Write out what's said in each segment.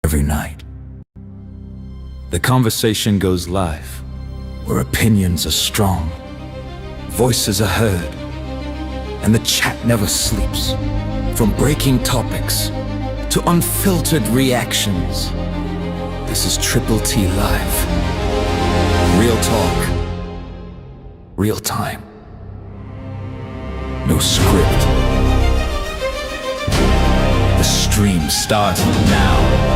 every night. The conversation goes live, where opinions are strong, voices are heard, and the chat never sleeps. From breaking topics to unfiltered reactions, this is Triple T Live. Real talk, real time. No script. The stream starts now.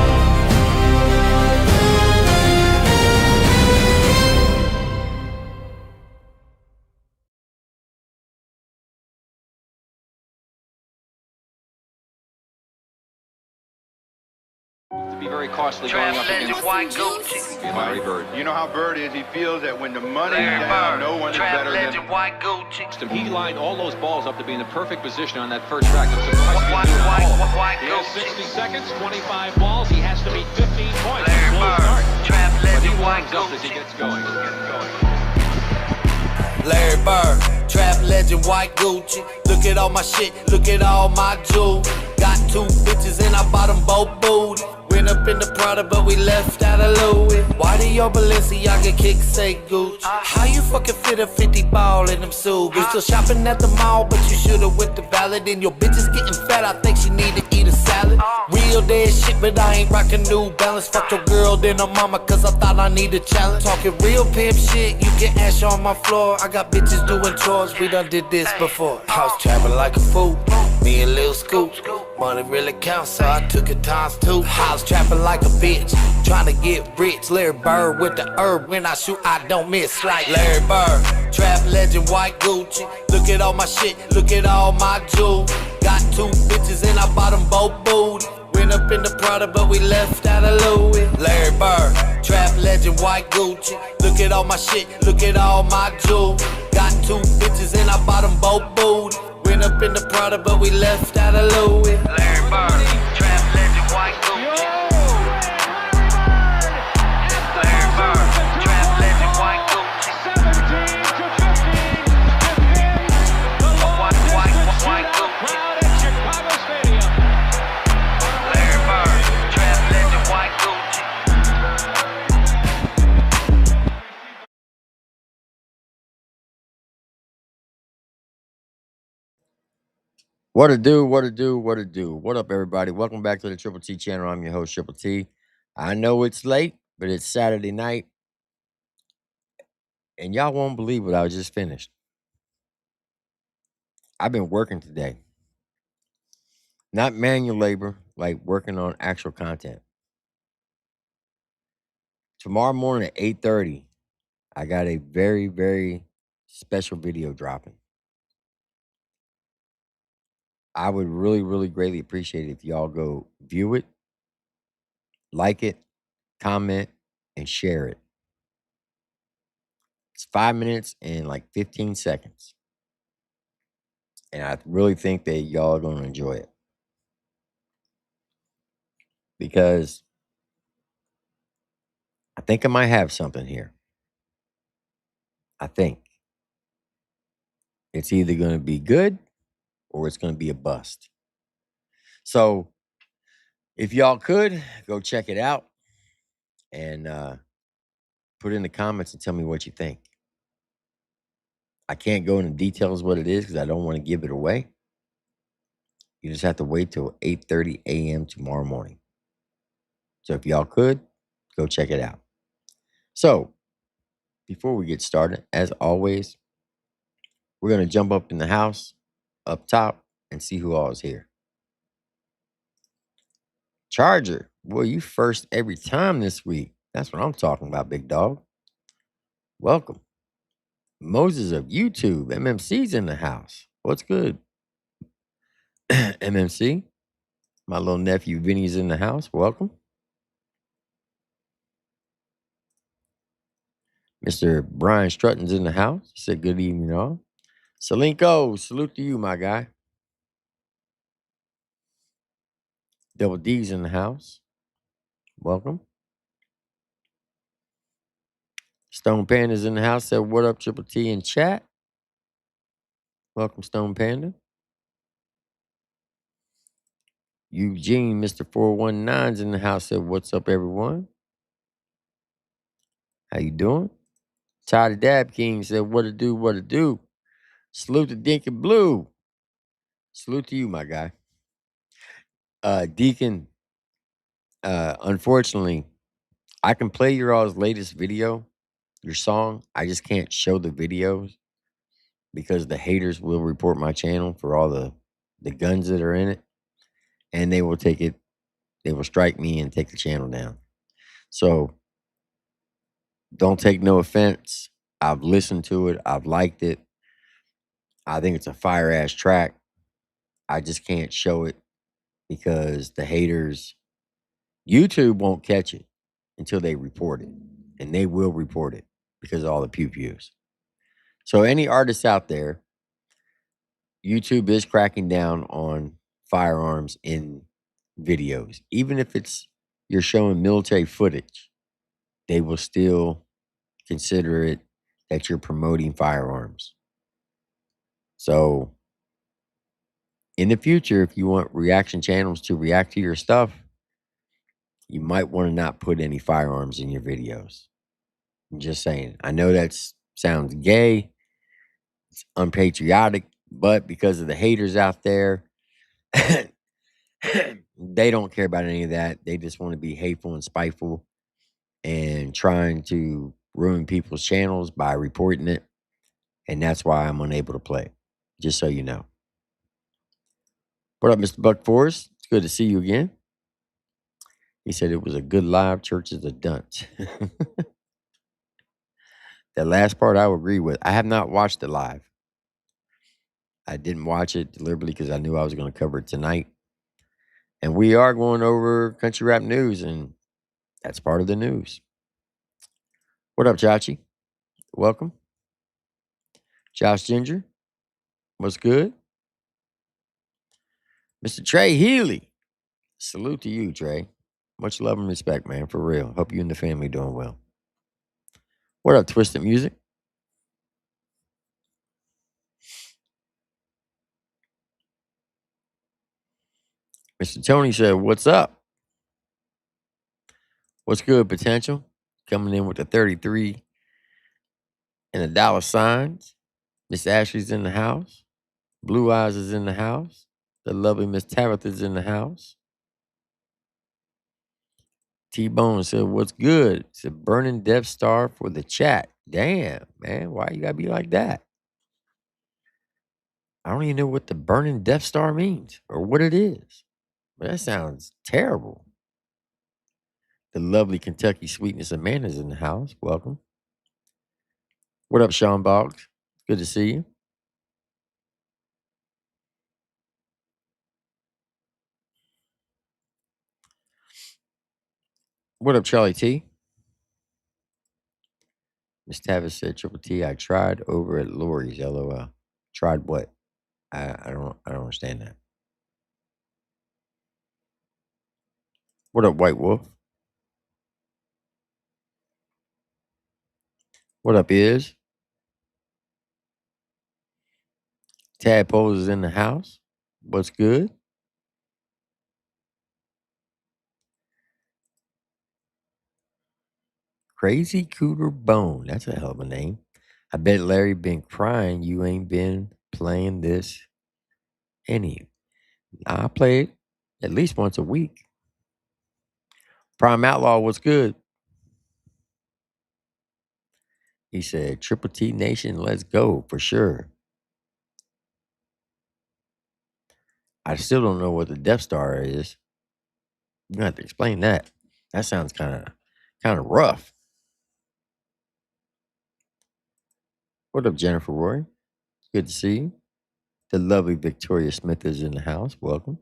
Be very costly going up against Larry Bird. You know how Bird is. He feels that when the money's down, no one is better than him. He lined all those balls up to be in the perfect position on that first track. I'm surprised he didn't do it all. He has 60 seconds, 25 balls. He has to meet 15 points. Larry Bird, trap legend, white up as he gets going. Larry Bird, trap legend, white Gucci. Look at all my shit, look at all my jewels. Got 2 bitches and I bought them both booty. Went up in the Prada, but we left out of Louis. Why do your Balenciaga kicks say Gucci? How you fucking fit a 50 ball in them suits? We still shopping at the mall, but you should've went to Ballad. And your bitch is getting fat, I think she need to eat a salad. Real dead shit, but I ain't rockin' New Balance. Fuck your girl, then her mama, cause I thought I need a challenge. Talking real pimp shit, you can ash on my floor. I got bitches doing chores, we done did this before. I was trapping like a fool, me and Lil Scoop. Money really counts, so I took it times 2. I was trapping like a bitch, trying to get rich. Larry Bird with the herb, when I shoot, I don't miss. Like Larry Bird, trap legend, white Gucci. Look at all my shit, look at all my jewels. Got 2 bitches and I bought them both booty. Went up in the Prada, but we left out of Louis. Larry Bird, trap legend, white Gucci. Look at all my shit, look at all my jewels. Got 2 bitches and I bought them both booty. Went up in the Prada, but we left out of Louis. Larry Bird, trap legend, white Gucci. Larry Bird, trap legend, white Gucci. 17 to 15. White Gucci. Chicago Stadium. Larry Bird, trap legend, white Gucci. What it do, what it do, what it do. What up, everybody? Welcome back to the Triple T channel. I'm your host, Triple T. I know it's late, but it's Saturday night. And y'all won't believe what I just finished. I've been working today. Not manual labor, like working on actual content. Tomorrow morning at 8:30, I got a very, very special video dropping. I would really, really greatly appreciate it if y'all go view it, like it, comment, and share it. It's 5 minutes and like 15 seconds. And I really think that y'all are going to enjoy it. Because I think I might have something here. I think. It's either going to be good or it's going to be a bust. So if y'all could, go check it out and put in the comments and tell me what you think. I can't go into details what it is because I don't want to give it away. You just have to wait till 8:30 a.m. tomorrow morning. So if y'all could, go check it out. So before we get started, as always, we're going to jump up in the house, up top, and see who all is here. Charger, boy, you first every time this week. That's what I'm talking about, big dog. Welcome. Moses of YouTube, MMC's in the house. What's good? MMC, my little nephew Vinny's in the house. Welcome. Mr. Brian Strutton's in the house. He said good evening, all. Salinko, salute to you, my guy. Double D's in the house. Welcome. Stone Panda's in the house. Said what up, Triple T in chat. Welcome, Stone Panda. Eugene, Mr. 419's in the house, said, what's up, everyone? How you doing? Ty the Dab King said, what to do, what to do. Salute to Deacon Blue. Salute to you, my guy. Deacon, unfortunately, I can play your all's latest video, your song. I just can't show the videos because the haters will report my channel for all the guns that are in it. And they will take it, they will strike me and take the channel down. So don't take no offense. I've listened to it. I've liked it. I think it's a fire ass track. I just can't show it because the haters, YouTube won't catch it until they report it. And they will report it because of all the pew-pews. So any artists out there, YouTube is cracking down on firearms in videos. Even if it's you're showing military footage, they will still consider it that you're promoting firearms. So in the future, if you want reaction channels to react to your stuff, you might want to not put any firearms in your videos. I'm just saying. I know that sounds gay, it's unpatriotic, but because of the haters out there, they don't care about any of that. They just want to be hateful and spiteful and trying to ruin people's channels by reporting it. And that's why I'm unable to play, just so you know. What up, Mr. Buck Forrest? It's good to see you again. He said it was a good live. Church is a dunce. That last part I would agree with. I have not watched it live. I didn't watch it deliberately because I knew I was going to cover it tonight. And we are going over country rap news, and that's part of the news. What up, Chachi? Welcome. Josh Ginger, what's good? Mr. Trey Healy, salute to you, Trey. Much love and respect, man, for real. Hope you and the family doing well. What up, Twisted Music? Mr. Tony said, what's up? What's good, Potential? Coming in with the 33 and the dollar signs. Miss Ashley's in the house. Blue Eyes is in the house. The lovely Miss Tabitha's in the house. T-Bone said, what's good? It's a burning Death Star for the chat. Damn, man. Why you gotta be like that? I don't even know what the burning Death Star means or what it is. But that sounds terrible. The lovely Kentucky Sweetness Amanda's in the house. Welcome. What up, Sean Boggs? Good to see you. What up, Charlie T? Miss Tavis said, Triple T, I tried over at Lori's, LOL. Tried what? I don't understand that. What up, White Wolf? What up, Iz? Tadpoles is in the house. What's good? Crazy Cooter Bone. That's a hell of a name. I bet Larry been crying you ain't been playing this any. I play it at least once a week. Prime Outlaw, what's good? He said, Triple T Nation, let's go for sure. I still don't know what the Death Star is. You're gonna have to explain that. That sounds kind of rough. What up, Jennifer Roy? Good to see you. The lovely Victoria Smith is in the house. Welcome.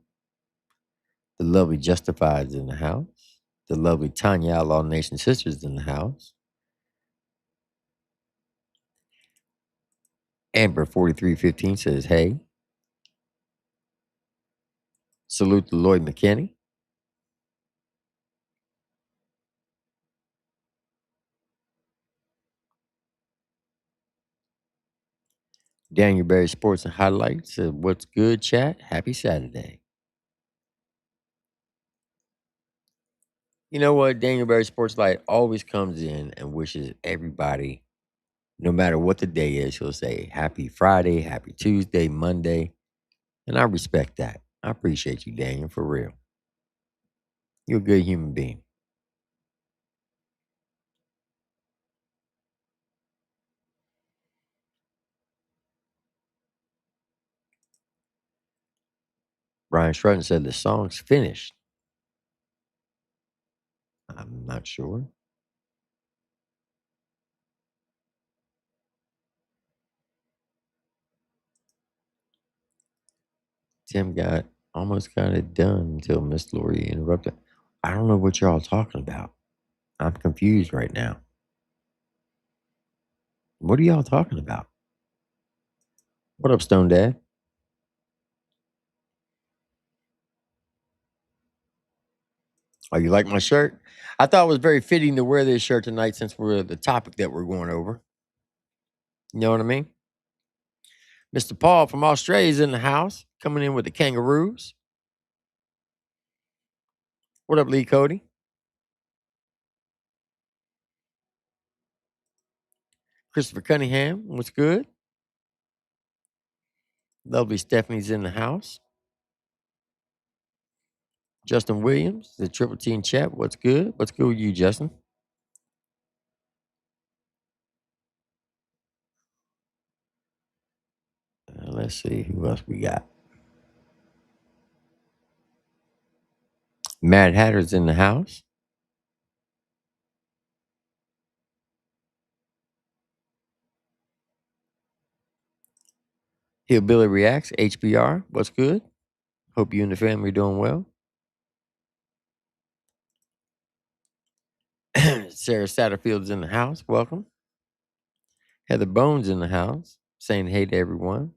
The lovely Justified is in the house. The lovely Tanya Outlaw Nation Sisters is in the house. Amber 4315 says, hey. Salute to Lloyd McKinney. Daniel Berry Sports and Highlights said, what's good, chat? Happy Saturday. You know what? Daniel Berry Sports Light always comes in and wishes everybody, no matter what the day is, he'll say happy Friday, happy Tuesday, Monday. And I respect that. I appreciate you, Daniel, for real. You're a good human being. Brian Strutton said the song's finished. I'm not sure. Tim almost got it done until Miss Lori interrupted. I don't know what y'all talking about. I'm confused right now. What are y'all talking about? What up, Stone Dad? Oh, you like my shirt? I thought it was very fitting to wear this shirt tonight since we're the topic that we're going over. You know what I mean? Mr. Paul from Australia's in the house, coming in with the kangaroos. What up, Lee Cody? Christopher Cunningham, what's good? Lovely Stephanie's in the house. Justin Williams, the Triple T in chat, what's good? What's good with you, Justin? Let's see who else we got. Mad Hatter's in the house. Hillbilly Reacts, HBR, what's good? Hope you and the family are doing well. Sarah Satterfield's in the house, welcome. Heather Bones in the house, saying hey to everyone.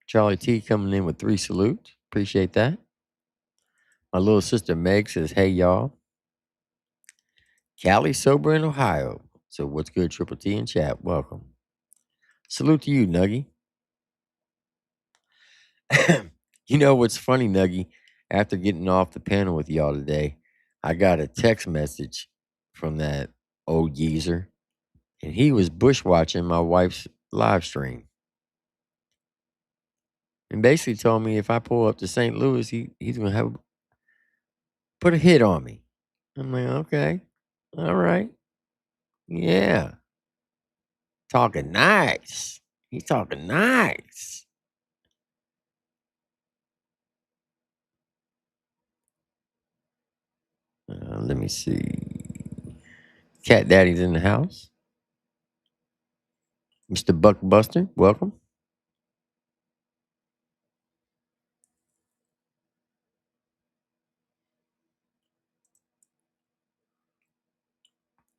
Charlie T coming in with 3 salutes. Appreciate that. My little sister Meg says, hey, y'all. Cali sober in Ohio. So what's good, Triple T in chat? Welcome. Salute to you, Nuggy. You know what's funny, Nuggy? After getting off the panel with y'all today, I got a text message from that old geezer, and he was bushwatching my wife's live stream. And basically told me if I pull up to St. Louis, he's going to put a hit on me. I'm like, okay, all right. Yeah. Talking nice. He's talking nice. Let me see. Cat Daddy's in the house. Mr. Buckbuster, welcome.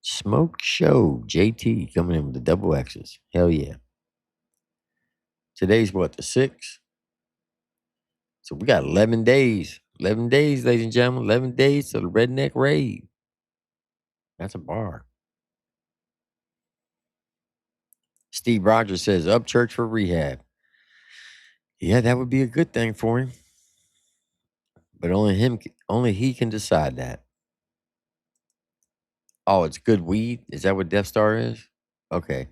Smoke Show, JT coming in with the double X's. Hell yeah. Today's what, the 6th? So we got 11 days. 11 days, ladies and gentlemen. 11 days to the Redneck Rave. That's a bar. Steve Rogers says, up church for rehab. Yeah, that would be a good thing for him. But only he can decide that. Oh, it's good weed? Is that what Death Star is? Okay.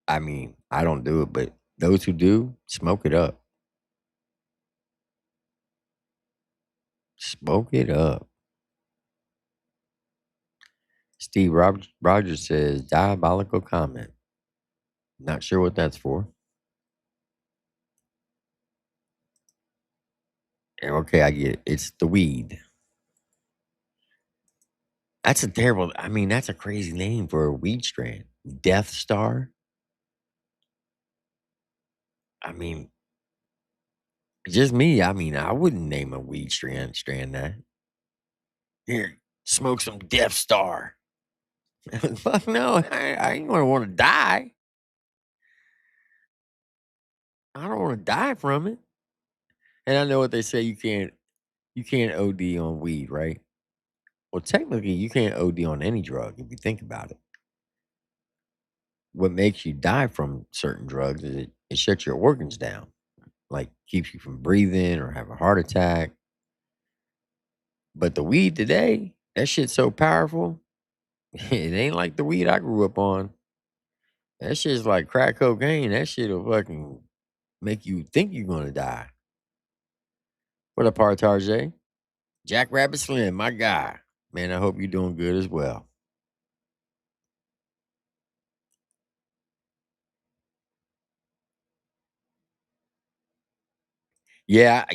I mean, I don't do it, but those who do, smoke it up. Smoke it up. Steve Rogers says, diabolical comment. Not sure what that's for. Okay, I get it. It's the weed. That's that's a crazy name for a weed strand. Death Star. I mean, just me. I mean, I wouldn't name a weed strand that. Here, smoke some Death Star. Fuck no, I ain't gonna want to die. I don't want to die from it. And I know what they say, you can't OD on weed, right? Well, technically, you can't OD on any drug if you think about it. What makes you die from certain drugs is it shuts your organs down. like keeps you from breathing or have a heart attack. But the weed today, that shit's so powerful. It ain't like the weed I grew up on. That shit's like crack cocaine. That shit'll fucking make you think you're gonna die. What up, Partarjay? Jack Rabbit Slim, my guy. Man, I hope you're doing good as well. Yeah,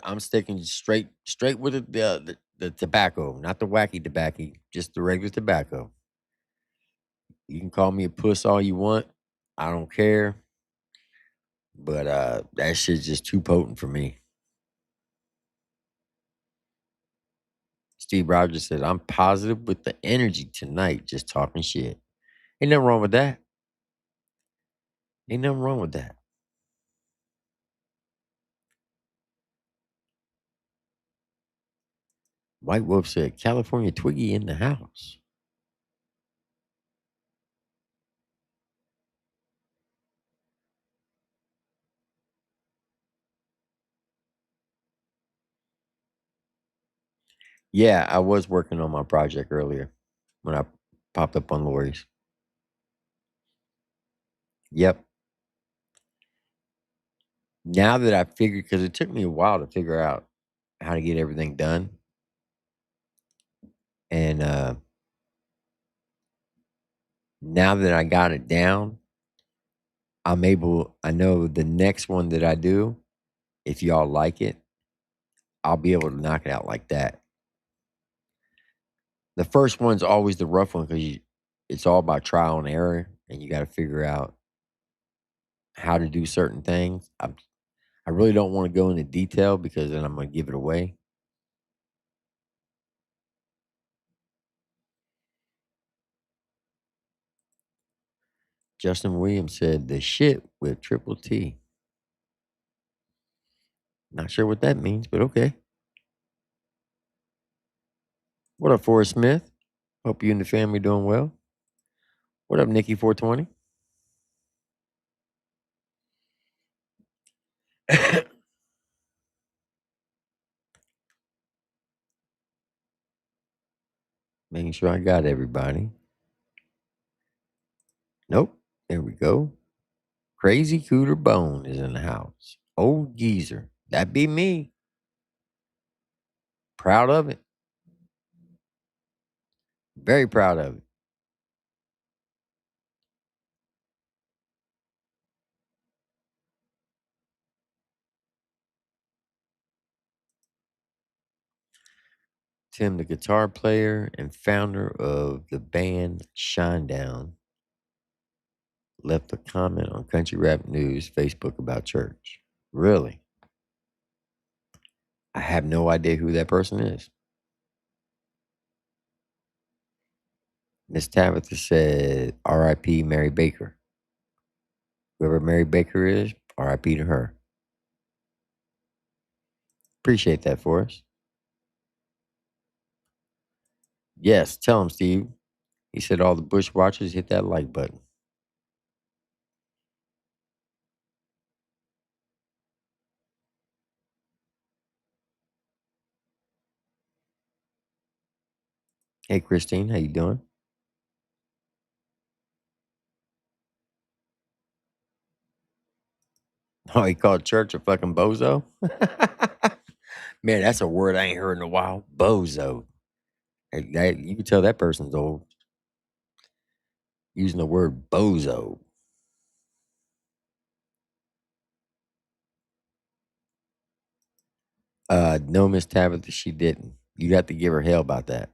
I'm sticking straight with the tobacco, not the wacky tobacco, just the regular tobacco. You can call me a puss all you want. I don't care. But that shit's just too potent for me. Steve Rogers said, I'm positive with the energy tonight, just talking shit. Ain't nothing wrong with that. Ain't nothing wrong with that. White Wolf said, California Twiggy in the house. Yeah, I was working on my project earlier when I popped up on Lori's. Yep. Now that I figured, because it took me a while to figure out how to get everything done. And now that I got it down, I know the next one that I do, if y'all like it, I'll be able to knock it out like that. The first one's always the rough one because it's all about trial and error, and you got to figure out how to do certain things. I really don't want to go into detail because then I'm going to give it away. Justin Williams said the shit with Triple T. Not sure what that means, but okay. What up, Forrest Smith? Hope you and the family doing well. What up, Nikki 420? Making sure I got everybody. Nope. There we go. Crazy Cooter Bone is in the house. Old geezer. That be me. Proud of it. Very proud of it. Tim, the guitar player and founder of the band Shinedown, left a comment on Country Rap News Facebook about church. Really? I have no idea who that person is. Miss Tabitha said, R.I.P. Mary Baker. Whoever Mary Baker is, R.I.P. to her. Appreciate that for us. Yes, tell him, Steve. He said all the Bush watchers hit that like button. Hey, Christine, how you doing? Oh, he called church a fucking bozo? Man, that's a word I ain't heard in a while. Bozo. You can tell that person's old. Using the word bozo. No, Miss Tabitha, she didn't. You got to give her hell about that.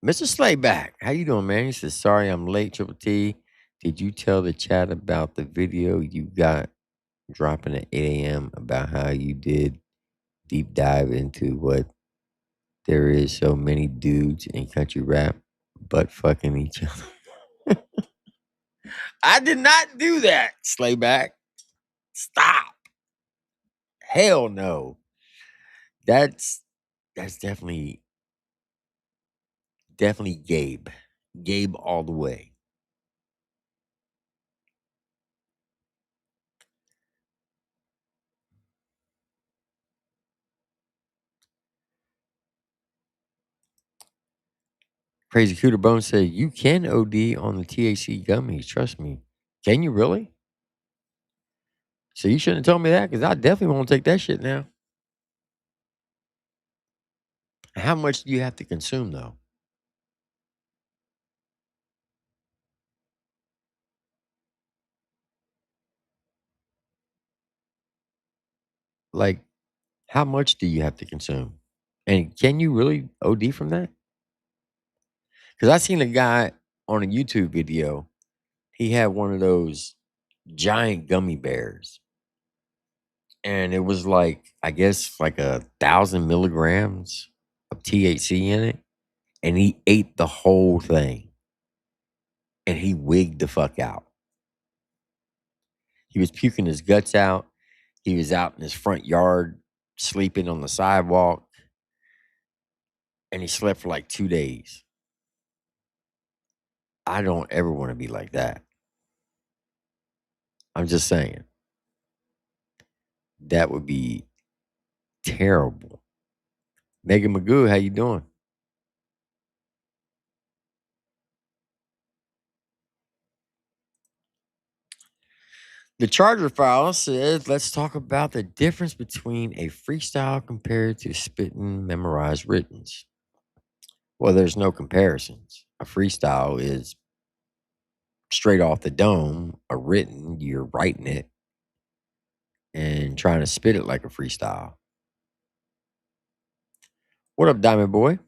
Mr. Slayback, how you doing, man? He says, sorry I'm late, Triple T. Did you tell the chat about the video you got dropping at 8 a.m. about how you did deep dive into what there is so many dudes in country rap butt fucking each other? I did not do that, Slayback. Stop. Hell no. That's definitely Gabe. Gabe all the way. Crazy Cooter Bone said, you can OD on the THC gummies. Trust me. Can you really? So you shouldn't have told me that because I definitely won't take that shit now. How much do you have to consume, though? Like, how much do you have to consume? And can you really OD from that? Because I seen a guy on a YouTube video. He had one of those giant gummy bears. And it was like, I guess, like 1,000 milligrams of THC in it. And he ate the whole thing. And he wigged the fuck out. He was puking his guts out. He was out in his front yard, sleeping on the sidewalk. And he slept for like 2 days. I don't ever want to be like that. I'm just saying. That would be terrible. Megan Magoo, how you doing? The Charger file says, let's talk about the difference between a freestyle compared to spitting memorized writtens. Well, there's no comparisons. A freestyle is straight off the dome. A written, you're writing it and trying to spit it like a freestyle. What up, Diamond Boy?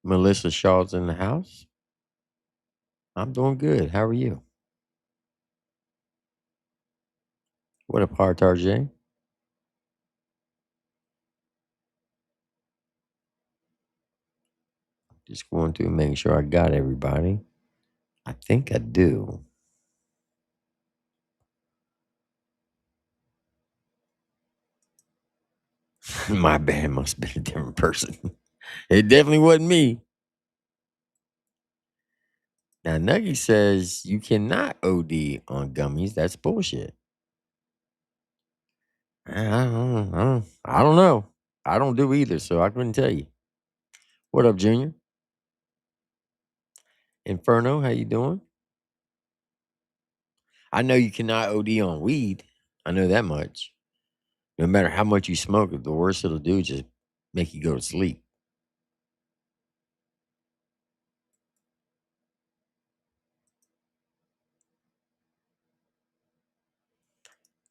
Melissa Shaw's in the house. I'm doing good. How are you? What up, Hard RJ? Just going to make sure I got everybody. I think I do. My band must have been a different person. It definitely wasn't me. Now, Nuggy says you cannot OD on gummies. That's bullshit. I don't know. I don't do either, so I couldn't tell you. What up, Junior? Inferno, how you doing? I know you cannot OD on weed. I know that much. No matter how much you smoke, the worst it'll do is just make you go to sleep.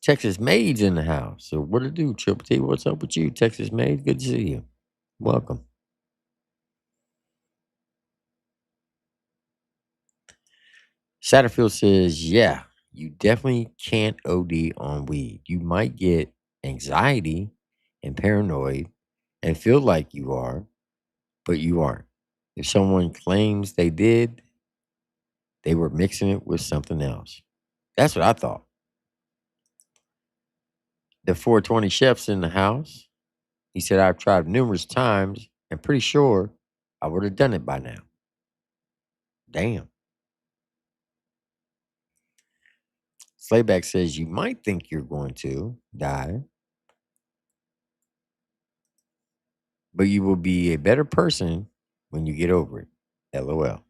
Texas Maid's in the house. So what to do, Triple T? What's up with you, Texas Maid? Good to see you. Welcome. Satterfield says, yeah, you definitely can't OD on weed. You might get anxiety and paranoid and feel like you are, but you aren't. If someone claims they did, they were mixing it with something else. That's what I thought. The 420 chef's in the house. He said, I've tried numerous times and pretty sure I would have done it by now. Damn. Slayback says, you might think you're going to die, but you will be a better person when you get over it. LOL.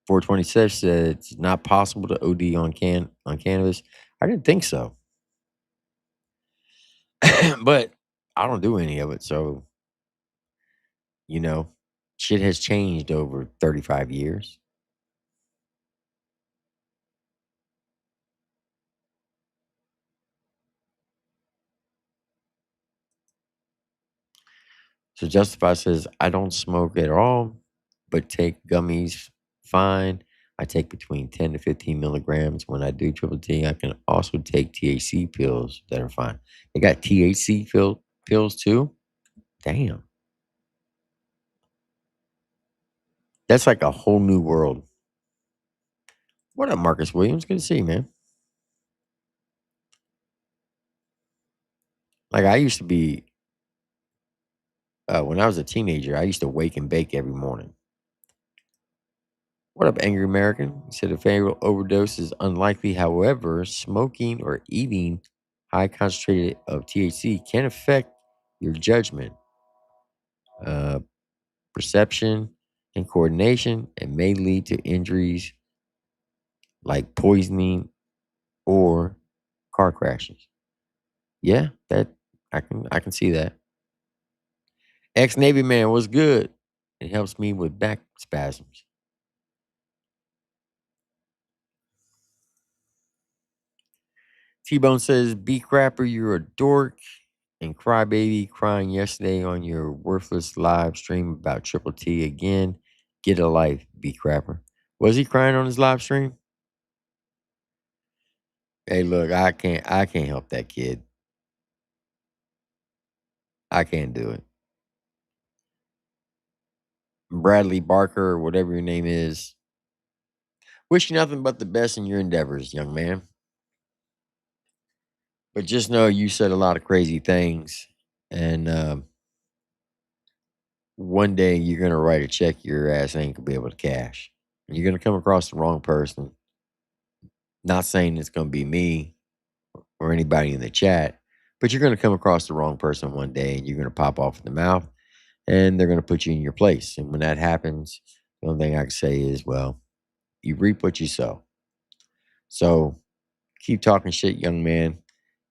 426 said it's not possible to OD on cannabis. I didn't think so. But I don't do any of it, so you know, shit has changed over 35 years. So Justify says, I don't smoke at all, but take gummies fine. I take between 10 to 15 milligrams when I do Triple T. I can also take THC pills that are fine. They got THC pills too? Damn. That's like a whole new world. What up, Marcus Williams? Good to see you, man. Like I used to be When I was a teenager, I used to wake and bake every morning. What up, Angry American? He said a fatal overdose is unlikely. However, smoking or eating high concentrated of THC can affect your judgment, uh, perception, and coordination, and may lead to injuries like poisoning or car crashes. Yeah, that I can see that. Ex Navy man was good. It helps me with back spasms. T Bone says, "B crapper, you're a dork." And Crybaby crying yesterday on your worthless live stream about Triple T again. Get a life, B crapper. Was he crying on his live stream? Hey, look, I can't help that kid. I can't do it. Bradley Barker, or whatever your name is. Wish you nothing but the best in your endeavors, young man. But just know you said a lot of crazy things, and one day you're gonna write a check your ass ain't gonna be able to cash. And you're gonna come across the wrong person. Not saying it's gonna be me or anybody in the chat, but you're gonna come across the wrong person one day, and you're gonna pop off in the mouth, and they're gonna put you in your place. And when that happens, the only thing I can say is, well, you reap what you sow. So keep talking shit, young man,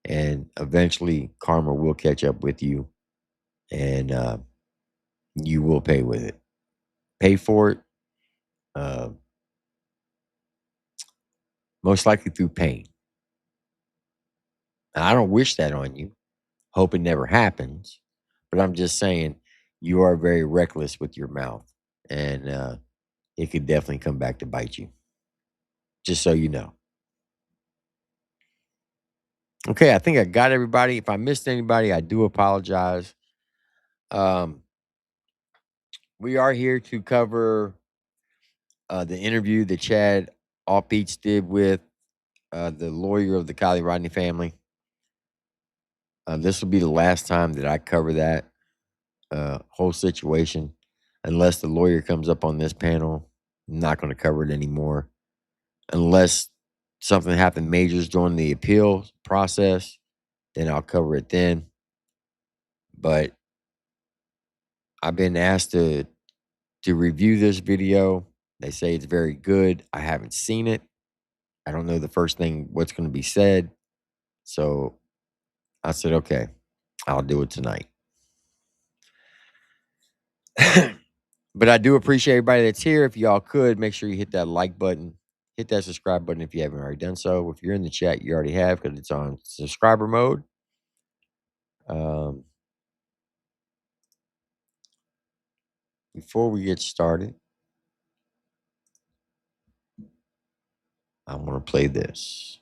and eventually karma will catch up with you, and you will pay with it. Pay for it, uh, most likely through pain. And I don't wish that on you. Hope it never happens. But I'm just saying, you are very reckless with your mouth, and it could definitely come back to bite you. Just so you know. Okay, I think I got everybody. If I missed anybody, I do apologize. Um, we are here to cover the interview that Chad Offbeats did with the lawyer of the Kylie Rodni family. This will be the last time that I cover that whole situation, unless the lawyer comes up on this panel. I'm not going to cover it anymore, unless something happened majors during the appeal process. Then I'll cover it then. But I've been asked to review this video. They say it's very good. I haven't seen it. I don't know the first thing what's going to be said. So I said, okay, I'll do it tonight. But I do appreciate everybody that's here. If y'all could, make sure you hit that like button, hit that subscribe button if you haven't already done so. If you're in the chat, you already have, because it's on subscriber mode. Before we get started, I want to play this.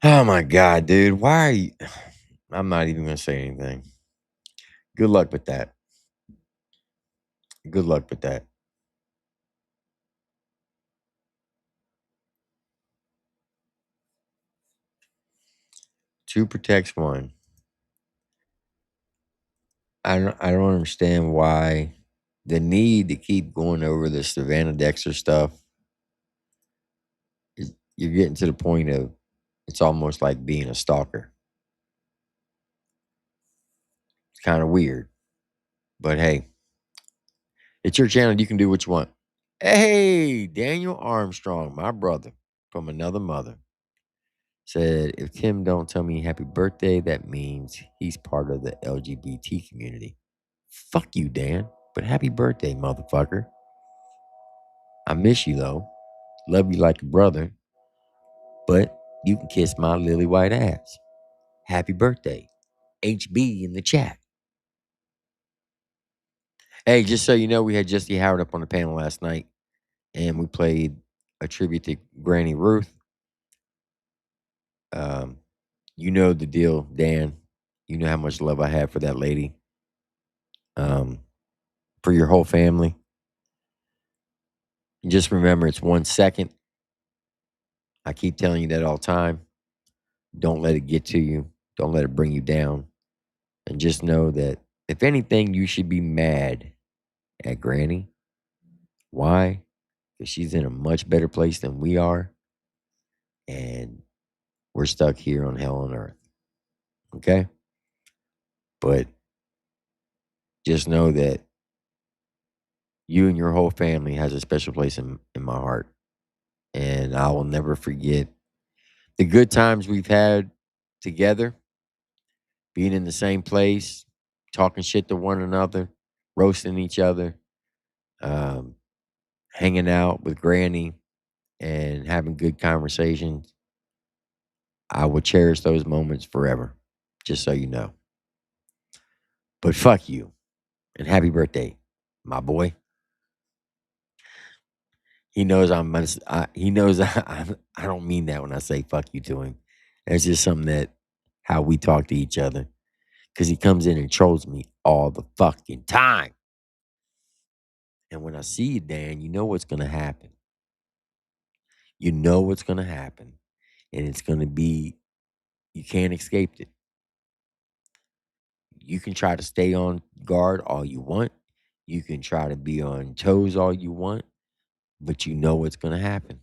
Oh my God, dude. Why are you? I'm not even going to say anything. Good luck with that. Good luck with that. Two protects one. I don't understand why the need to keep going over the Savannah Dexter stuff. You're getting to the point of it's almost like being a stalker. It's kind of weird, but hey, it's your channel. You can do what you want. Hey, Daniel Armstrong, my brother from another mother, said, if Tim don't tell me happy birthday, that means he's part of the LGBT community. Fuck you, Dan, but happy birthday, motherfucker. I miss you, though. Love you like a brother, but you can kiss my lily white ass. Happy birthday. HB in the chat. Hey, just so you know, we had Jesse Howard up on the panel last night, and we played a tribute to Granny Ruth. You know the deal, Dan. You know how much love I have for that lady. For your whole family. And just remember, it's 1 second. I keep telling you that all the time. Don't let it get to you. Don't let it bring you down. And just know that if anything, you should be mad at Granny. Why? Because she's in a much better place than we are. And we're stuck here on hell on earth. Okay? But just know that you and your whole family has a special place in my heart. And I will never forget the good times we've had together, being in the same place, talking shit to one another, roasting each other, hanging out with Granny and having good conversations. I will cherish those moments forever, just so you know. But fuck you, and happy birthday, my boy. He knows he knows I don't mean that when I say fuck you to him. It's just something that how we talk to each other. Because he comes in and trolls me all the fucking time. And when I see you, Dan, you know what's going to happen. You know what's going to happen. And it's going to be, you can't escape it. You can try to stay on guard all you want. You can try to be on toes all you want. But you know what's going to happen.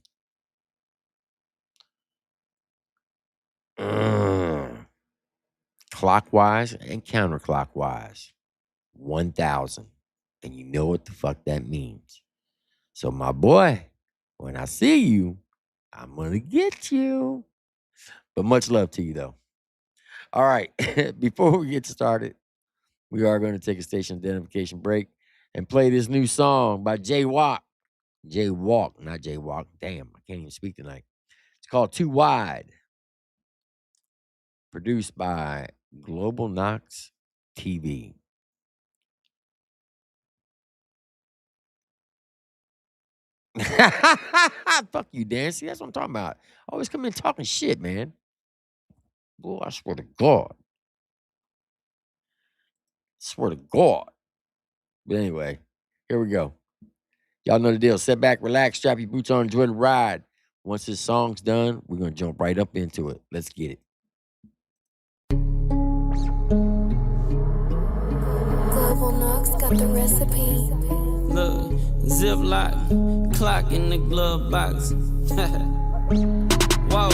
Clockwise and counterclockwise. 1,000. And you know what the fuck that means. So my boy, when I see you, I'm going to get you. But much love to you, though. All right. Before we get started, we are going to take a station identification break and play this new song by Jaywalk. Jaywalk, not Jaywalk. Damn, I can't even speak tonight. It's called Too Wide. Produced by Global Knox TV. Fuck you, Dan. See, that's what I'm talking about. Always come in talking shit, man. Boy, I swear to God. Swear to God. But anyway, here we go. Y'all know the deal. Sit back, relax, strap your boots on, enjoy the ride. Once this song's done, we're going to jump right up into it. Let's get it. Global Knox got the recipe. Look, Ziploc, clock in the glove box. Whoa.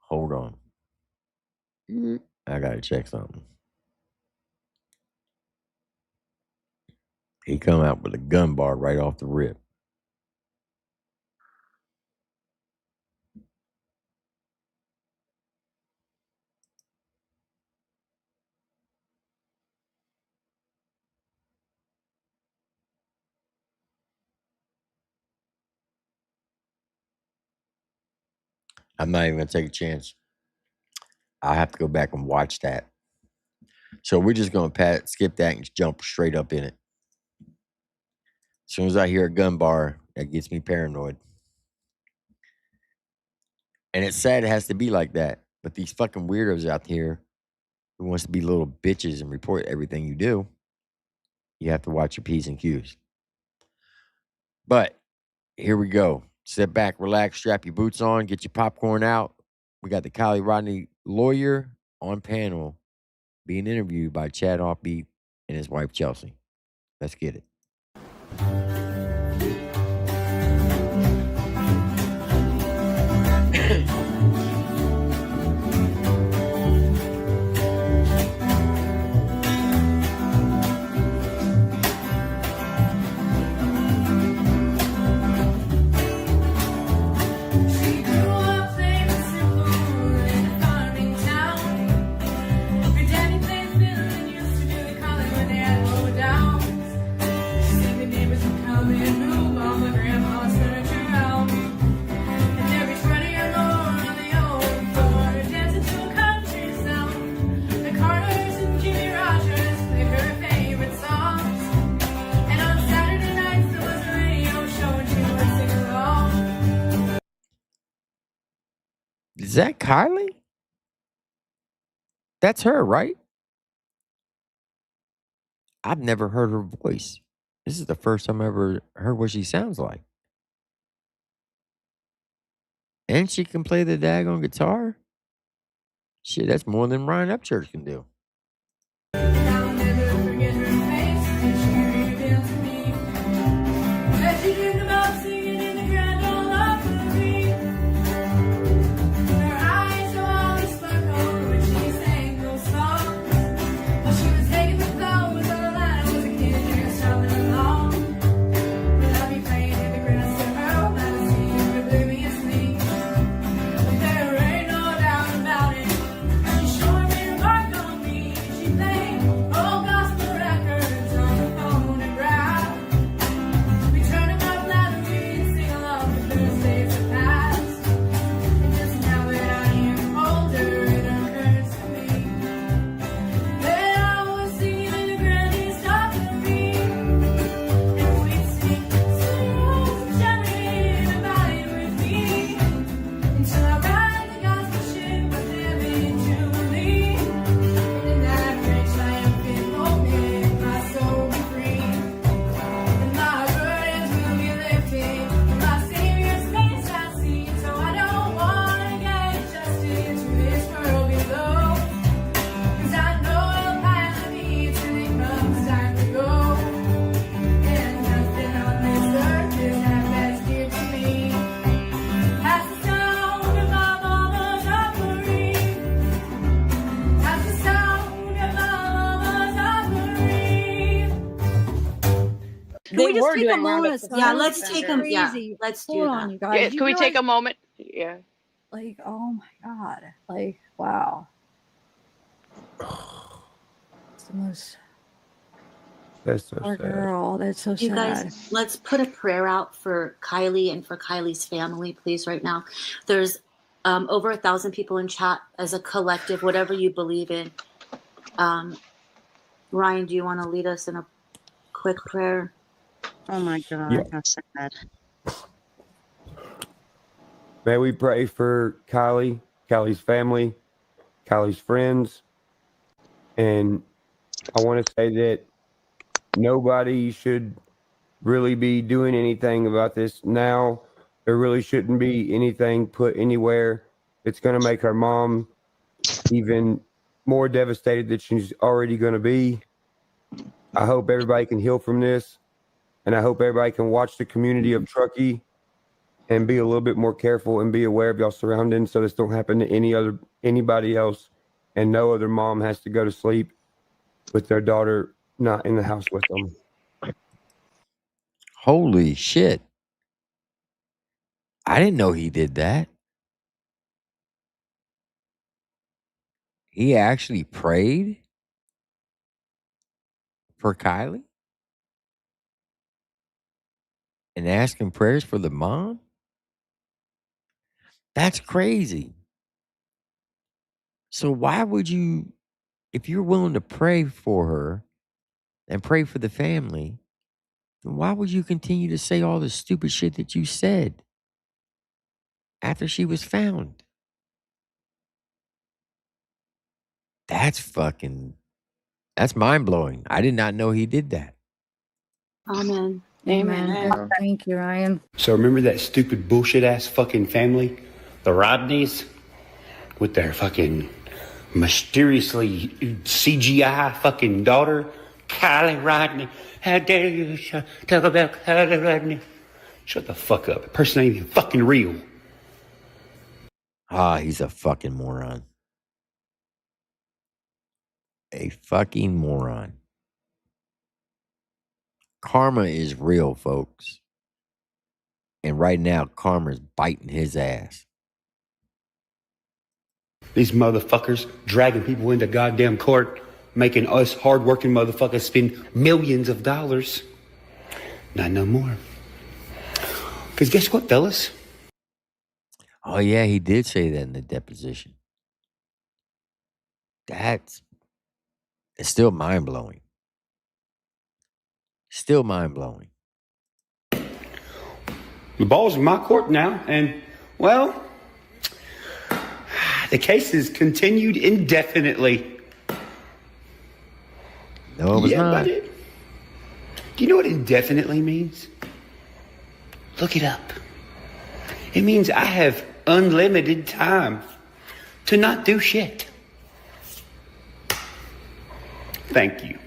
Hold on. I got to check something. He come out with a gun bar right off the rip. I'm not even going to take a chance. I'll have to go back and watch that. So we're just going to skip that and jump straight up in it. As soon as I hear a gun bar, that gets me paranoid. And it's sad it has to be like that. But these fucking weirdos out here who wants to be little bitches and report everything you do, you have to watch your P's and Q's. But here we go. Sit back, relax, strap your boots on, get your popcorn out. We got the Rodni lawyer on panel being interviewed by Chad Offbeat and his wife, Chelsea. Let's get it. Neighbors Is that Kylie? That's her, right? I've never heard her voice. This is the first time I ever heard what she sounds like. And she can play the daggone guitar. Shit, that's more than Ryan Upchurch can do. I'll never forget her face when she revealed to me that she dreamed about singing in the Grand Ole Opry. Her eyes will always sparkle when she sang those songs. While she was taking the flow with all that I was a kid just traveling along. But I'll be playing in the grass to her while I see obliviously. There ain't no doubt about it. She sure made a mark on me. She played old gospel records on the phonograph. We turn about flattery and sing along with those days that passed. And just now that I am older, it occurs to me that I was singing in the Grand East Opry. And we'd sing Cereals and Cherry and Abide with me. Until I ride the gospel ship with them in Jubilee. And in that rich triumphant moment, my soul be free. And my burdens will be lifted, and my Savior's face I see. So I don't wanna get adjusted to this world below. 'Cause I know He'll pilot me till it comes time to go. And nothing on this earth is half as dear to me as the sound of my mama's offering. As the sound of my mama's offering. Can we They just were take a doing moment roundup of songs. silence? Yeah, Let's let's take take them. 'em- Yeah, crazy. let's do Hold that. on, you guys. Yeah, You can we take realize- a moment? Yeah. Like, oh my god. Like, wow. It's the most That's so poor sad. girl. That's so You sad. guys, let's put a prayer out for Kylie and for Kylie's family, please, right now. There's over 1,000 people in chat as a collective, whatever you believe in. Ryan, do you want to lead us in a quick prayer? Oh my God, Yeah. how sad. May we pray for Kylie, Kylie's family, Kylie's friends. And I want to say that nobody should really be doing anything about this now. There really shouldn't be anything put anywhere that's going to make our mom even more devastated than she's already going to be. I hope everybody can heal from this. And I hope everybody can watch the community of Truckee and be a little bit more careful and be aware of y'all surroundings so this don't happen to anybody else, and no other mom has to go to sleep with their daughter not in the house with them. Holy shit. I didn't know he did that. He actually prayed for Kylie and asking prayers for the mom? That's crazy. So why would you, if you're willing to pray for her and pray for the family, then why would you continue to say all the stupid shit that you said after she was found? That's mind blowing. I did not know he did that. Amen. Amen. Thank you, Ryan. So remember that stupid bullshit ass fucking family, the Rodnis, with their fucking mysteriously CGI fucking daughter, Kylie Rodni. How dare you talk about Kylie Rodni? Shut the fuck up. The person ain't even fucking real. Ah, he's a fucking moron. A fucking moron. Karma is real, folks. And right now, karma's biting his ass. These motherfuckers dragging people into goddamn court, making us hardworking motherfuckers spend millions of dollars. Not no more. Because guess what, fellas? Oh, yeah, he did say that in the deposition. It's still mind-blowing. Still mind-blowing. The ball's in my court now, and, well, The case is continued indefinitely. No, it was not. But do you know what indefinitely means? Look it up. It means I have unlimited time to not do shit. Thank you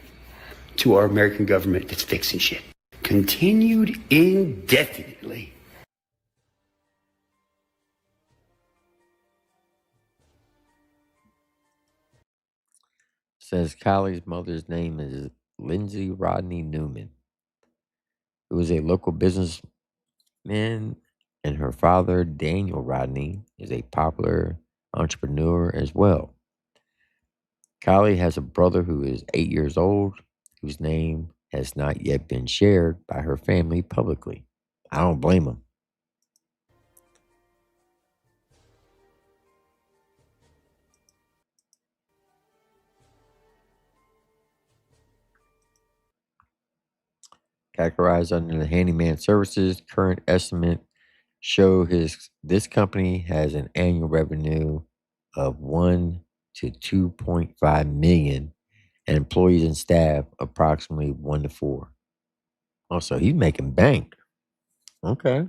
to our American government that's fixing shit. Continued indefinitely. Says Kylie's mother's name is Lindsay Rodney Newman, who was a local businessman, and her father, Daniel Rodney, is a popular entrepreneur as well. Kylie has a brother who is 8 years old, whose name has not yet been shared by her family publicly. I don't blame them. Categorized under the handyman services, current estimate show this company has an annual revenue of 1 to 2.5 million and employees and staff approximately 1 to 4. Oh, so he's making bank. Okay.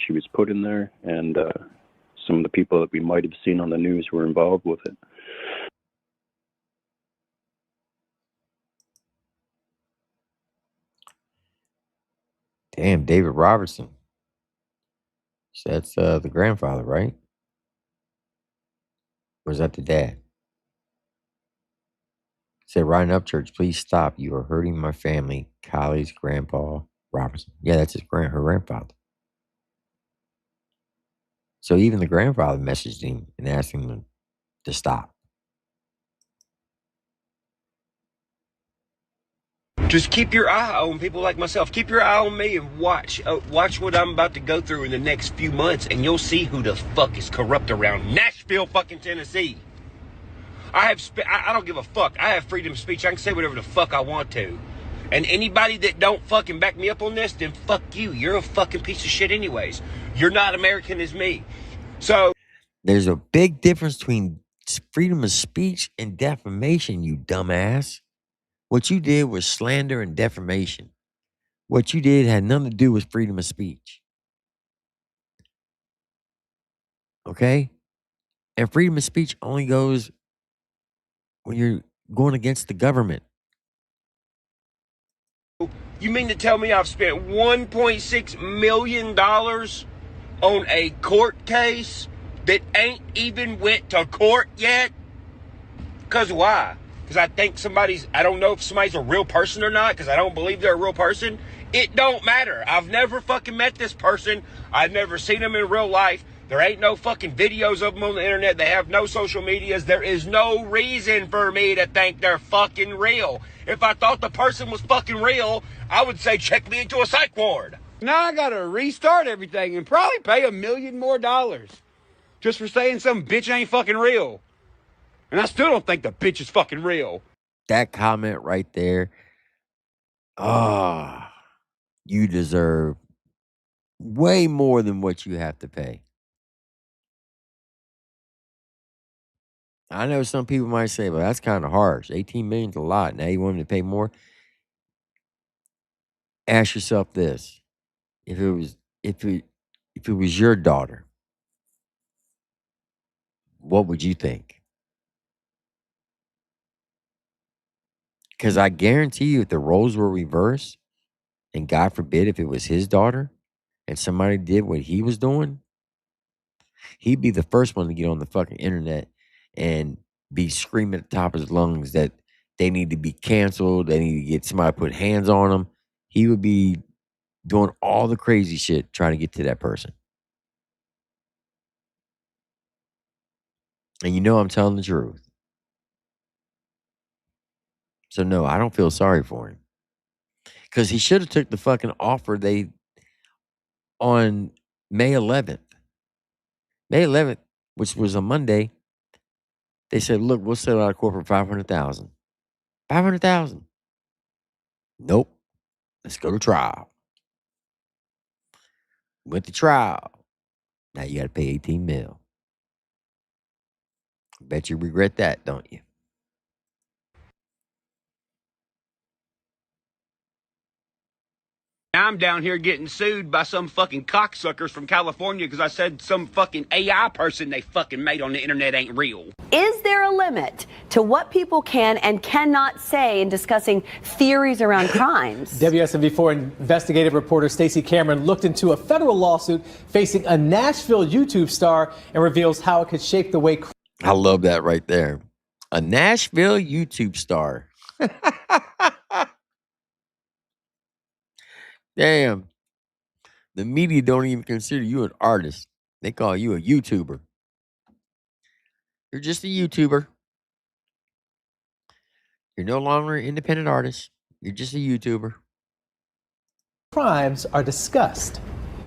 She was put in there, and some of the people that we might have seen on the news were involved with it. Damn, David Robertson. So that's the grandfather, right? Or is that the dad? Said Ryan Upchurch, please stop. You are hurting my family. Kylie's grandpa Robertson. Yeah, that's her grandfather. So even the grandfather messaged him and asked him to stop. Just keep your eye on people like myself. Keep your eye on me and watch what I'm about to go through in the next few months, and you'll see who the fuck is corrupt around Nashville, fucking Tennessee. I don't give a fuck. I have freedom of speech. I can say whatever the fuck I want to. And anybody that don't fucking back me up on this, then fuck you. You're a fucking piece of shit anyways. You're not American as me. So there's a big difference between freedom of speech and defamation, you dumbass. What you did was slander and defamation. What you did had nothing to do with freedom of speech. Okay? And freedom of speech only goes when you're going against the government. you mean to tell me I've spent $1.6 million on a court case that ain't even went to court yet? Because why? Because I think I don't know if somebody's a real person or not, because I don't believe they're a real person. It don't matter. I've never fucking met this person. I've never seen them in real life. There ain't no fucking videos of them on the internet. They have no social medias. There is no reason for me to think they're fucking real. If I thought the person was fucking real, I would say check me into a psych ward. Now I gotta restart everything and probably pay $1 million more just for saying some bitch ain't fucking real. And I still don't think the bitch is fucking real. That comment right there. You deserve way more than what you have to pay. I know some people might say, well, that's kind of harsh. 18 million's a lot. Now you want me to pay more? Ask yourself this. If it was your daughter, what would you think? Because I guarantee you, if the roles were reversed, and God forbid if it was his daughter and somebody did what he was doing, he'd be the first one to get on the fucking internet and be screaming at the top of his lungs that they need to be canceled. They need to get somebody to put hands on them. He would be doing all the crazy shit trying to get to that person. And you know I'm telling the truth. So no, I don't feel sorry for him. Because he should have took the fucking offer on May 11th. May 11th, which was a Monday, they said, look, we'll settle out of court for 500,000. 500,000. Nope. Let's go to trial. Went to trial. Now you got to pay 18 mil. Bet you regret that, don't you? Now I'm down here getting sued by some fucking cocksuckers from California because I said some fucking AI person they fucking made on the internet ain't real. Is there a limit to what people can and cannot say in discussing theories around crimes? WSMV4 investigative reporter Stacey Cameron looked into a federal lawsuit facing a Nashville YouTube star and reveals how it could shape the way. I love that right there. A Nashville YouTube star. Damn. The media don't even consider you an artist. They call you a YouTuber. You're just a YouTuber. You're no longer an independent artist. You're just a YouTuber. Crimes are discussed.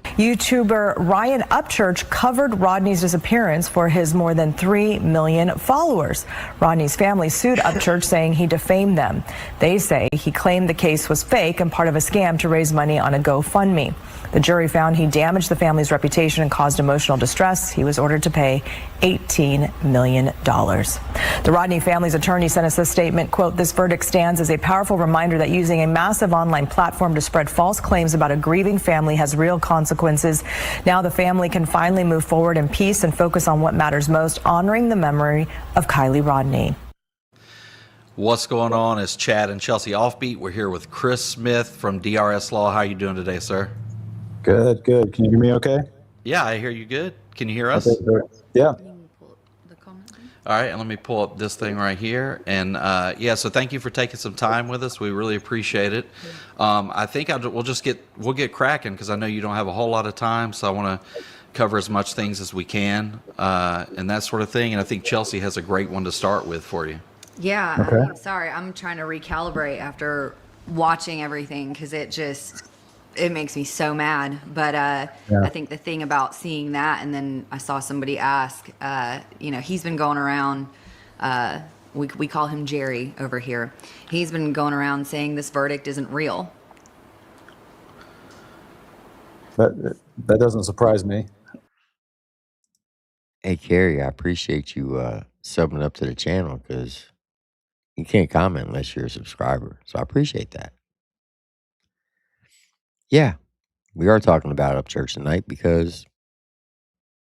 YouTuber Ryan Upchurch covered Rodney's disappearance for his more than 3 million followers. Rodney's family sued Upchurch, saying he defamed them. They say he claimed the case was fake and part of a scam to raise money on a GoFundMe. The jury found he damaged the family's reputation and caused emotional distress. He was ordered to pay $18 million. The Rodney family's attorney sent us this statement, quote, "This verdict stands as a powerful reminder that using a massive online platform to spread false claims about a grieving family has real consequences. Now the family can finally move forward in peace and focus on what matters most, honoring the memory of Kylie Rodni." What's going on? It's Chad and Chelsea Offbeat. We're here with Chris Smith from DRS Law. How are you doing today, sir? Good, good. Can you hear me okay? Yeah, I hear you good. Can you hear us? Okay, good. Yeah. All right, and let me pull up this thing right here. And yeah, so thank you for taking some time with us. We really appreciate it. I think we'll get cracking because I know you don't have a whole lot of time, so I want to cover as much things as we can and that sort of thing. And I think Chelsea has a great one to start with for you. Yeah, Okay. I mean, sorry, I'm trying to recalibrate after watching everything because it makes me so mad. But I think the thing about seeing that, and then I saw somebody ask, he's been going around, we call him Jerry over here. He's been going around saying this verdict isn't real. That doesn't surprise me. Hey, Carrie, I appreciate you subbing up to the channel because you can't comment unless you're a subscriber. So I appreciate that. Yeah, we are talking about Upchurch tonight because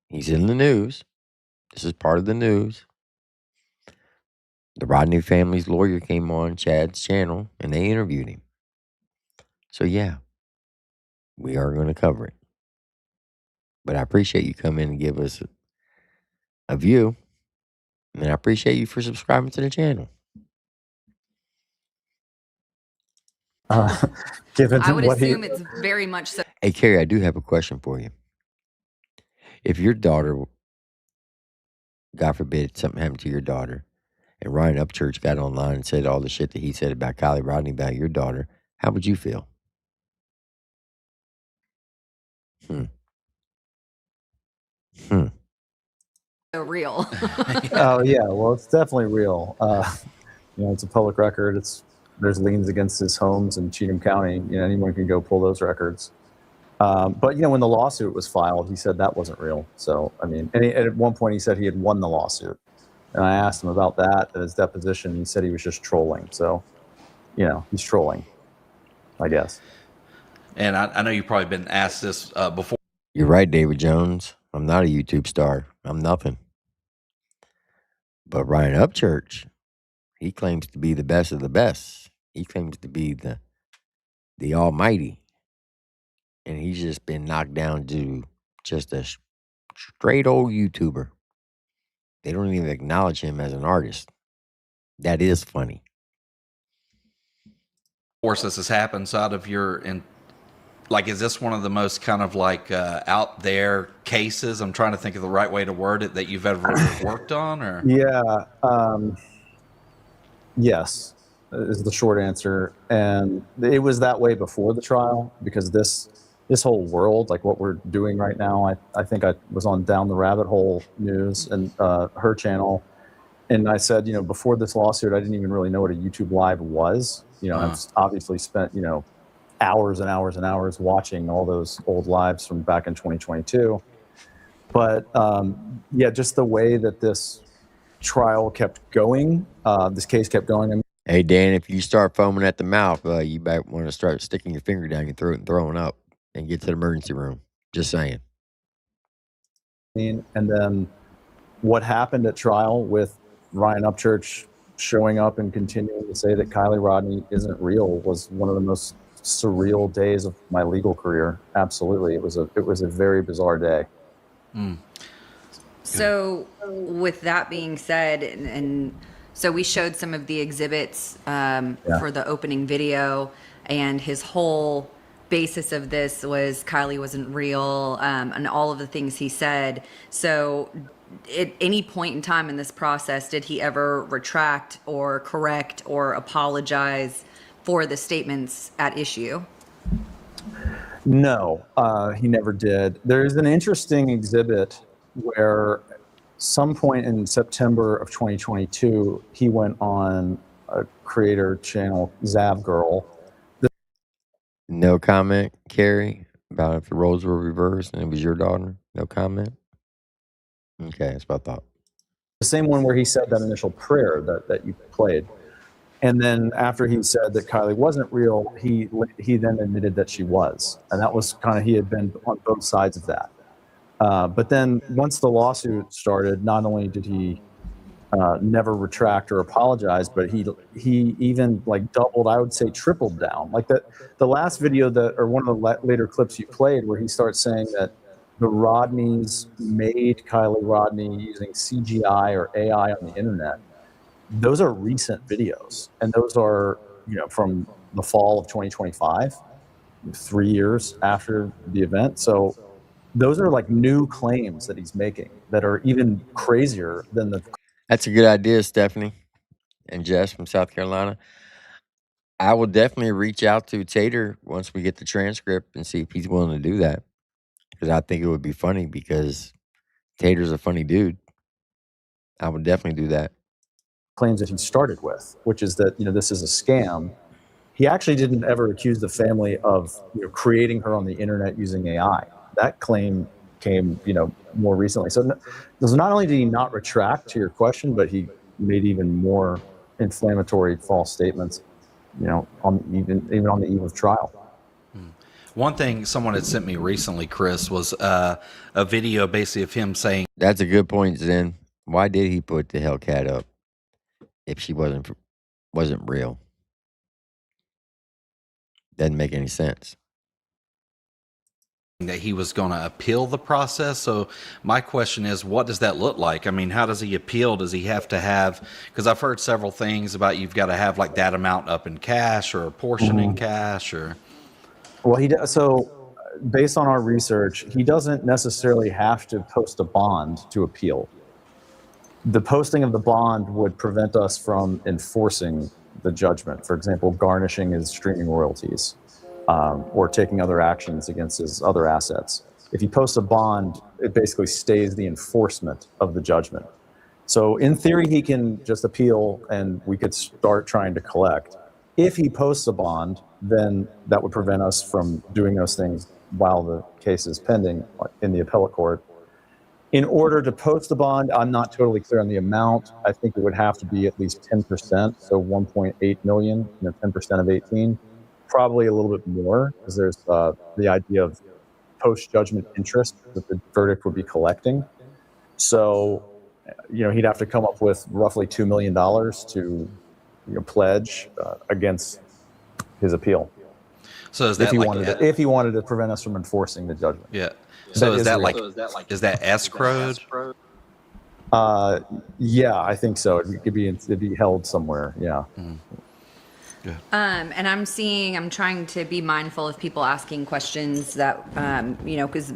he's in the news. This is part of the news. The Rodney family's lawyer came on Chad's channel and they interviewed him. So yeah, we are going to cover it. But I appreciate you coming and give us a view. And I appreciate you for subscribing to the channel. Given I would what assume it's very much so. Hey, Carrie, I do have a question for you. If your daughter, God forbid, something happened to your daughter, and Ryan Upchurch got online and said all the shit that he said about Kylie Rodni about your daughter, how would you feel? So real. Oh yeah, well it's definitely real. It's a public record. There's liens against his homes in Cheatham County. Anyone can go pull those records. But when the lawsuit was filed, he said that wasn't real. So I mean, and at one point he said he had won the lawsuit, and I asked him about that at his deposition. He said he was just trolling. So, he's trolling, I guess. And I know you've probably been asked this before. You're right, David Jones. I'm not a YouTube star. I'm nothing. But Ryan Upchurch, he claims to be the best of the best. He claims to be the almighty. And he's just been knocked down to just a straight old YouTuber. They don't even acknowledge him as an artist. That is funny. Of course, this has happened. So out of your like, is this one of the most kind of like out there cases? I'm trying to think of the right way to word it that you've ever worked on, or Yeah. Yes, is the short answer. And it was that way before the trial because this whole world, like what we're doing right now, I think I was on Down the Rabbit Hole News and her channel. And I said, before this lawsuit, I didn't even really know what a YouTube Live was. I've obviously spent, hours and hours and hours watching all those old lives from back in 2022. But yeah, just the way that this trial kept going, this case kept going. Hey, Dan, if you start foaming at the mouth, you might want to start sticking your finger down your throat and throwing up and get to the emergency room. Just saying. And then what happened at trial with Ryan Upchurch showing up and continuing to say that Kylie Rodni isn't real was one of the most surreal days of my legal career. Absolutely. It was a very bizarre day. So with that being said, and so we showed some of the exhibits for the opening video, and his whole basis of this was Kylie wasn't real, and all of the things he said. So at any point in time in this process, did he ever retract or correct or apologize for the statements at issue? No, he never did. There's an interesting exhibit where some point in September of 2022, he went on a creator channel, Zav Girl. No comment, Carrie, about if the roles were reversed and it was your daughter? No comment? Okay, that's what I thought. The same one where he said that initial prayer that you played. And then after he said that Kylie wasn't real, he then admitted that she was. And that was kind of, he had been on both sides of that. But then once the lawsuit started, not only did he never retract or apologize, but he even like doubled, I would say tripled down. Like the last video or one of the later clips you played where he starts saying that the Rodneys made Kylie Rodni using CGI or AI on the internet. Those are recent videos, and those are from the fall of 2025, 3 years after the event. So those are like new claims that he's making that are even crazier than the. That's a good idea, Stephanie and Jess from South Carolina. I will definitely reach out to Tater once we get the transcript and see if he's willing to do that. Because I think it would be funny because Tater's a funny dude. I would definitely do that. Claims that he started with, which is that this is a scam. He actually didn't ever accuse the family of creating her on the internet using AI. That claim came more recently. So not only did he not retract, to your question, but he made even more inflammatory false statements on even on the eve of trial. One thing someone had sent me recently, Chris, was a video basically of him saying, "That's a good point, Zen. Why did he put the Hellcat up if she wasn't real? Doesn't make any sense." That he was going to appeal the process. So my question is, what does that look like? I mean, how does he appeal? Does he have to have, because I've heard several things about you've got to have like that amount up in cash or a portion in cash, or. Well, so based on our research, he doesn't necessarily have to post a bond to appeal. The posting of the bond would prevent us from enforcing the judgment. For example, garnishing his streaming royalties. Or taking other actions against his other assets. If he posts a bond, it basically stays the enforcement of the judgment. So in theory, he can just appeal and we could start trying to collect. If he posts a bond, then that would prevent us from doing those things while the case is pending in the appellate court. In order to post the bond, I'm not totally clear on the amount. I think it would have to be at least 10%, so 1.8 million, 10% of 18. Probably a little bit more, because there's the idea of post-judgment interest that the verdict would be collecting. So, he'd have to come up with roughly $2 million to pledge against his appeal. So is that if he wanted to prevent us from enforcing the judgment? Yeah. So is that escrowed? Yeah, I think so. It'd be held somewhere. Yeah. And I'm trying to be mindful of people asking questions that, because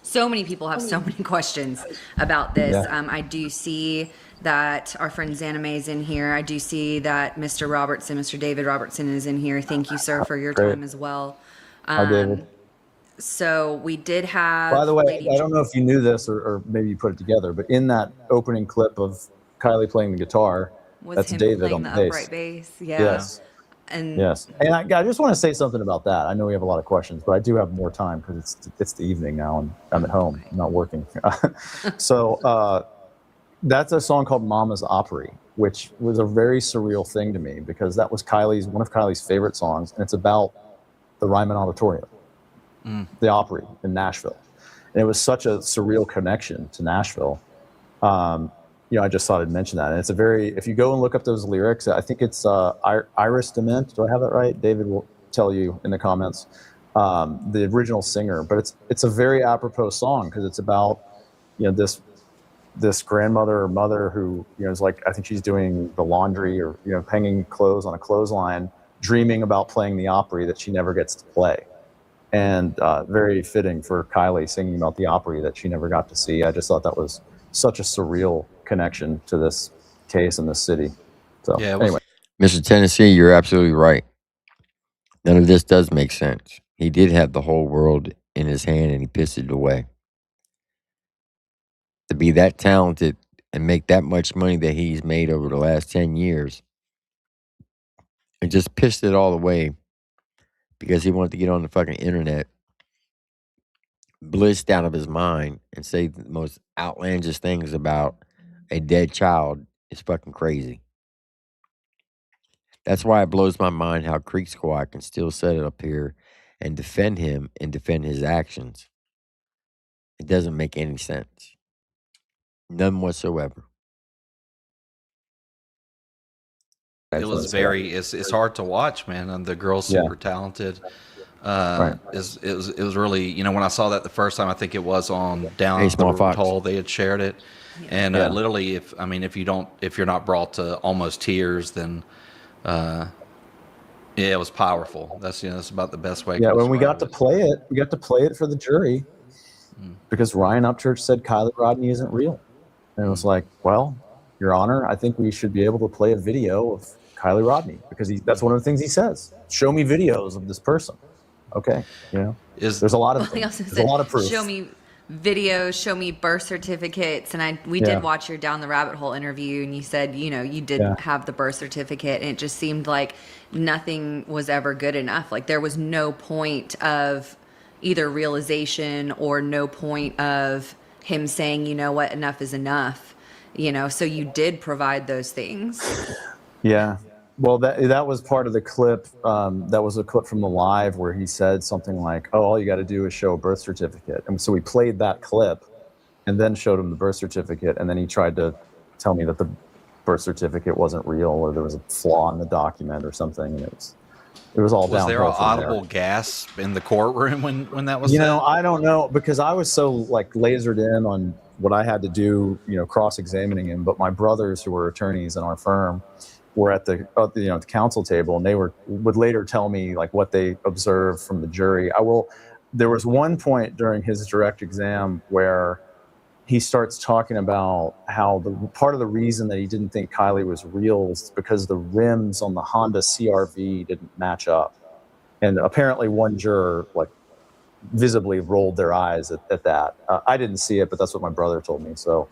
so many people have so many questions about this. Yeah. I do see that our friend Zanime is in here. I do see that Mr. David Robertson is in here. Thank you, sir, for your Great. time as well. Hi, David. So we did have By the way, Lady I don't know if you knew this or maybe you put it together, but in that opening clip of Kylie playing the guitar, was that's him David playing on the the bass. upright bass. Yeah. Yes. And Yes. And I just want to say something about that. I know we have a lot of questions, but I do have more time because it's the evening now and I'm at home, I'm not working. So that's a song called Mama's Opry, which was a very surreal thing to me because that was one of Kylie's favorite songs, and it's about the Ryman Auditorium, the Opry in Nashville. And it was such a surreal connection to Nashville. I just thought I'd mention that. And it's if you go and look up those lyrics, I think it's Iris Dement. Do I have that right? David will tell you in the comments, the original singer. But it's a very apropos song because it's about, this grandmother or mother who, is like, I think she's doing the laundry or, hanging clothes on a clothesline, dreaming about playing the Opry that she never gets to play. And very fitting for Kylie singing about the Opry that she never got to see. I just thought that was such a surreal connection to this case in this city. So anyway. Mr. Tennessee, you're absolutely right. None of this does make sense. He did have the whole world in his hand and he pissed it away. To be that talented and make that much money that he's made over the last 10 years and just pissed it all away because he wanted to get on the fucking internet, blissed out of his mind, and say the most outlandish things about a dead child is fucking crazy. That's why it blows my mind how Creek Squad can still set it up here and defend him and defend his actions. It doesn't make any sense. None whatsoever. It was it's hard to watch, man. And the girl's super talented. Right. It was really, when I saw that the first time, I think it was on Down Small the Fox. Hole. They had shared it. And literally, if you're not brought to almost tears, then it was powerful. That's about the best way. Yeah, when we got to play it for the jury because Ryan Upchurch said Kylie Rodni isn't real. And it was like, well, Your Honor, I think we should be able to play a video of Kylie Rodni because that's one of the things he says. Show me videos of this person. Okay, there's a lot of proof. Show me videos, show me birth certificates, and we did watch your Down the Rabbit Hole interview, and you said you did have the birth certificate, and it just seemed like nothing was ever good enough. Like there was no point of either realization or no point of him saying, you know what, enough is enough. So you did provide those things. Yeah. Well, that was part of the clip. That was a clip from the live where he said something like, "Oh, all you got to do is show a birth certificate." And so we played that clip, and then showed him the birth certificate, and then he tried to tell me that the birth certificate wasn't real or there was a flaw in the document or something, and it was all downhill. Was there an audible gasp in the courtroom when that was? I don't know because I was so lasered in on what I had to do, cross-examining him. But my brothers, who were attorneys in our firm, were at the the counsel table, and they would later tell me what they observed from the jury. There was one point during his direct exam where he starts talking about how part of the reason that he didn't think Kylie was real is because the rims on the Honda CR-V didn't match up, and apparently one juror visibly rolled their eyes at that. I didn't see it, but that's what my brother told me. So.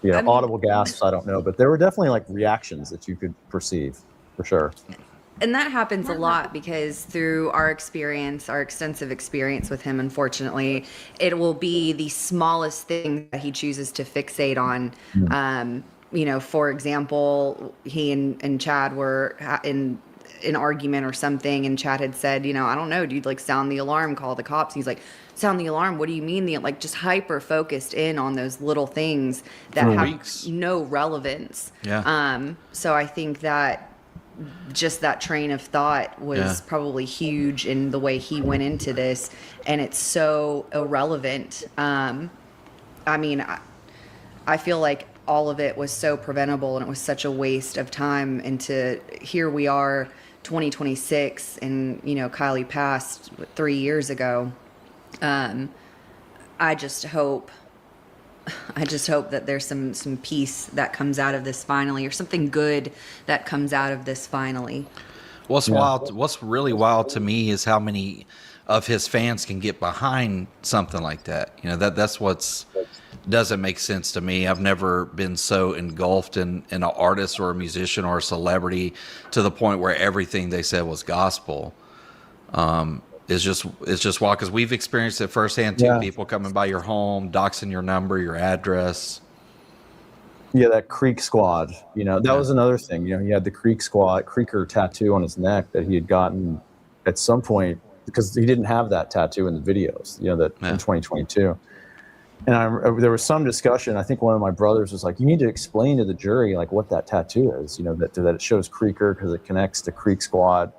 Audible gasps, I don't know, but there were definitely reactions that you could perceive, for sure. And that happens a lot because through our extensive experience with him, unfortunately, it will be the smallest thing that he chooses to fixate on. For example, he and Chad were in an argument or something, and Chad had said, I don't know, dude, sound the alarm, call the cops. And he's like, sound the alarm, what do you mean? Just hyper focused in on those little things that have no relevance. So I think that just that train of thought was probably huge in the way he went into this, and it's so irrelevant. I feel like all of it was so preventable, and it was such a waste of time, and here we are 2026 and, you know, Kylie passed 3 years ago. I just hope that there's some peace that comes out of this finally, or something good that comes out of this finally. What's wild? What's really wild to me is how many of his fans can get behind something like that. You know, that's what's doesn't make sense to me. I've never been so engulfed in an artist or a musician or a celebrity to the point where everything they said was gospel. It's just wild because we've experienced it firsthand too. Yeah. People coming by your home, doxing your number, your address. Yeah, that Creek Squad, you know, that was another thing. You know, he had the Creeker tattoo on his neck that he had gotten at some point because he didn't have that tattoo in the videos, you know, that in 2022. And there was some discussion. I think one of my brothers was like, you need to explain to the jury, like, what that tattoo is, you know, that it shows Creeker because it connects to Creek Squad.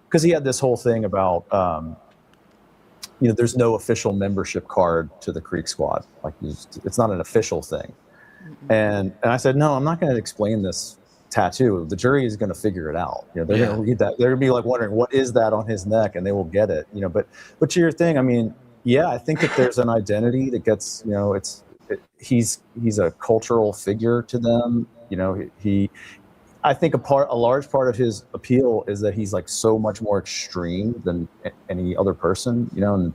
Because he had this whole thing about, you know, there's no official membership card to the Creek Squad. Like, it's not an official thing. And I said, no, I'm not going to explain this tattoo. The jury is going to figure it out. You know, they're going to read that. They're going to be like wondering, what is that on his neck? And they will get it. You know, but to your thing, I mean, yeah, I think that there's an identity that gets, you know, he's a cultural figure to them. You know, I think a large part of his appeal is that he's like so much more extreme than any other person. You know, and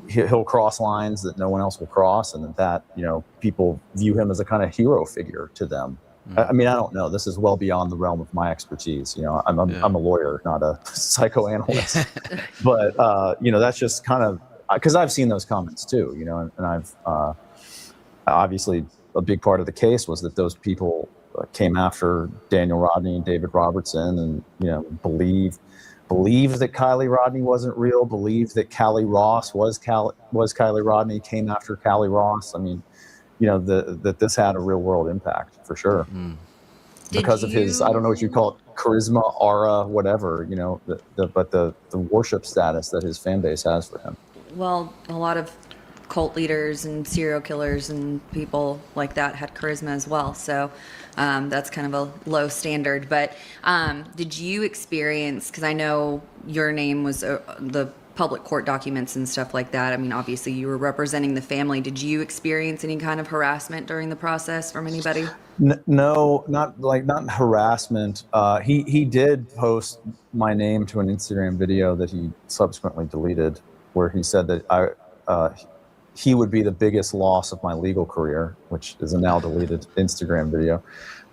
he'll cross lines that no one else will cross, and that, you know, people view him as a kind of hero figure to them. I mean, I don't know. This is well beyond the realm of my expertise. You know, I'm a lawyer, not a psychoanalyst. But you know, that's just kind of because I've seen those comments too. You know, and I've obviously a big part of the case was that those people came after Daniel Rodni and David Robertson, and, you know, believed that Kylie Rodni wasn't real, believed that Callie Ross was Kylie Rodni, came after Callie Ross. I mean, you know, that this had a real world impact for sure. Because of his, I don't know what you call it, charisma, aura, whatever, you know, but the worship status that his fan base has for him. Well, a lot of cult leaders and serial killers and people like that had charisma as well. So that's kind of a low standard. But did you experience, because I know your name was the public court documents and stuff like that. I mean, obviously you were representing the family. Did you experience any kind of harassment during the process from anybody? No, not harassment. He did post my name to an Instagram video that he subsequently deleted, where he said that he would be the biggest loss of my legal career, which is a now deleted Instagram video.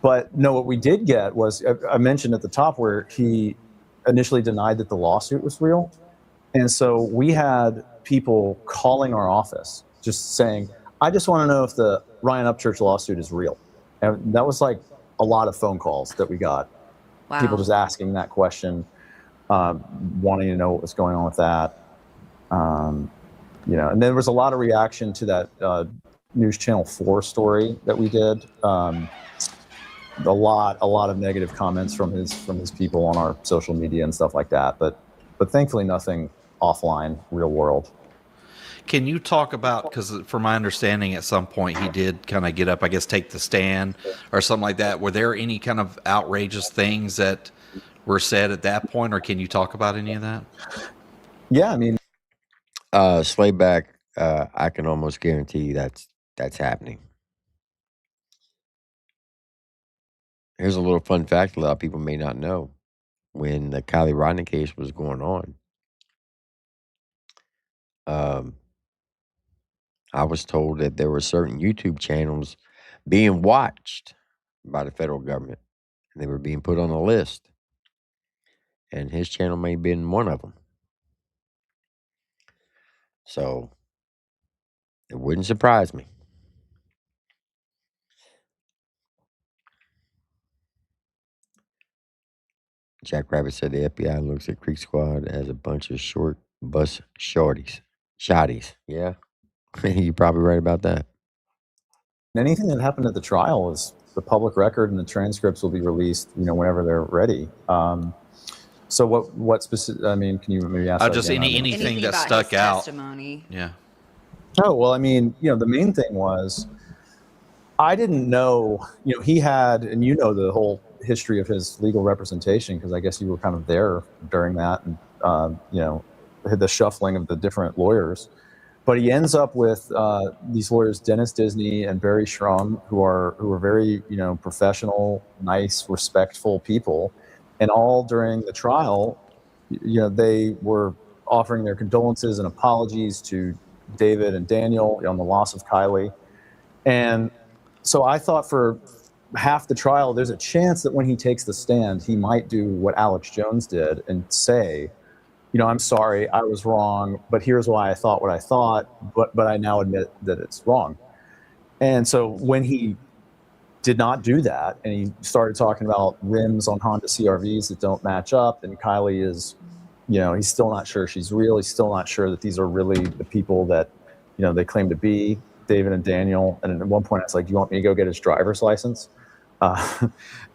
But no, what we did get was, I mentioned at the top where he initially denied that the lawsuit was real. And so we had people calling our office just saying, I just want to know if the Ryan Upchurch lawsuit is real. And that was like a lot of phone calls that we got. Wow. People just asking that question, wanting to know what was going on with that. You know, and there was a lot of reaction to that News Channel 4 story that we did. A lot of negative comments from his people on our social media and stuff like that. But thankfully nothing offline, real world. Can you talk about, because from my understanding at some point he did kind of get up, I guess, take the stand or something like that. Were there any kind of outrageous things that were said at that point, or can you talk about any of that? Yeah, I mean, Slayback, I can almost guarantee you that's happening. Here's a little fun fact a lot of people may not know. When the Kylie Rodni case was going on, I was told that there were certain YouTube channels being watched by the federal government, and they were being put on a list. And his channel may have been one of them. So it wouldn't surprise me. Jack Rabbit said the FBI looks at Creek Squad as a bunch of short bus shotties. Yeah, you're probably right about that. Anything that happened at the trial is the public record, and the transcripts will be released, you know, whenever they're ready. So what specific? I mean, can you maybe ask? Just anything that stuck out. Testimony. Yeah. Oh well, I mean, you know, the main thing was I didn't know. You know, he had, and you know, the whole history of his legal representation, because I guess you were kind of there during that, and you know, the shuffling of the different lawyers. But he ends up with these lawyers, Dennis Disney and Barry Schrum, who are very, you know, professional, nice, respectful people, and all during the trial, you know, they were offering their condolences and apologies to David and Daniel on the loss of Kylie. And so I thought for half the trial, there's a chance that when he takes the stand, he might do what Alex Jones did and say, you know, I'm sorry, I was wrong, but here's why I thought what I thought, but I now admit that it's wrong. And so when he did not do that, and he started talking about rims on Honda CRVs that don't match up, and Kylie is, you know, he's still not sure she's real. He's still not sure that these are really the people that, you know, they claim to be, David and Daniel. And at one point, I was like, do you want me to go get his driver's license?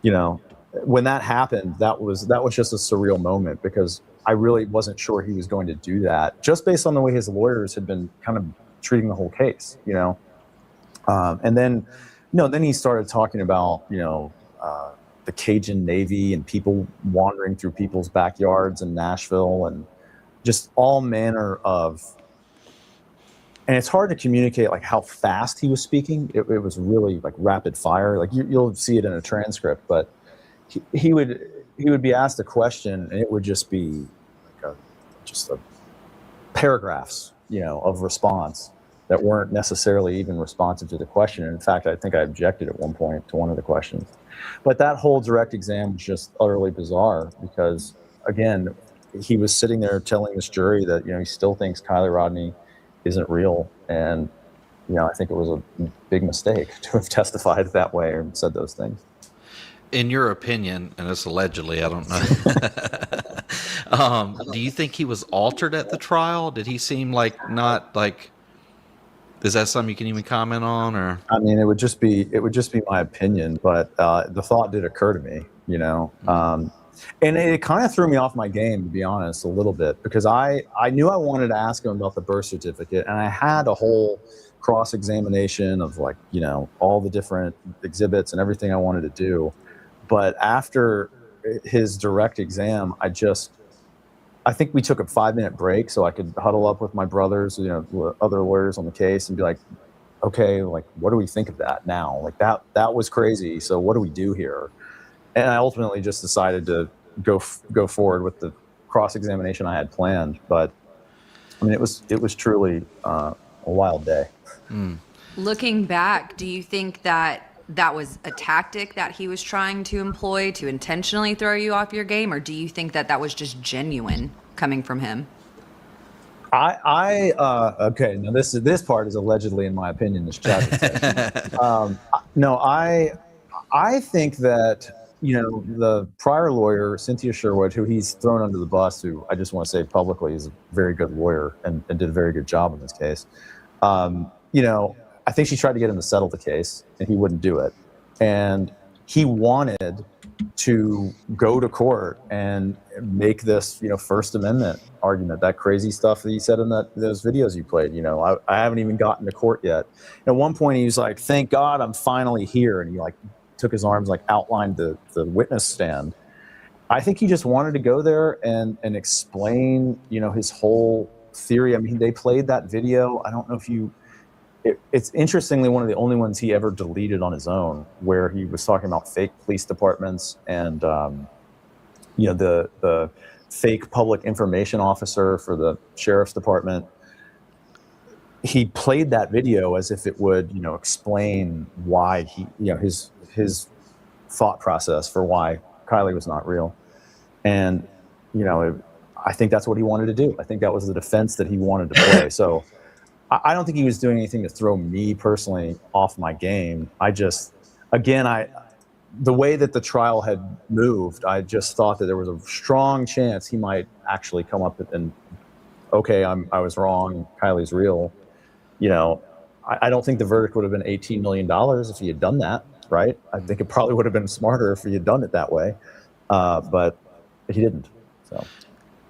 You know, when that happened, that was just a surreal moment, because I really wasn't sure he was going to do that, just based on the way his lawyers had been kind of treating the whole case, you know. And then, you know, then he started talking about, you know, the Cajun Navy and people wandering through people's backyards in Nashville, and just all manner of, and it's hard to communicate like how fast he was speaking. It was really like rapid fire. Like you'll see it in a transcript, but he would be asked a question, and it would just be like just paragraphs, you know, of response that weren't necessarily even responsive to the question. And in fact, I think I objected at one point to one of the questions. But that whole direct exam was just utterly bizarre, because again, he was sitting there telling this jury that, you know, he still thinks Kylie Rodni isn't real. And, you know, I think it was a big mistake to have testified that way or said those things. In your opinion, and it's allegedly, I don't know, do you think he was altered at the trial? Did he seem like not like, is that something you can even comment on? Or I mean, it would just be my opinion, but the thought did occur to me, you know. And it kind of threw me off my game, to be honest, a little bit, because I knew I wanted to ask him about the birth certificate, and I had a whole cross-examination of, like, you know, all the different exhibits and everything I wanted to do. But after his direct exam, I think we took a 5-minute break so I could huddle up with my brothers, you know, other lawyers on the case, and be like, okay, like, what do we think of that now? Like, that was crazy. So what do we do here? And I ultimately just decided to go forward with the cross-examination I had planned. But I mean, it was truly a wild day. Looking back, do you think that was a tactic that he was trying to employ to intentionally throw you off your game, or do you think that was just genuine coming from him? Okay, now this part is allegedly, in my opinion, this chat. No, I think that, you know, the prior lawyer, Cynthia Sherwood, who he's thrown under the bus, who I just want to say publicly is a very good lawyer and did a very good job in this case. You know, I think she tried to get him to settle the case, and he wouldn't do it. And he wanted to go to court and make this, you know, First Amendment argument, that crazy stuff that he said in those videos you played. You know, I haven't even gotten to court yet. At one point, he was like, "Thank God I'm finally here," and he like took his arms, like outlined the witness stand. I think he just wanted to go there and explain, you know, his whole theory. I mean, they played that video. I don't know if it's interestingly one of the only ones he ever deleted on his own, where he was talking about fake police departments and, you know, the fake public information officer for the sheriff's department. He played that video as if it would, you know, explain why he, you know, his thought process for why Kylie was not real. And, you know, I think that's what he wanted to do. I think that was the defense that he wanted to play. So I don't think he was doing anything to throw me personally off my game. I just, again, the way that the trial had moved, I just thought that there was a strong chance he might actually come up and, okay, I was wrong, Kylie's real. You know, I don't think the verdict would have been $18 million if he had done that, right? I think it probably would have been smarter if he had done it that way, but he didn't. So.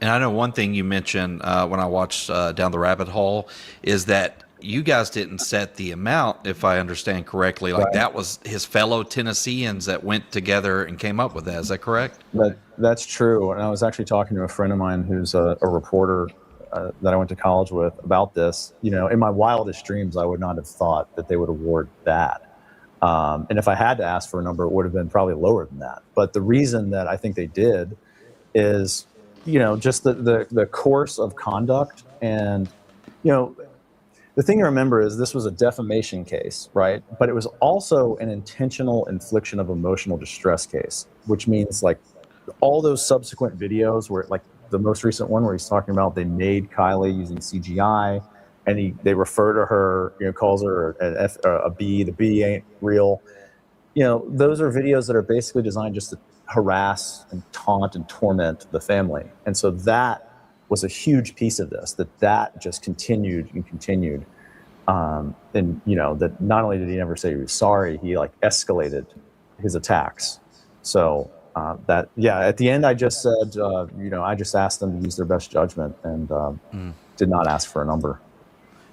And I know one thing you mentioned when I watched Down the Rabbit Hole is that you guys didn't set the amount, if I understand correctly. Like Right. that was his fellow Tennesseans that went together and came up with that. Is that correct? That's true. And I was actually talking to a friend of mine who's a reporter that I went to college with about this. You know, in my wildest dreams, I would not have thought that they would award that. And if I had to ask for a number, it would have been probably lower than that. But the reason that I think they did is, you know, just the course of conduct. And, you know, the thing to remember is this was a defamation case, right? But it was also an intentional infliction of emotional distress case, which means like all those subsequent videos where, like the most recent one where he's talking about they made Kylie using CGI, and they refer to her, you know, calls her a B. The B ain't real. You know, those are videos that are basically designed just to harass and taunt and torment the family. And so that was a huge piece of this, that just continued and continued. And, you know, that not only did he never say he was sorry, he like escalated his attacks. So at the end, I just said, you know, I just asked them to use their best judgment and did not ask for a number.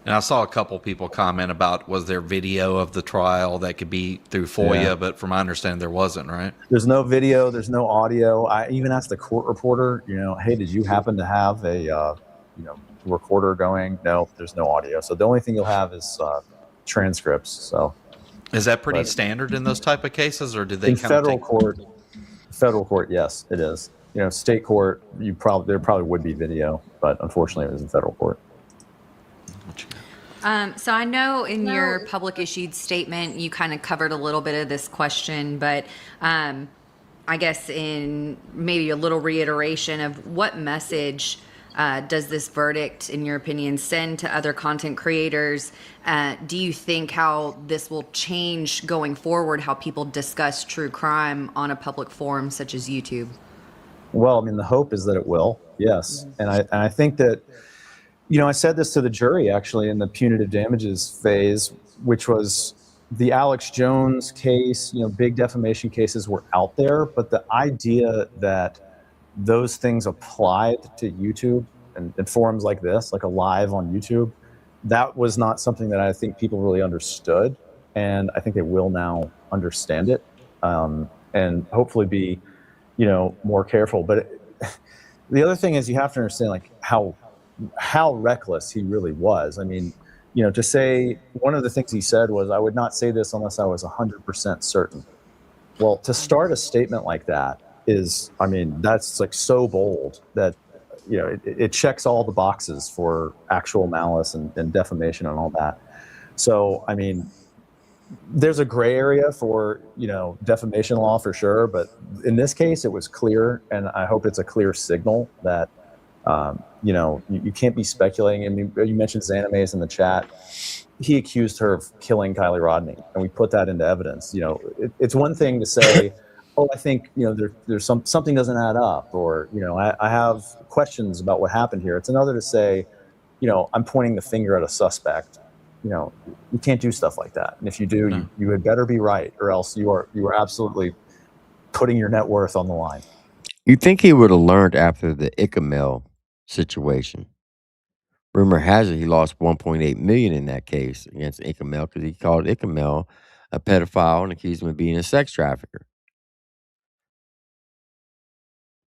And I saw a couple people comment about, was there video of the trial that could be through FOIA? Yeah. But from my understanding, there wasn't, right? There's no video, there's no audio. I even asked the court reporter, you know, hey, did you happen to have a, you know, recorder going? No, there's no audio. So the only thing you'll have is transcripts. So is that pretty standard in those type of cases, or did they in kind federal of take... court? Federal court, yes, it is. You know, state court, there probably would be video, but unfortunately, it was in federal court. So I know in your public issued statement, you kind of covered a little bit of this question, but I guess in maybe a little reiteration of what message does this verdict, in your opinion, send to other content creators? Do you think how this will change going forward, how people discuss true crime on a public forum such as YouTube? Well, I mean, the hope is that it will, yes. And I think that, you know, I said this to the jury actually in the punitive damages phase, which was the Alex Jones case. You know, big defamation cases were out there, but the idea that those things applied to YouTube and forums like this, like a live on YouTube, that was not something that I think people really understood. And I think they will now understand it, and hopefully be, you know, more careful. But the other thing is you have to understand like how reckless he really was. I mean, you know, to say, one of the things he said was, I would not say this unless I was 100% certain. Well, to start a statement like that is, I mean, that's like so bold that, you know, it checks all the boxes for actual malice and defamation and all that. So, I mean, there's a gray area for, you know, defamation law for sure, but in this case, it was clear, and I hope it's a clear signal that, you know, you can't be speculating. I mean, you mentioned Xanames in the chat. He accused her of killing Kylie Rodni, and we put that into evidence. You know, it's one thing to say, oh, I think, you know, there's something doesn't add up, or, you know, I have questions about what happened here. It's another to say, you know, I'm pointing the finger at a suspect. You know, you can't do stuff like that. And if you do, you had better be right, or else you are absolutely putting your net worth on the line. You think he would have learned after the Icamel situation? Rumor has it he lost 1.8 million in that case against Icamel because he called Icamel a pedophile and accused him of being a sex trafficker.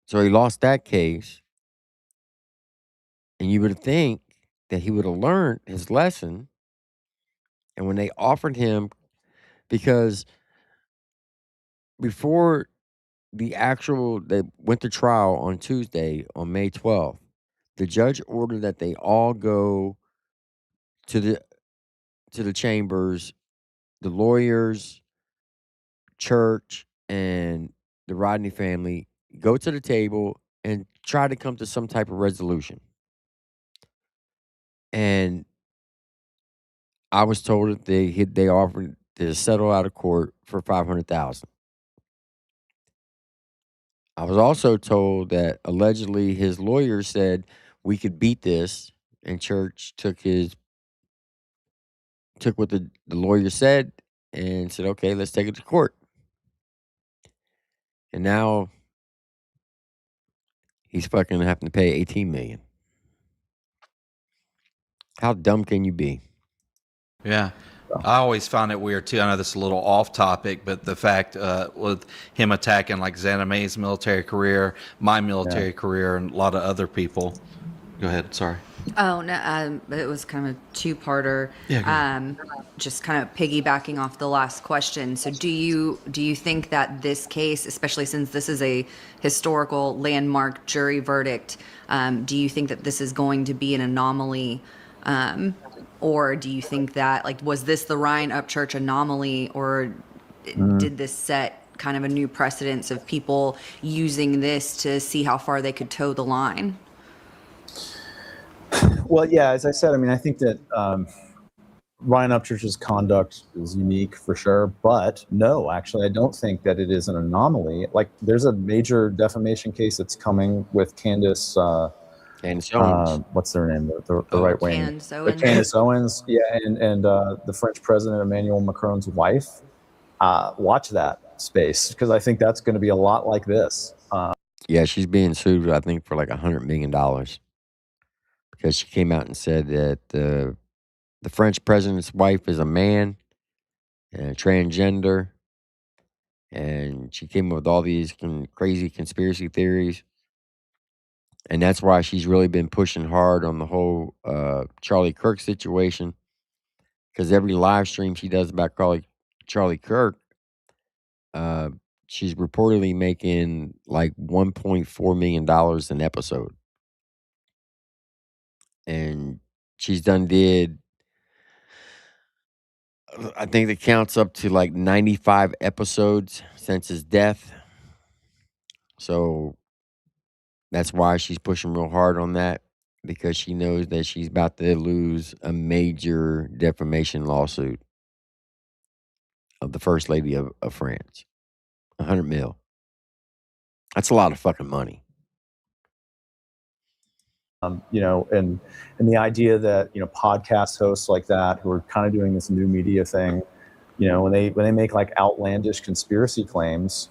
So he lost that case, and you would think that he would have learned his lesson. And when they offered him, because before they went to trial on Tuesday, on May 12th, the judge ordered that they all go to the chambers, the lawyers, church, and the Rodney family, go to the table and try to come to some type of resolution. And I was told that they offered to settle out of court for $500,000. I was also told that allegedly his lawyer said we could beat this, and church took what the lawyer said and said, okay, let's take it to court. And now he's fucking having to pay $18 million. How dumb can you be? Yeah. I always found it weird too. I know this is a little off topic, but the fact with him attacking like Xana May's military career, my military career, and a lot of other people. Go ahead. Sorry. Oh no, it was kind of a two-parter. Yeah, Just kind of piggybacking off the last question. So, do you think that this case, especially since this is a historical landmark jury verdict, do you think that this is going to be an anomaly, or do you think that was this the Ryan Upchurch anomaly, or did this set kind of a new precedence of people using this to see how far they could toe the line? Well, yeah, as I said, I mean, I think that Ryan Upchurch's conduct is unique for sure, but no, actually, I don't think that it is an anomaly. Like, there's a major defamation case that's coming with Candace Owens. what's their name? The right wing. Candace Owens. Candace Owens, yeah, and the French president Emmanuel Macron's wife. Watch that space, because I think that's going to be a lot like this. Yeah, she's being sued, I think, for like $100 million because she came out and said that the French president's wife is a man and a transgender, and she came up with all these crazy conspiracy theories. And that's why she's really been pushing hard on the whole Charlie Kirk situation, because every live stream she does about Charlie Kirk, she's reportedly making like $1.4 million an episode. And she's did, I think the count's up to like 95 episodes since his death. So that's why she's pushing real hard on that, because she knows that she's about to lose a major defamation lawsuit of the First Lady of France. 100 mil. That's a lot of fucking money. You know, and the idea that, you know, podcast hosts like that who are kind of doing this new media thing, you know, when they make like outlandish conspiracy claims,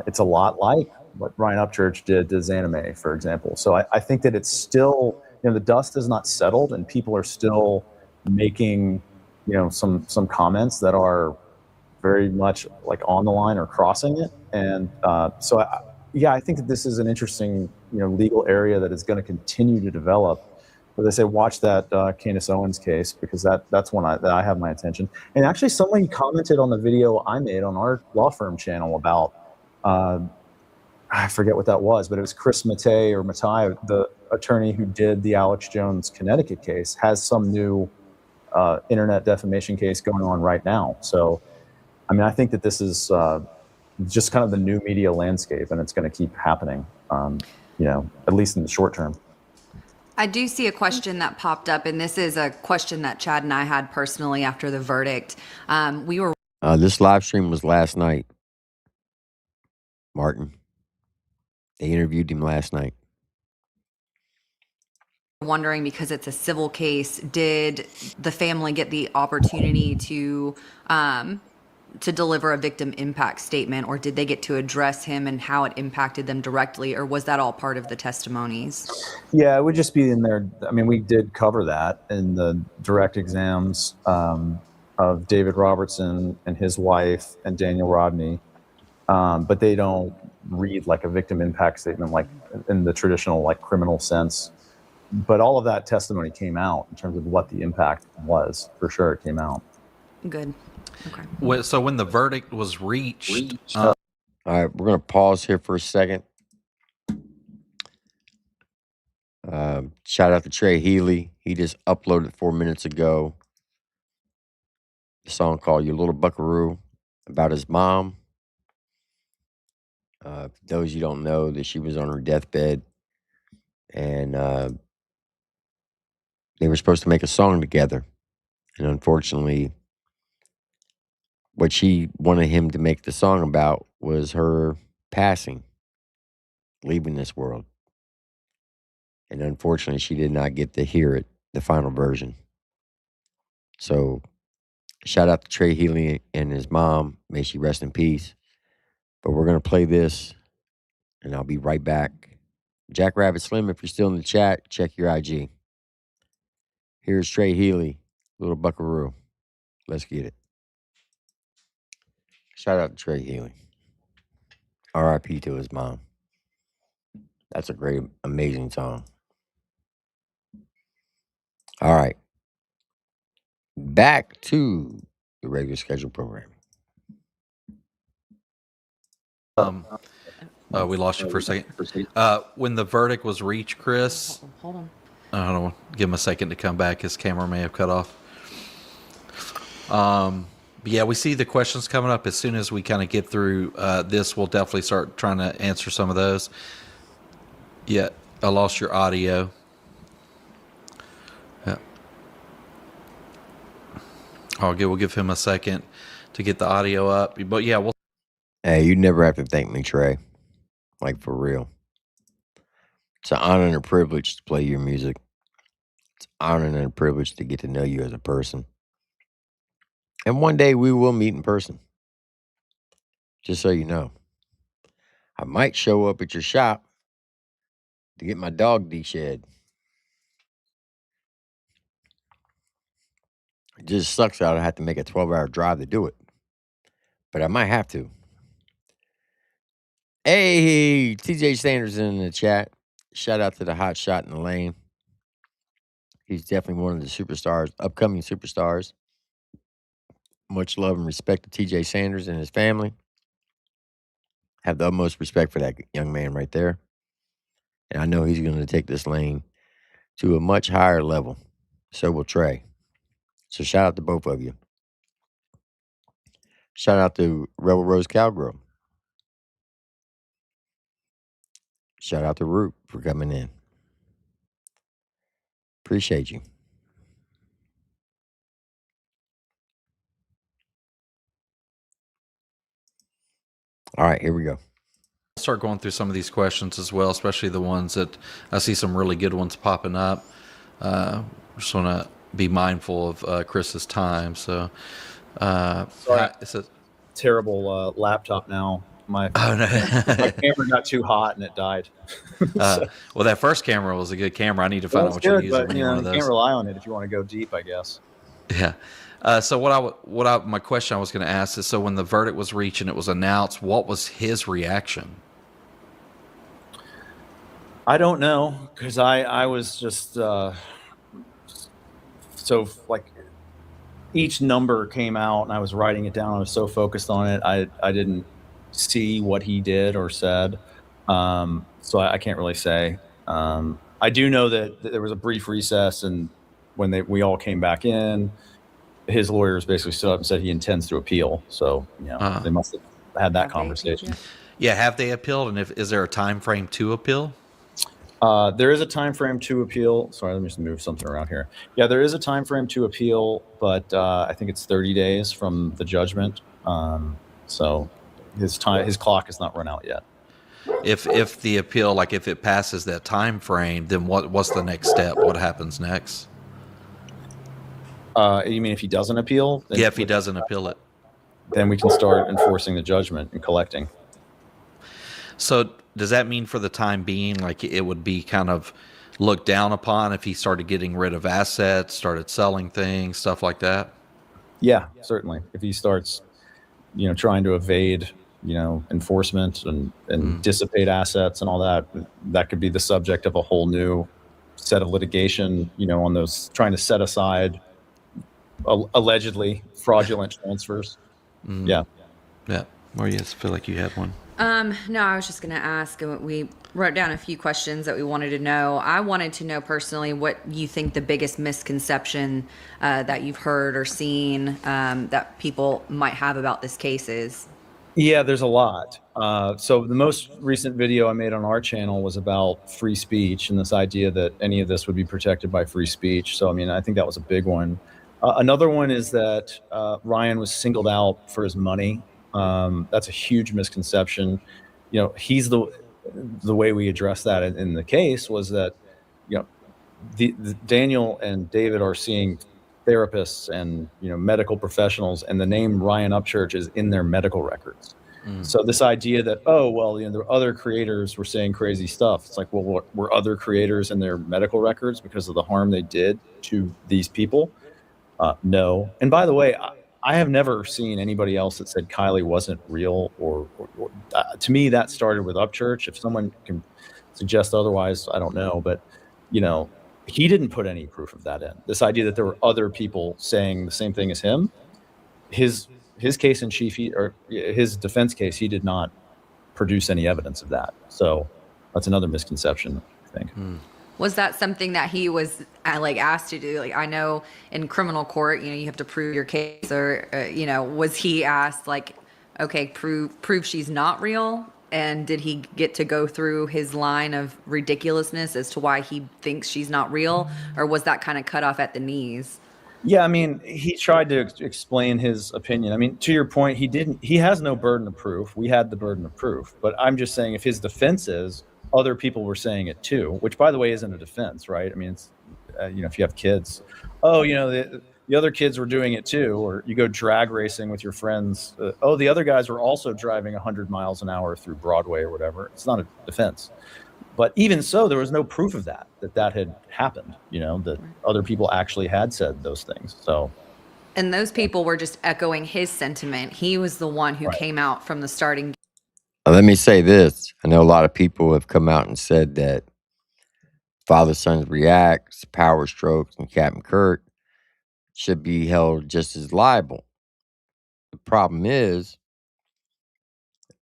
it's a lot like what Ryan Upchurch did to Xana May, for example. So I think that it's still, you know, the dust is not settled, and people are still making, you know, some comments that are very much like on the line or crossing it. And so yeah, I think that this is an interesting, you know, legal area that is going to continue to develop. But they say, watch that Candace Owens case, because that's one that I have my attention. And actually, somebody commented on the video I made on our law firm channel about, I forget what that was, but it was Chris Mattei, the attorney who did the Alex Jones Connecticut case, has some new internet defamation case going on right now. So, I mean, I think that this is just kind of the new media landscape, and it's going to keep happening, you know, at least in the short term. I do see a question that popped up, and this is a question that Chad and I had personally after the verdict. We were This live stream was last night, Martin. They interviewed him last night. wondering, because it's a civil case, did the family get the opportunity to deliver a victim impact statement, or did they get to address him and how it impacted them directly, or was that all part of the testimonies? Yeah, it would just be in there. I mean, we did cover that in the direct exams of David Robertson and his wife and Daniel Rodni, but they don't read like a victim impact statement like in the traditional like criminal sense. But all of that testimony came out in terms of what the impact was. For sure, it came out. Good. Okay. So when the verdict was reached, all right, we're going to pause here for a second. Shout out to Trey Healy. He just uploaded 4 minutes ago a song called "Your Little Buckaroo" about his mom. For those you don't know, that she was on her deathbed, and they were supposed to make a song together, and unfortunately, what she wanted him to make the song about was her passing, leaving this world. And unfortunately, she did not get to hear it, the final version. So shout out to Trey Healy and his mom. May she rest in peace. But we're going to play this, and I'll be right back. Jackrabbit Slim, if you're still in the chat, check your IG. Here's Trey Healy, Little buckaroo. Let's get it. Shout out to Trey Healy. R.I.P. to his mom. That's a great, amazing song. All right. Back to the regular scheduled program. We lost you for a second. When the verdict was reached, Chris. Hold on. I don't know. Give him a second to come back. His camera may have cut off. But yeah, we see the questions coming up. As soon as we kind of get through this, we'll definitely start trying to answer some of those. Yeah, I lost your audio. Yeah. We'll give him a second to get the audio up. But yeah, we'll. Hey, you never have to thank me, Trey. Like, for real. It's an honor and a privilege to play your music. It's an honor and a privilege to get to know you as a person. And one day we will meet in person. Just so you know. I might show up at your shop to get my dog de-shed. It just sucks that I have to make a 12-hour drive to do it. But I might have to. Hey, TJ Sanders in the chat. Shout out to the hot shot in the lane. He's definitely one of the superstars, upcoming superstars. Much love and respect to TJ Sanders and his family. Have the utmost respect for that young man right there. And I know he's going to take this lane to a much higher level. So will Trey. So shout out to both of you. Shout out to Rebel Rose Cowgirl. Shout out to Root for coming in. Appreciate you. All right, here we go. Start going through some of these questions as well, especially the ones that I see some really good ones popping up. Just want to be mindful of Chris's time. So, it's a terrible laptop now. My camera got too hot and it died. Well, that first camera was a good camera. I need to find out what you're using when you're one of those. You can't rely on it if you want to go deep, I guess. Yeah. So my question I was going to ask is, so when the verdict was reached and it was announced, what was his reaction? I don't know, because I was just so like each number came out and I was writing it down. I was so focused on it. I didn't see what he did or said. So I can't really say. I do know that there was a brief recess, and when we all came back in, his lawyers basically stood up and said he intends to appeal. So, they must have had that conversation. Yeah, have they appealed? And is there a time frame to appeal? There is a time frame to appeal. Sorry, let me just move something around here. Yeah, there is a time frame to appeal, but I think it's 30 days from the judgment. So his clock has not run out yet. If the appeal, like if it passes that time frame, then what's the next step? What happens next? You mean if he doesn't appeal? Yeah, if he doesn't appeal it. Then we can start enforcing the judgment and collecting. So does that mean for the time being, like it would be kind of looked down upon if he started getting rid of assets, started selling things, stuff like that? Yeah, certainly. If he starts, trying to evade, enforcement and dissipate assets and all that, that could be the subject of a whole new set of litigation, on those trying to set aside allegedly fraudulent transfers. Yeah. Or you feel like you had one? No, I was just going to ask. We wrote down a few questions that we wanted to know. I wanted to know personally what you think the biggest misconception that you've heard or seen that people might have about this case is. Yeah, there's a lot. So the most recent video I made on our channel was about free speech and this idea that any of this would be protected by free speech. So, I think that was a big one. Another one is that Ryan was singled out for his money. That's a huge misconception. He's the way we address that in the case was that, the Daniel and David are seeing therapists and, medical professionals, and the name Ryan Upchurch is in their medical records. So this idea that, the other creators were saying crazy stuff. It's like, well, were other creators in their medical records because of the harm they did to these people? No. And by the way, I have never seen anybody else that said Kylie wasn't real or to me, that started with Upchurch. If someone can suggest otherwise, I don't know. But, he didn't put any proof of that in. This idea that there were other people saying the same thing as him, his case in chief, his defense case, he did not produce any evidence of that. So that's another misconception, I think. Was that something that he was asked to do? Like, I know in criminal court, you have to prove your case, or was he asked okay, prove she's not real? And did he get to go through his line of ridiculousness as to why he thinks she's not real, or was that kind of cut off at the knees? Yeah, I mean, he tried to explain his opinion. I mean, to your point, he has no burden of proof. We had the burden of proof. But I'm just saying, if his defense is other people were saying it too, which, by the way, isn't a defense, right? I mean, it's, if you have kids, the other kids were doing it too, or you go drag racing with your friends. The other guys were also driving 100 miles an hour through Broadway or whatever. It's not a defense. But even so, there was no proof of that had happened, that other people actually had said those things. So, and those people were just echoing his sentiment. He was the one who came out from the starting. Let me say this. I know a lot of people have come out and said that Father Sons Reacts, Power Strokes, and Captain Kurt should be held just as liable. The problem is,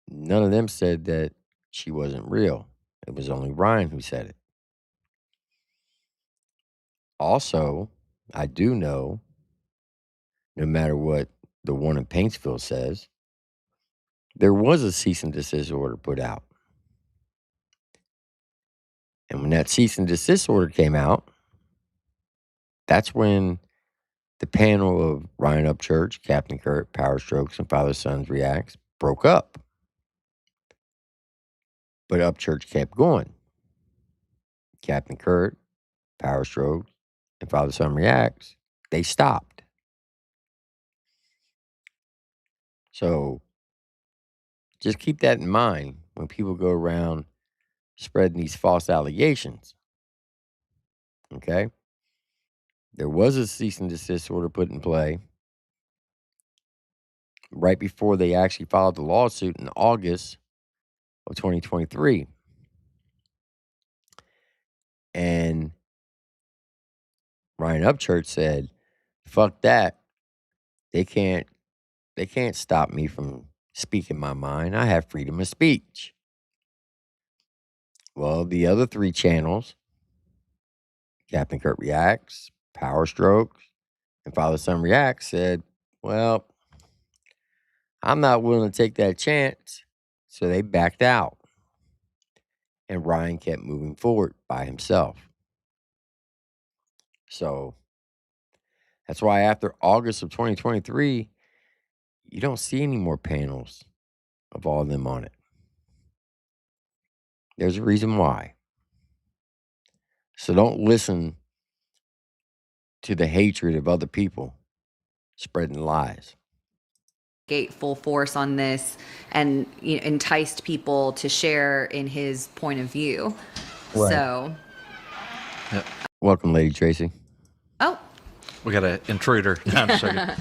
none of them said that she wasn't real. It was only Ryan who said it. Also, I do know, no matter what the one in Paintsville says, there was a cease and desist order put out. And when that cease and desist order came out, that's when the panel of Ryan Upchurch, Captain Kurt, Power Strokes, and Father Sons Reacts broke up. But Upchurch kept going. Captain Kurt, Power Strokes, and Father Son Reacts, they stopped. So just keep that in mind when people go around spreading these false allegations. Okay? There was a cease and desist order put in play right before they actually filed the lawsuit in August of 2023. And Ryan Upchurch said, fuck that. They can't stop me from speaking my mind. I have freedom of speech. Well, the other three channels, Captain Kurt Reacts, Power Strokes, and Father Son Reacts, said, well, I'm not willing to take that chance. So they backed out. And Ryan kept moving forward by himself. So that's why after August of 2023, you don't see any more panels of all of them on it. There's a reason why. So don't listen to the hatred of other people spreading lies. Gate full force on this and enticed people to share in his point of view. Right. So, Welcome, Lady Tracy. oh, We got an intruder. No, I'm just joking.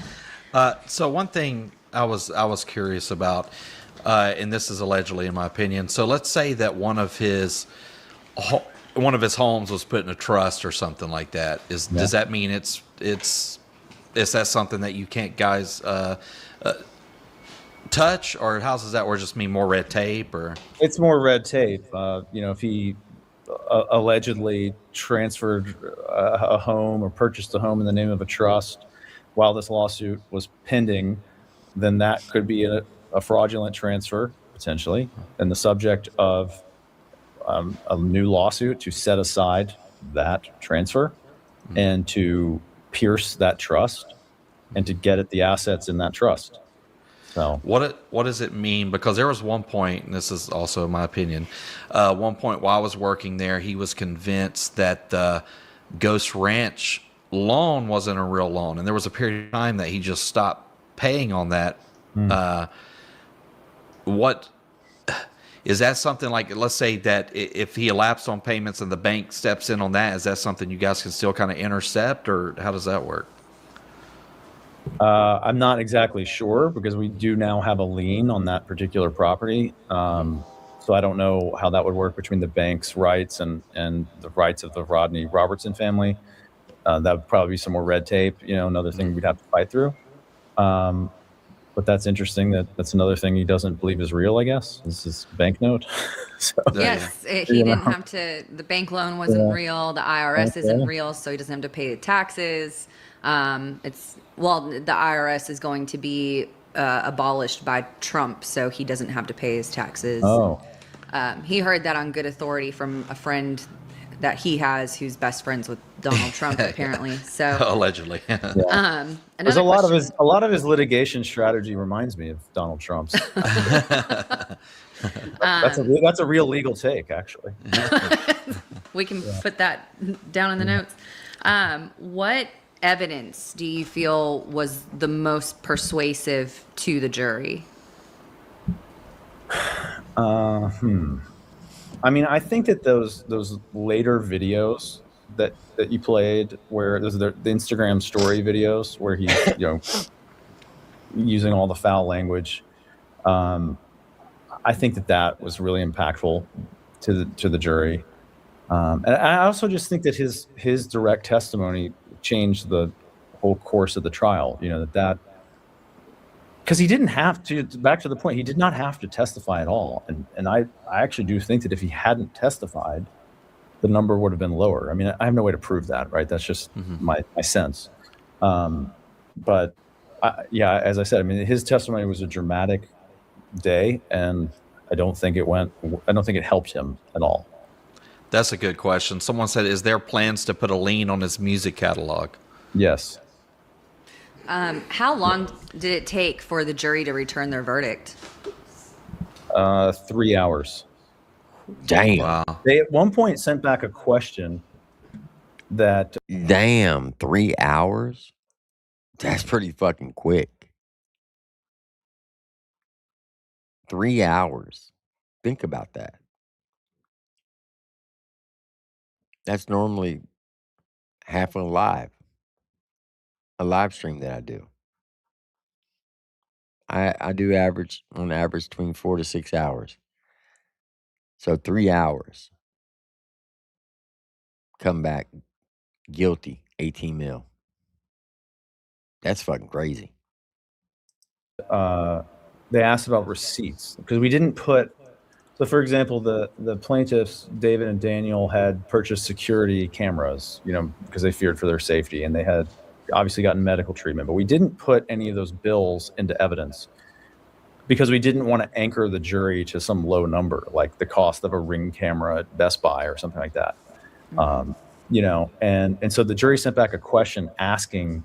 So one thing I was curious about, and this is allegedly in my opinion. So let's say that one of his homes was put in a trust or something like that. Does that mean is that something that you can't guys touch, or how does that work? Just mean more red tape, or It's more red tape. If he allegedly transferred a home or purchased a home in the name of a trust while this lawsuit was pending, then that could be a fraudulent transfer, potentially, and the subject of a new lawsuit to set aside that transfer and to pierce that trust and to get at the assets in that trust. So what does it mean? Because there was one point, and this is also my opinion, one point while I was working there, he was convinced that the Ghost Ranch loan wasn't a real loan, and there was a period of time that he just stopped paying on that. What is that something like? Let's say that if he elapsed on payments and the bank steps in on that, is that something you guys can still kind of intercept, or how does that work? I'm not exactly sure because we do now have a lien on that particular property. So I don't know how that would work between the bank's rights and the rights of the Rodney Robertson family. That would probably be some more red tape, another thing we'd have to fight through. But that's interesting. That's another thing he doesn't believe is real, I guess. This is banknote. So, Yes, he didn't have to. The bank loan wasn't real. The IRS isn't real, so he doesn't have to pay the taxes. The IRS is going to be abolished by Trump, so he doesn't have to pay his taxes. Oh. He heard that on good authority from a friend that he has who's best friends with Donald Trump, apparently. So allegedly. There's a lot of his litigation strategy reminds me of Donald Trump's. That's a real legal take, actually. We can put that down in the notes. What evidence do you feel was the most persuasive to the jury? I mean, I think that those later videos that you played, where there's the Instagram story videos where he's using all the foul language, I think that was really impactful to the jury, and I also just think that his direct testimony changed the whole course of the trial. That because he didn't have to. Back to the point, he did not have to testify at all, and I actually do think that if he hadn't testified, the number would have been lower. I mean, I have no way to prove that, right? That's just my sense. But as I said, I mean, his testimony was a dramatic day, and I don't think it helped him at all. That's a good question. Someone said, is there plans to put a lien on his music catalog? Yes. How long did it take for the jury to return their verdict? 3 hours. Damn. Wow. They at one point sent back a question that. Damn, 3 hours? That's pretty fucking quick. 3 hours. Think about that. That's normally half a live stream that I do. I do on average between 4 to 6 hours. So 3 hours. Come back guilty, 18 mil. That's fucking crazy. They asked about receipts because we didn't put. So, for example, the plaintiffs, David and Daniel, had purchased security cameras, because they feared for their safety, and they had obviously gotten medical treatment. But we didn't put any of those bills into evidence because we didn't want to anchor the jury to some low number, like the cost of a Ring camera at Best Buy or something like that. And so the jury sent back a question asking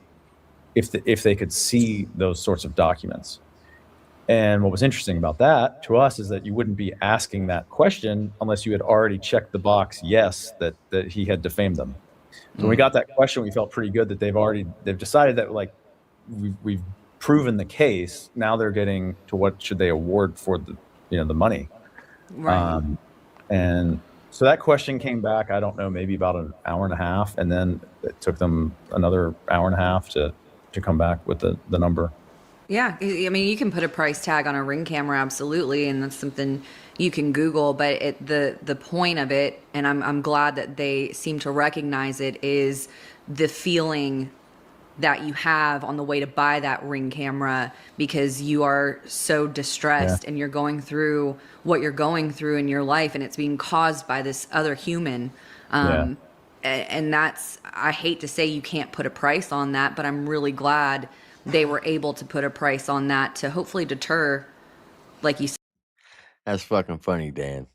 if they could see those sorts of documents. And what was interesting about that to us is that you wouldn't be asking that question unless you had already checked the box yes that he had defamed them. So when we got that question, we felt pretty good that they've decided that, like, we've proven the case. Now they're getting to what should they award for the money. Right. And so that question came back, I don't know, maybe about an hour and a half, and then it took them another hour and a half to come back with the number. Yeah, I mean, you can put a price tag on a Ring camera, absolutely, and that's something you can Google. But the point of it, and I'm glad that they seem to recognize it, is the feeling that you have on the way to buy that Ring camera because you are so distressed and you're going through what you're going through in your life, and it's being caused by this other human. And that's, I hate to say you can't put a price on that, but I'm really glad they were able to put a price on that to hopefully deter, like you That's fucking funny, Dan.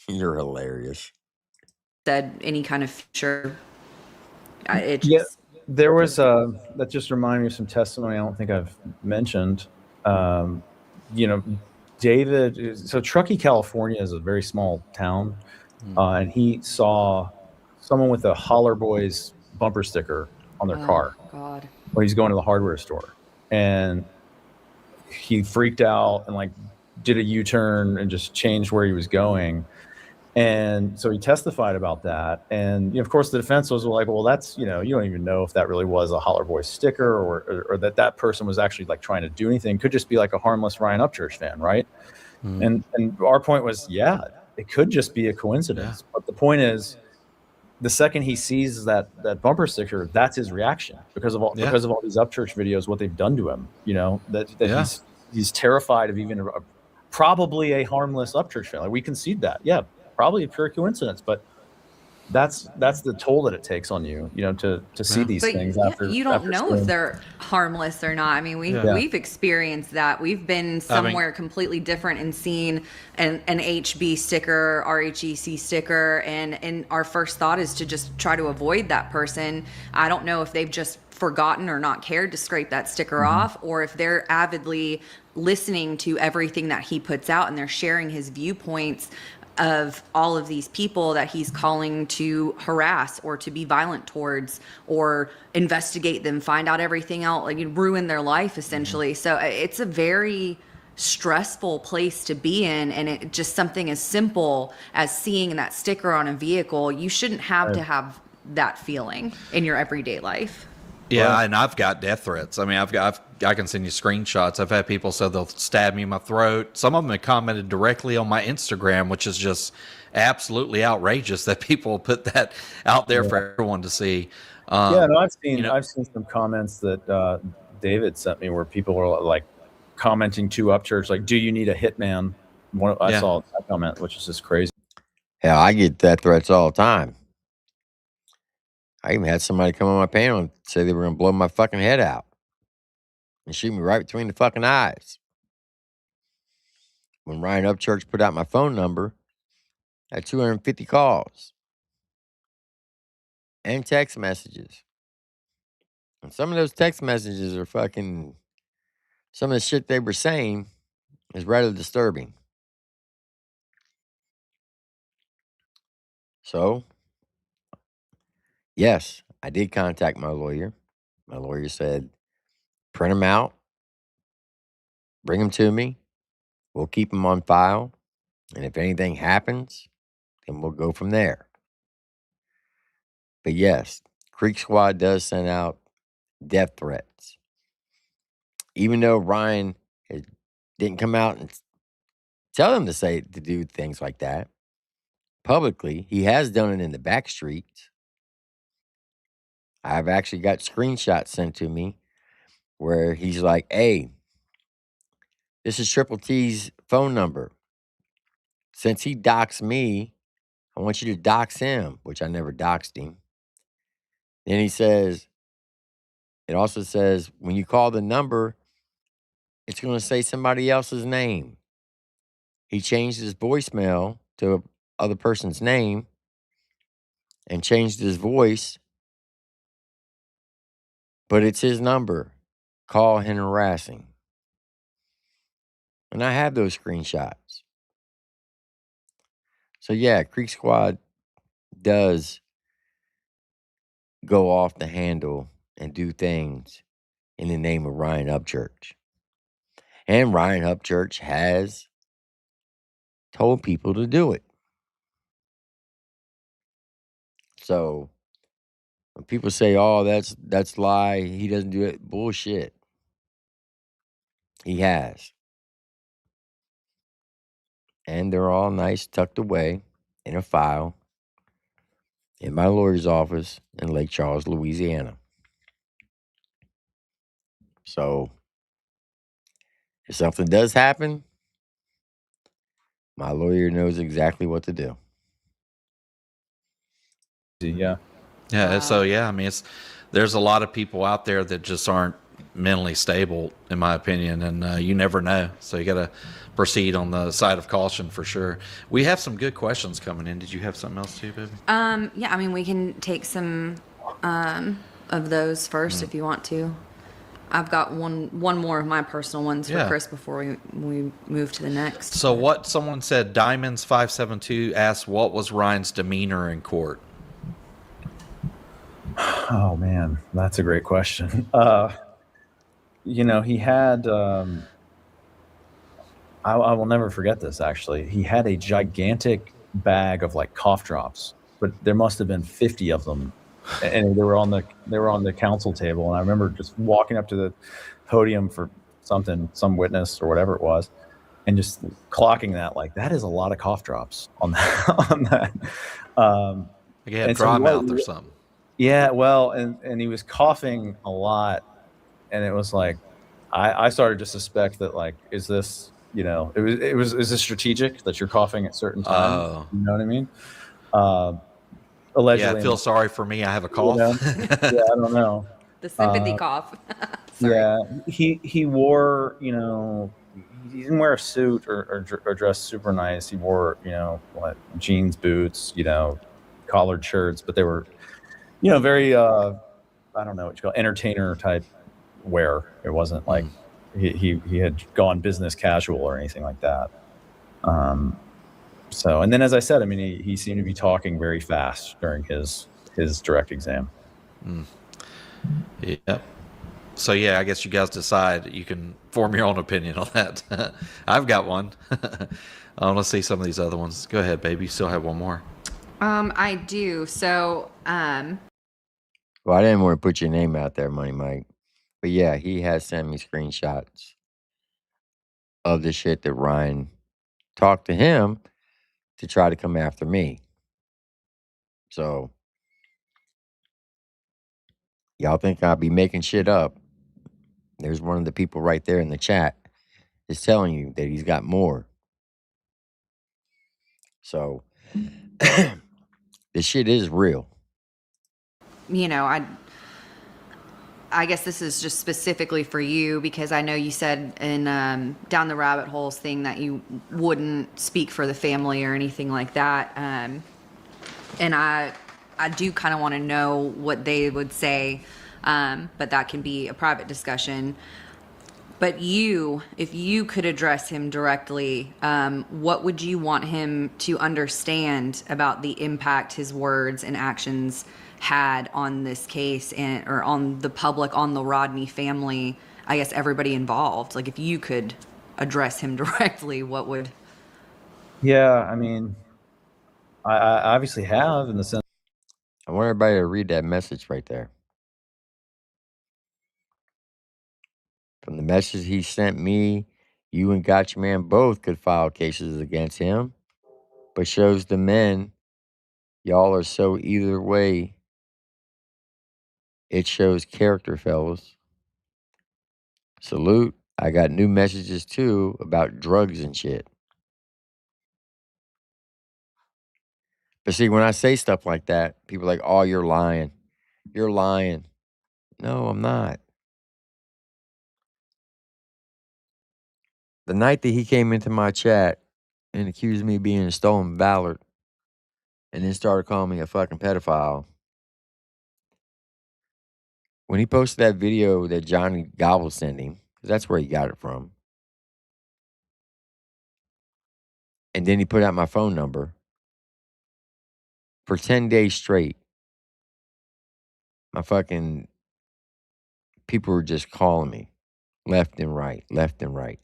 You're hilarious. said, any kind of future. There was that just reminded me of some testimony I don't think I've mentioned. David, so Truckee, California is a very small town, and he saw someone with a Holler Boys bumper sticker on their car. God. Well, he's going to the hardware store, and he freaked out and did a U-turn and just changed where he was going. And so he testified about that. And, of course, the defense was like, well, that's, you don't even know if that really was a Holler Boy sticker or that person was actually like trying to do anything. Could just be like a harmless Ryan Upchurch fan, right? And our point was, yeah, it could just be a coincidence. But the point is, the second he sees that bumper sticker, that's his reaction because of all these Upchurch videos, what they've done to him. That he's terrified of even probably a harmless Upchurch fan. Like, we concede that, probably a pure coincidence, but that's the toll that it takes on you, to see these things after. You don't know if they're harmless or not. I mean, we've experienced that. We've been somewhere completely different and seen an HB sticker, RHEC sticker, and our first thought is to just try to avoid that person. I don't know if they've just forgotten or not cared to scrape that sticker off, or if they're avidly listening to everything that he puts out and they're sharing his viewpoints of all of these people that he's calling to harass or to be violent towards or investigate them, find out everything else, like ruin their life essentially. So it's a very stressful place to be in, and it just something as simple as seeing that sticker on a vehicle, you shouldn't have to have that feeling in your everyday life. Yeah, and I've got death threats. I mean, I can send you screenshots. I've had people say they'll stab me in my throat. Some of them have commented directly on my Instagram, which is just absolutely outrageous that people put that out there for everyone to see. I've seen some comments that David sent me where people were like commenting to Upchurch, like, "Do you need a hitman?" I saw that comment, which is just crazy. Hell, I get death threats all the time. I even had somebody come on my panel and say they were going to blow my fucking head out and shoot me right between the fucking eyes. When Ryan Upchurch put out my phone number, I had 250 calls and text messages. And some of those text messages are fucking, some of the shit they were saying is rather disturbing. So, yes, I did contact my lawyer. My lawyer said, print them out, bring them to me. We'll keep them on file. And if anything happens, then we'll go from there. But yes, Creek Squad does send out death threats. Even though Ryan didn't come out and tell them to do things like that publicly, he has done it in the back streets. I've actually got screenshots sent to me where he's like, "Hey, this is Triple T's phone number. Since he doxed me, I want you to dox him," which I never doxed him. Then he says, it also says, when you call the number, it's going to say somebody else's name. He changed his voicemail to other person's name and changed his voice, but it's his number. Call and harassing. And I have those screenshots. So yeah, Creek Squad does go off the handle and do things in the name of Ryan Upchurch. And Ryan Upchurch has told people to do it. So when people say, "Oh, that's lie, he doesn't do it," bullshit. He has. And they're all nice, tucked away in a file in my lawyer's office in Lake Charles, Louisiana. So if something does happen, my lawyer knows exactly what to do. Yeah. Yeah. So yeah, I mean, there's a lot of people out there that just aren't mentally stable, in my opinion, and you never know. So you got to proceed on the side of caution for sure. We have some good questions coming in. Did you have something else too, baby? Yeah, I mean, we can take some of those first if you want to. I've got one more of my personal ones for Chris before we move to the next. So what someone said, Diamonds572 asked, what was Ryan's demeanor in court? Oh man, that's a great question. He had, I will never forget this, actually. He had a gigantic bag of like cough drops, but there must have been 50 of them, and they were on the council table. And I remember just walking up to the podium for some witness or whatever it was, and just clocking that, like, that is a lot of cough drops on that. On that. Like he had And so dry mouth or something. yeah, well, and he was coughing a lot, and it was like, I started to suspect that, like, is this, is this strategic that you're coughing at certain times? Oh. You know what I mean? Yeah, Allegedly, feel sorry for me. I have a you cough. know? Yeah, I don't know. The sympathy cough. Sorry. Yeah, he wore, he didn't wear a suit or dress super nice. He wore, what, jeans, boots, collared shirts, but they were, very, I don't know what you call entertainer type wear. It wasn't like he had gone business casual or anything like that. So, and then as I said, I mean, he seemed to be talking very fast during his direct exam. Yep. So yeah, I guess you guys decide. You can form your own opinion on that. I've got one. Let's see some of these other ones. Go ahead, baby. You still have one more. I do. So, Well, I didn't want to put your name out there, Money Mike. But yeah, he has sent me screenshots of the shit that Ryan talked to him to try to come after me. So, y'all think I'll be making shit up. There's one of the people right there in the chat is telling you that he's got more. So, this shit is real. I guess this is just specifically for you because I know you said in Down the Rabbit Holes thing that you wouldn't speak for the family or anything like that. And I do kind of want to know what they would say, but that can be a private discussion. But if you could address him directly, what would you want him to understand about the impact his words and actions had on this case or on the public, on the Rodney family, I guess everybody involved? Like if you could address him directly, what would... Yeah, I mean, I obviously have, in the sense. I want everybody to read that message right there. From the message he sent me, you and Gotcha Man both could file cases against him, but shows the men y'all are so either way. It shows character, fellas. Salute. I got new messages too about drugs and shit. But see, when I say stuff like that, people are like, oh, you're lying. You're lying. No, I'm not. The night that he came into my chat and accused me of being a stolen valor and then started calling me a fucking pedophile. When he posted that video that Johnny Gobble sent him, because that's where he got it from. And then he put out my phone number. For 10 days straight, my fucking people were just calling me left and right, left and right.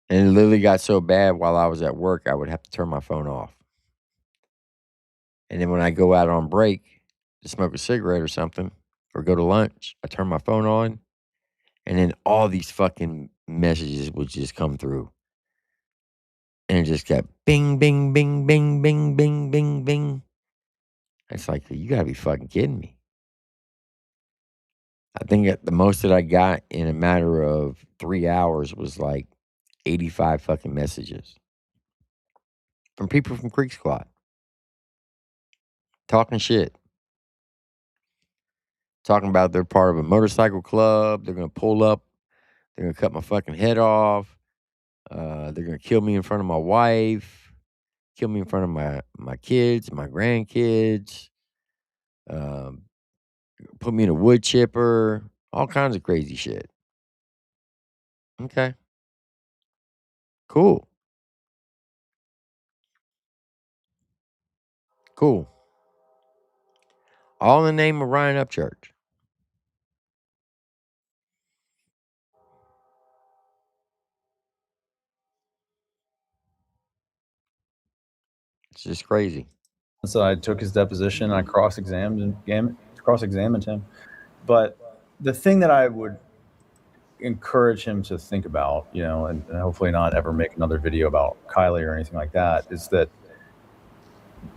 And it literally got so bad while I was at work, I would have to turn my phone off. And then when I go out on break to smoke a cigarette or something, or go to lunch, I turn my phone on, and then all these fucking messages would just come through. And it just kept bing, bing, bing, bing, bing, bing, bing, bing. It's like, you gotta be fucking kidding me. I think the most that I got in a matter of 3 hours was like 85 fucking messages from people from Creek Squad. Talking shit. Talking about they're part of a motorcycle club. They're going to pull up. They're going to cut my fucking head off. They're going to kill me in front of my wife. Kill me in front of my kids, my grandkids. Put me in a wood chipper. All kinds of crazy shit. Okay. Cool. Cool. All in the name of Ryan Upchurch. It's just crazy. So I took his deposition. I cross-examined him. But the thing that I would encourage him to think about, and hopefully not ever make another video about Kylie or anything like that, is that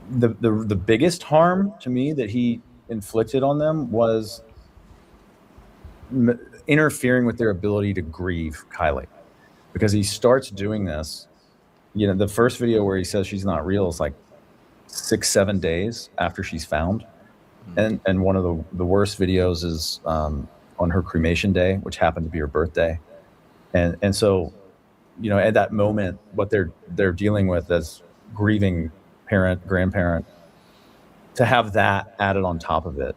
the biggest harm to me that he inflicted on them was interfering with their ability to grieve Kylie, because he starts doing this. The first video where he says she's not real is like 6-7 days after she's found, and one of the worst videos is on her cremation day, which happened to be her birthday, and so at that moment, what they're dealing with as grieving grandparent, to have that added on top of it,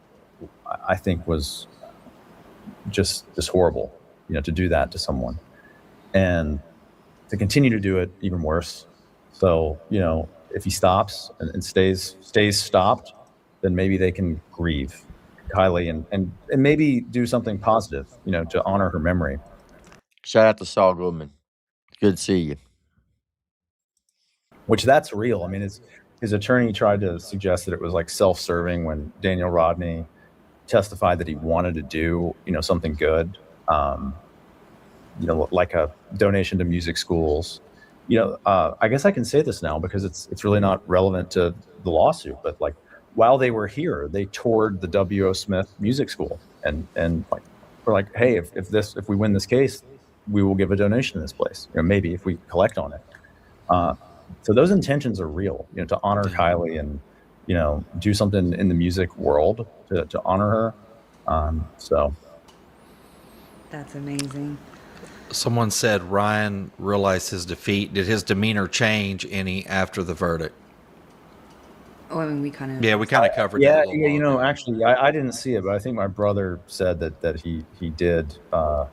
I think was just horrible, to do that to someone, and to continue to do it even worse. So, if he stops and stays stopped, then maybe they can grieve Kylie and maybe do something positive, to honor her memory. Shout out to Saul Goodman. Good to see you. Which that's real. I mean, his attorney tried to suggest that it was like self-serving when Daniel Rodni testified that he wanted to do, something good, like a donation to music schools. I guess I can say this now because it's really not relevant to the lawsuit, but like while they were here, they toured the W.O. Smith Music School and like we're like, hey, if we win this case, we will give a donation to this place. Maybe if we collect on it. So those intentions are real, to honor Kylie and, do something in the music world to honor her. So. That's amazing. Someone said Ryan realized his defeat. Did his demeanor change any after the verdict? Oh, I mean, we kind of. Yeah, we kind of covered that. Yeah, actually, I didn't see it, but I think my brother said that he did, kind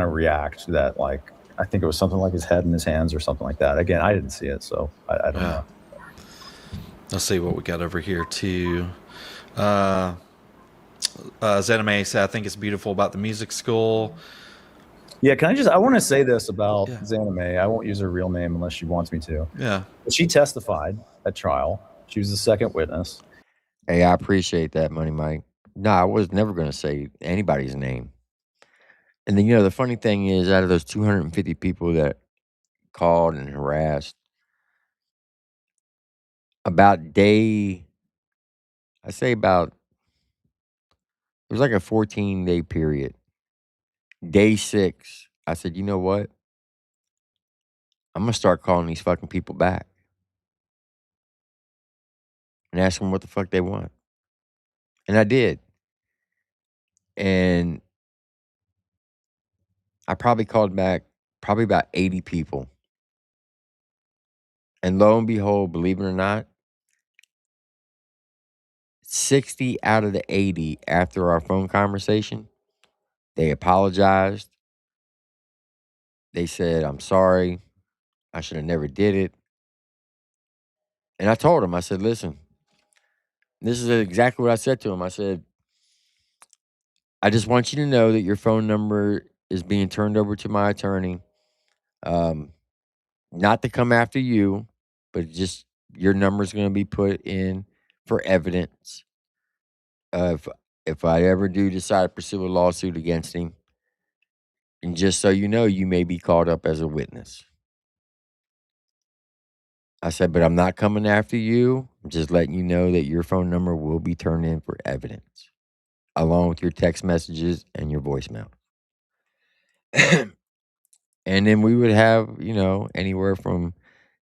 of react to that. Like, I think it was something like his head in his hands or something like that. Again, I didn't see it, so I don't know. Let's see what we got over here too. Zename said, I think it's beautiful about the music school. Yeah, I want to say this about Zaname. I won't use her real name unless she wants me to. Yeah. But she testified at trial. She was the second witness. Hey, I appreciate that, Money Mike. No, I was never going to say anybody's name. And then, the funny thing is, out of those 250 people that called and harassed, it was like a 14-day period. Day 6, I said, you know what? I'm going to start calling these fucking people back and ask them what the fuck they want. And I did. And I probably called back about 80 people. And lo and behold, believe it or not, 60 out of the 80 after our phone conversation, they apologized. They said, I'm sorry. I should have never did it. And I told them, I said, listen, this is exactly what I said to them. I said, I just want you to know that your phone number is being turned over to my attorney. Not to come after you, but just your number is going to be put in for evidence. If I ever do decide to pursue a lawsuit against him, and just so you know, you may be called up as a witness. I said, but I'm not coming after you. I'm just letting you know that your phone number will be turned in for evidence, along with your text messages and your voicemail. And then we would have, anywhere from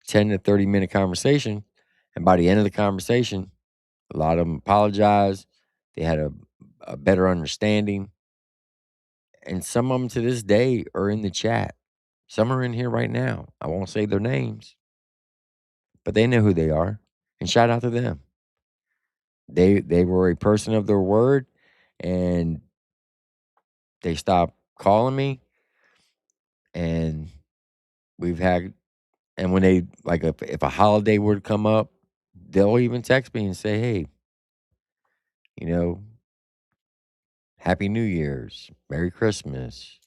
10 to 30-minute conversation. And by the end of the conversation, a lot of them apologized. They had a better understanding. And some of them to this day are in the chat. Some are in here right now. I won't say their names, but they know who they are. And shout out to them. They were a person of their word, and they stopped calling me. And we've had, and when they, like, if a holiday were to come up, they'll even text me and say, hey, Happy New Year's, Merry Christmas.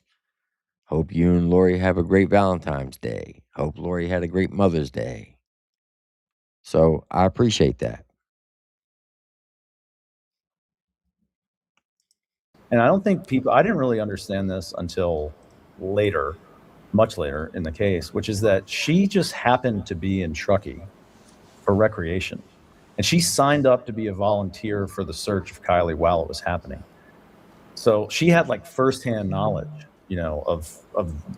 Hope you and Lori have a great Valentine's Day. Hope Lori had a great Mother's Day. So I appreciate that. And I don't think I didn't really understand this until later, much later in the case, which is that she just happened to be in Truckee for recreation. And she signed up to be a volunteer for the search of Kylie while it was happening. So she had like firsthand knowledge, of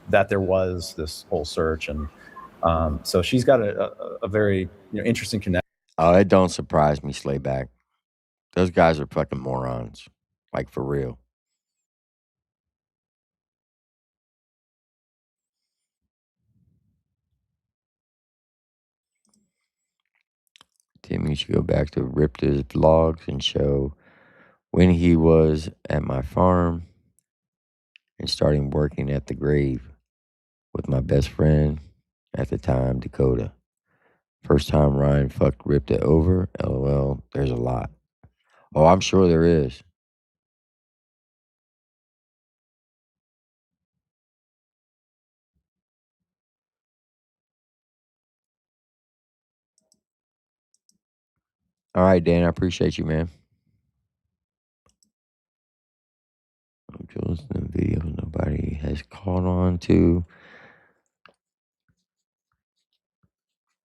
that there was this whole search. And so she's got a very interesting connection. Oh, it don't surprise me, Slayback. Those guys are fucking morons. Like, for real. Tim, you should go back to Ripta's vlogs and show when he was at my farm and starting working at the grave with my best friend at the time, Dakota. First time Ryan fucked Ripta over, LOL, there's a lot. Oh, I'm sure there is. All right, Dan, I appreciate you, man. Just the video nobody has caught on to.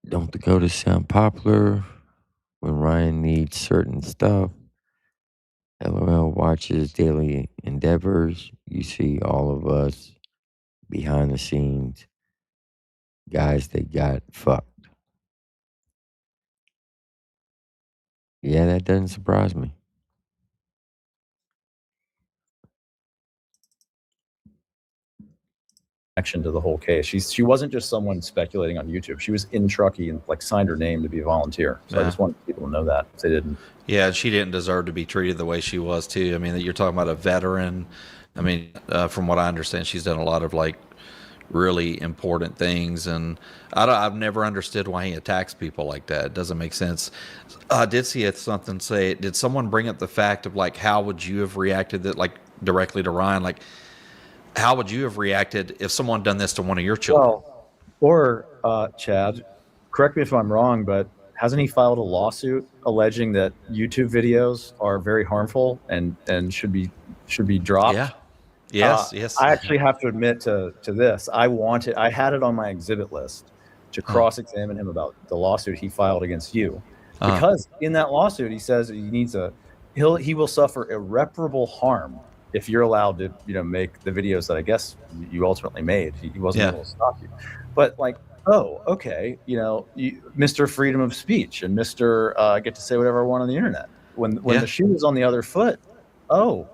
Don't Dakota sound popular when Ryan needs certain stuff? LOL watches daily endeavors. You see all of us behind the scenes guys that got fucked. Yeah, that doesn't surprise me. Connection to the whole case. She wasn't just someone speculating on YouTube. She was in Truckee and like signed her name to be a volunteer. So I just wanted people to know that if they didn't. Yeah, she didn't deserve to be treated the way she was too. I mean, you're talking about a veteran. I mean, from what I understand, she's done a lot of like really important things, and I've never understood why he attacks people like that. It doesn't make sense. I did see something say, did someone bring up the fact of like, how would you have reacted that like directly to Ryan? Like, how would you have reacted if someone done this to one of your children? Well, or Chad, correct me if I'm wrong, but hasn't he filed a lawsuit alleging that YouTube videos are very harmful and should be dropped? Yeah. Yes. I actually have to admit to this. I had it on my exhibit list to cross-examine him about the lawsuit he filed against you, because in that lawsuit he says he will suffer irreparable harm if you're allowed to make the videos that I guess you ultimately made. He wasn't able to stop you, but like, oh, okay, Mr. Freedom of Speech and Mr. I get to say whatever I want on the internet. When the shoe is on the other foot, you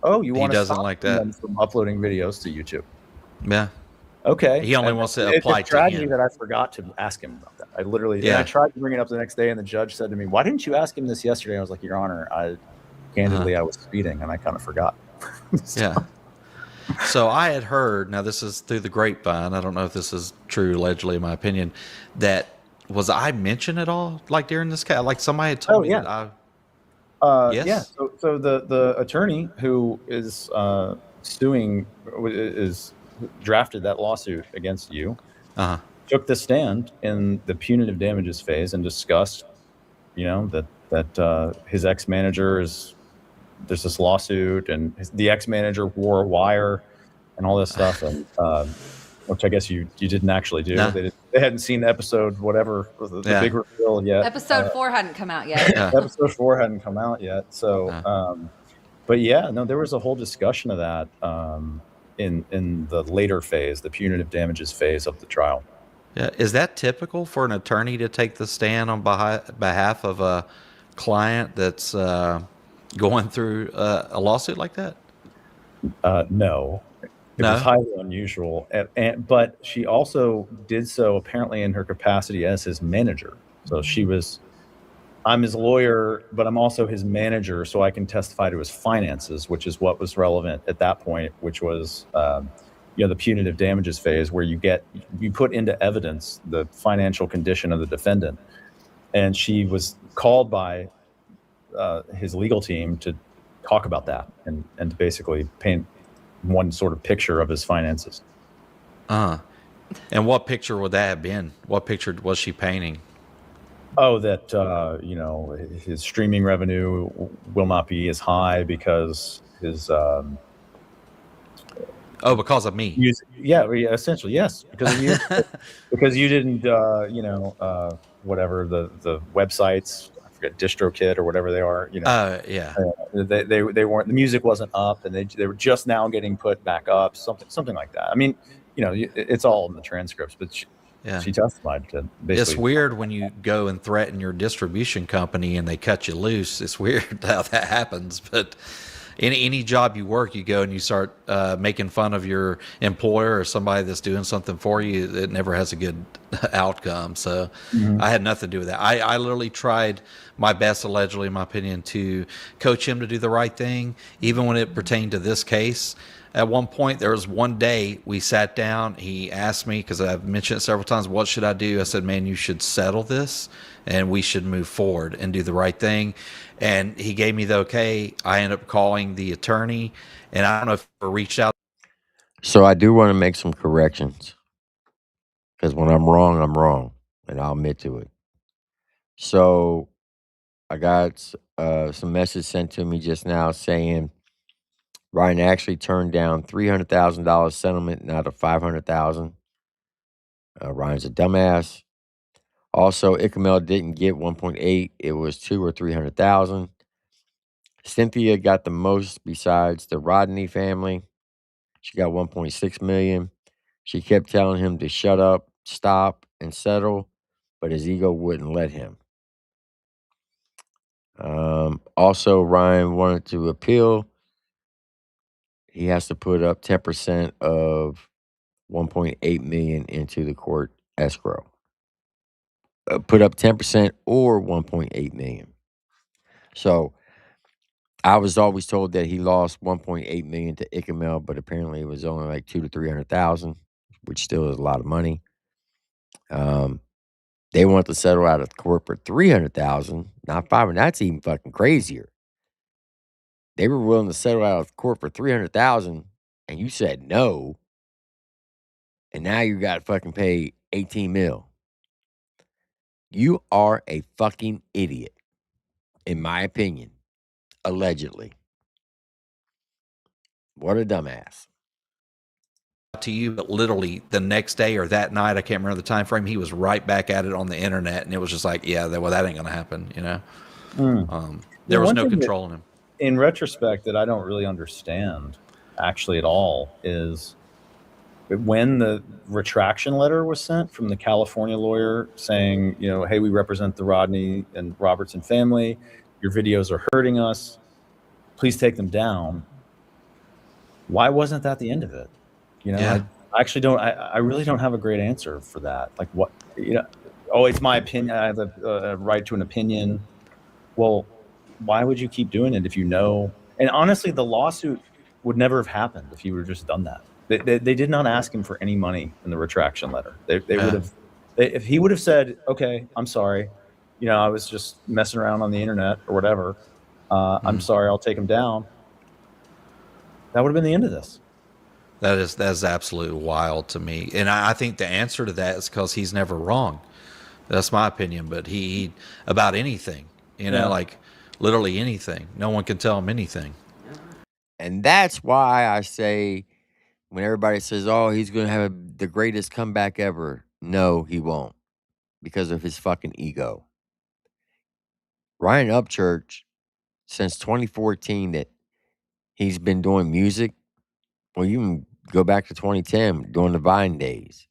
want to stop like them from uploading videos to YouTube? Yeah. Okay. He only wants to apply it's to tragedy him. that I forgot to ask him about that. I literally, and I tried to bring it up the next day, and the judge said to me, "Why didn't you ask him this yesterday?" I was like, "Your Honor, candidly, I was speeding and I kind of forgot." Yeah. So I had heard, now this is through the grapevine, I don't know if this is true, allegedly in my opinion, that was I mentioned at all, like during this case, like somebody had told me that yes. Yeah. So the attorney who is suing is drafted that lawsuit against you. Took the stand in the punitive damages phase and discussed, that his ex-manager there's this lawsuit, and the ex-manager wore a wire and all this stuff, and which I guess you didn't actually do. No. They hadn't seen episode whatever the big reveal yet. Episode 4 hadn't come out yet. Episode 4 hadn't come out yet. So, but yeah, no, there was a whole discussion of that in the later phase, the punitive damages phase of the trial. Yeah, is that typical for an attorney to take the stand on behalf of a client that's going through a lawsuit like that? No. It was highly unusual, but she also did so apparently in her capacity as his manager. So I'm his lawyer, but I'm also his manager, so I can testify to his finances, which is what was relevant at that point, which was the punitive damages phase, where you put into evidence the financial condition of the defendant. And she was called by his legal team to talk about that and to basically paint one sort of picture of his finances. And what picture would that have been? What picture was she painting? Oh, that his streaming revenue will not be as high because his Oh, because of me. music. Yeah, essentially yes, because of you, because you didn't whatever the websites, I forget, DistroKid or whatever they are. Yeah. They weren't, the music wasn't up, and they were just now getting put back up, something like that. I mean, it's all in the transcripts, but she testified to basically. It's weird when you go and threaten your distribution company and they cut you loose. It's weird how that happens. But any job you work, you go and you start making fun of your employer or somebody that's doing something for you. It never has a good outcome. So I had nothing to do with that. I literally tried my best, allegedly, in my opinion, to coach him to do the right thing, even when it pertained to this case. At one point, there was one day we sat down. He asked me, because I've mentioned it several times, what should I do? I said, man, you should settle this and we should move forward and do the right thing. And he gave me the okay. I ended up calling the attorney, and I don't know if I reached out. So I do want to make some corrections, because when I'm wrong, and I'll admit to it. So I got some message sent to me just now saying Ryan actually turned down $300,000 settlement, not a $500,000. Ryan's a dumbass. Also, Ichamel didn't get 1.8; it was 200 or 300,000. Cynthia got the most besides the Rodney family. She got 1.6 million. She kept telling him to shut up, stop, and settle, but his ego wouldn't let him. Also, Ryan wanted to appeal. He has to put up 10% of 1.8 million into the court escrow. Put up 10% or 1.8 million. So I was always told that he lost 1.8 million to Ichamel, but apparently it was only like 200 to 300,000, which still is a lot of money. They want to settle out of court for 300,000, not 500. That's even fucking crazier. They were willing to settle out of court for 300,000, and you said no, and now you got to fucking pay 18 mil. You are a fucking idiot, in my opinion. Allegedly. What a dumbass. To you, but literally the next day or that night, I can't remember the time frame, he was right back at it on the internet, and it was just like, yeah, that ain't gonna happen, There was no controlling him. In retrospect, that I don't really understand actually at all is when the retraction letter was sent from the California lawyer saying, hey, we represent the Rodney and Robertson family. Your videos are hurting us. Please take them down. Why wasn't that the end of it? I actually don't. I really don't have a great answer for that. Like what? Oh, it's my opinion. I have a right to an opinion. Well, why would you keep doing it if you know? And honestly, the lawsuit would never have happened if you would have just done that. They did not ask him for any money in the retraction letter. They would have. If he would have said, "Okay, I'm sorry. I was just messing around on the internet or whatever. I'm sorry. I'll take him down." That would have been the end of this. That's absolutely wild to me. And I think the answer to that is because he's never wrong. That's my opinion. But he about anything, like literally anything. No one can tell him anything. And that's why I say when everybody says, oh, he's going to have the greatest comeback ever. No, he won't, because of his fucking ego. Ryan Upchurch, since 2014 that he's been doing music, well, you can go back to 2010 during the Vine days.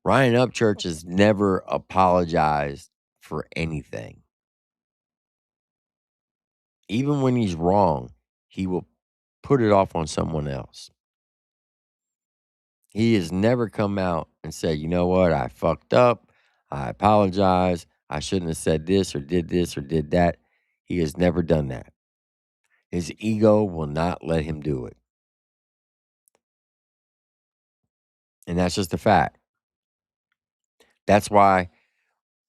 Ryan Upchurch has never apologized for anything. Even when he's wrong, he will put it off on someone else. He has never come out and said, you know what, I fucked up. I apologize. I shouldn't have said this or did that. He has never done that. His ego will not let him do it. And that's just a fact. That's why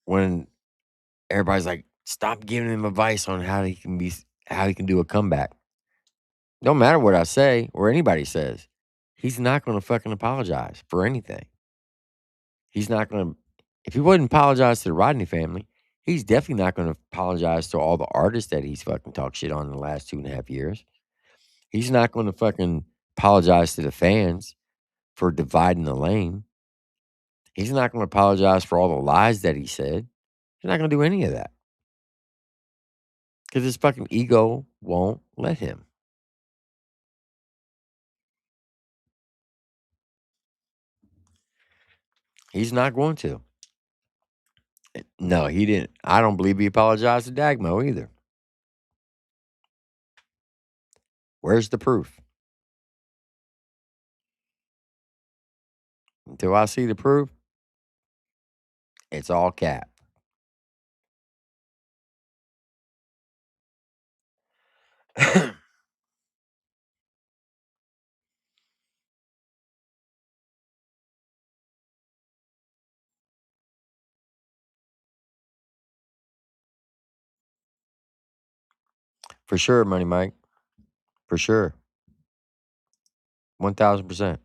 when everybody's like, stop giving him advice on how he can do a comeback. Don't matter what I say or anybody says. He's not going to fucking apologize for anything. He's not going to. If he wouldn't apologize to the Rodney family, He's definitely not going to apologize to all the artists that he's fucking talked shit on in the last 2.5 years. He's not going to fucking apologize to the fans for dividing the lane. He's not going to apologize for all the lies that he said. He's not going to do any of that. Because his fucking ego won't let him. He's not going to. No, he didn't. I don't believe he apologized to Dagmo either. Where's the proof? Until I see the proof, it's all cap. For sure, Money Mike. For sure. 1,000%.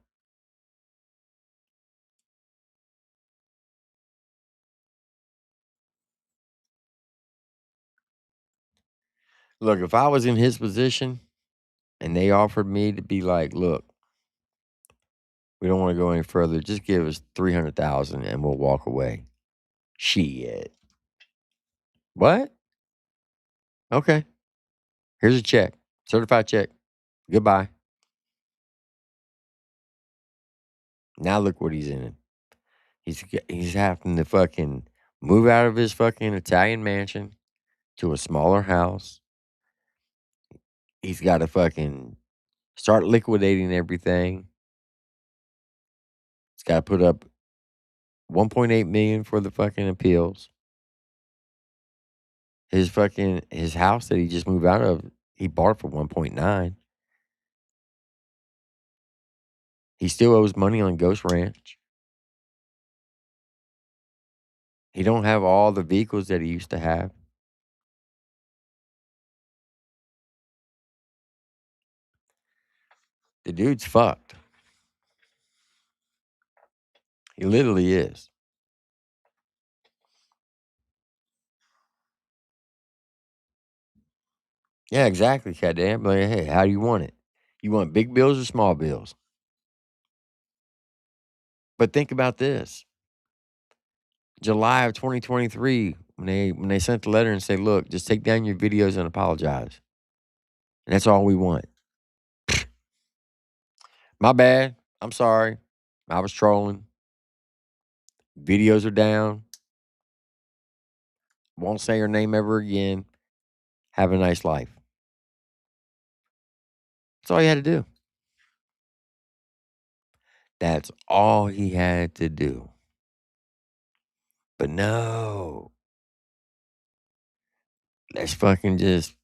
Look, if I was in his position and they offered me to be like, look, we don't want to go any further. Just give us 300,000 and we'll walk away. Shit. What? Okay. Here's a check. Certified check. Goodbye. Now look what he's in. He's having to fucking move out of his fucking Italian mansion to a smaller house. He's got to fucking start liquidating everything. He's got to put up 1.8 million for the fucking appeals. His house that he just moved out of, he bought it for 1.9. He still owes money on Ghost Ranch. He don't have all the vehicles that he used to have. The dude's fucked. He literally is. Yeah, exactly, goddamn. Like, hey, how do you want it? You want big bills or small bills? But think about this. July of 2023, when they sent the letter and say, look, just take down your videos and apologize. And that's all we want. My bad. I'm sorry. I was trolling. Videos are down. Won't say her name ever again. Have a nice life. That's all he had to do. That's all he had to do. But no. Let's fucking just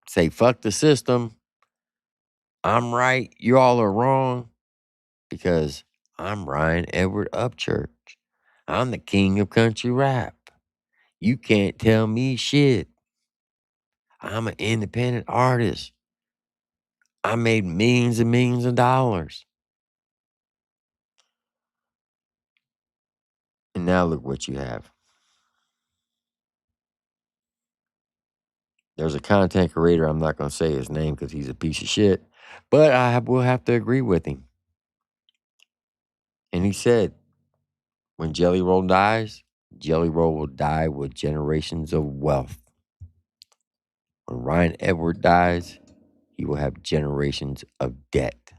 say, fuck the system. I'm right. You all are wrong. Because I'm Ryan Edward Upchurch. I'm the king of country rap. You can't tell me shit. I'm an independent artist. I made millions and millions of dollars. And now look what you have. There's a content creator, I'm not going to say his name because he's a piece of shit, but I will have to agree with him. And he said, when Jelly Roll dies, Jelly Roll will die with generations of wealth. When Ryan Edward dies, he will have generations of debt.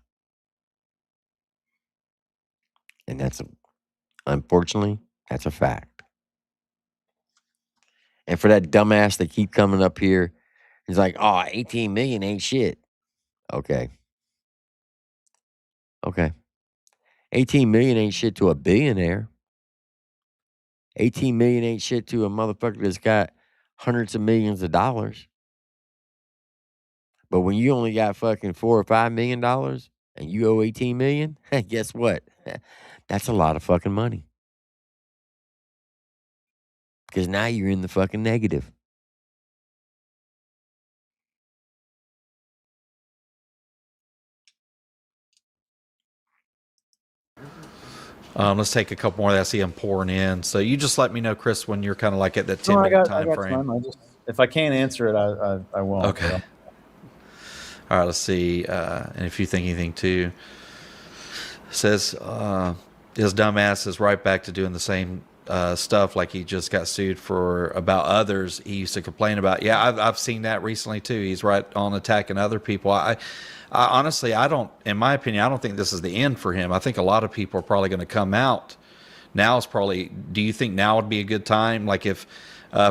And unfortunately, that's a fact. And for that dumbass that keep coming up here, he's like, oh, 18 million ain't shit. Okay. 18 million ain't shit to a billionaire. 18 million ain't shit to a motherfucker that's got hundreds of millions of dollars. But when you only got fucking $4 or $5 million and you owe 18 million, guess what? That's a lot of fucking money. Because now you're in the fucking negative. Let's take a couple more. I see them pouring in. So you just let me know, Chris, when you're kind of like at that 10 No, minute I time got frame. time. If I can't answer it, I won't. Okay. All right, let's see. And if you think anything too, says his dumbass is right back to doing the same stuff. Like he just got sued for about others he used to complain about. Yeah, I've seen that recently too. He's right on attacking other people. I honestly, I don't. In my opinion, I don't think this is the end for him. I think a lot of people are probably going to come out. Now is probably. Do you think now would be a good time? Like if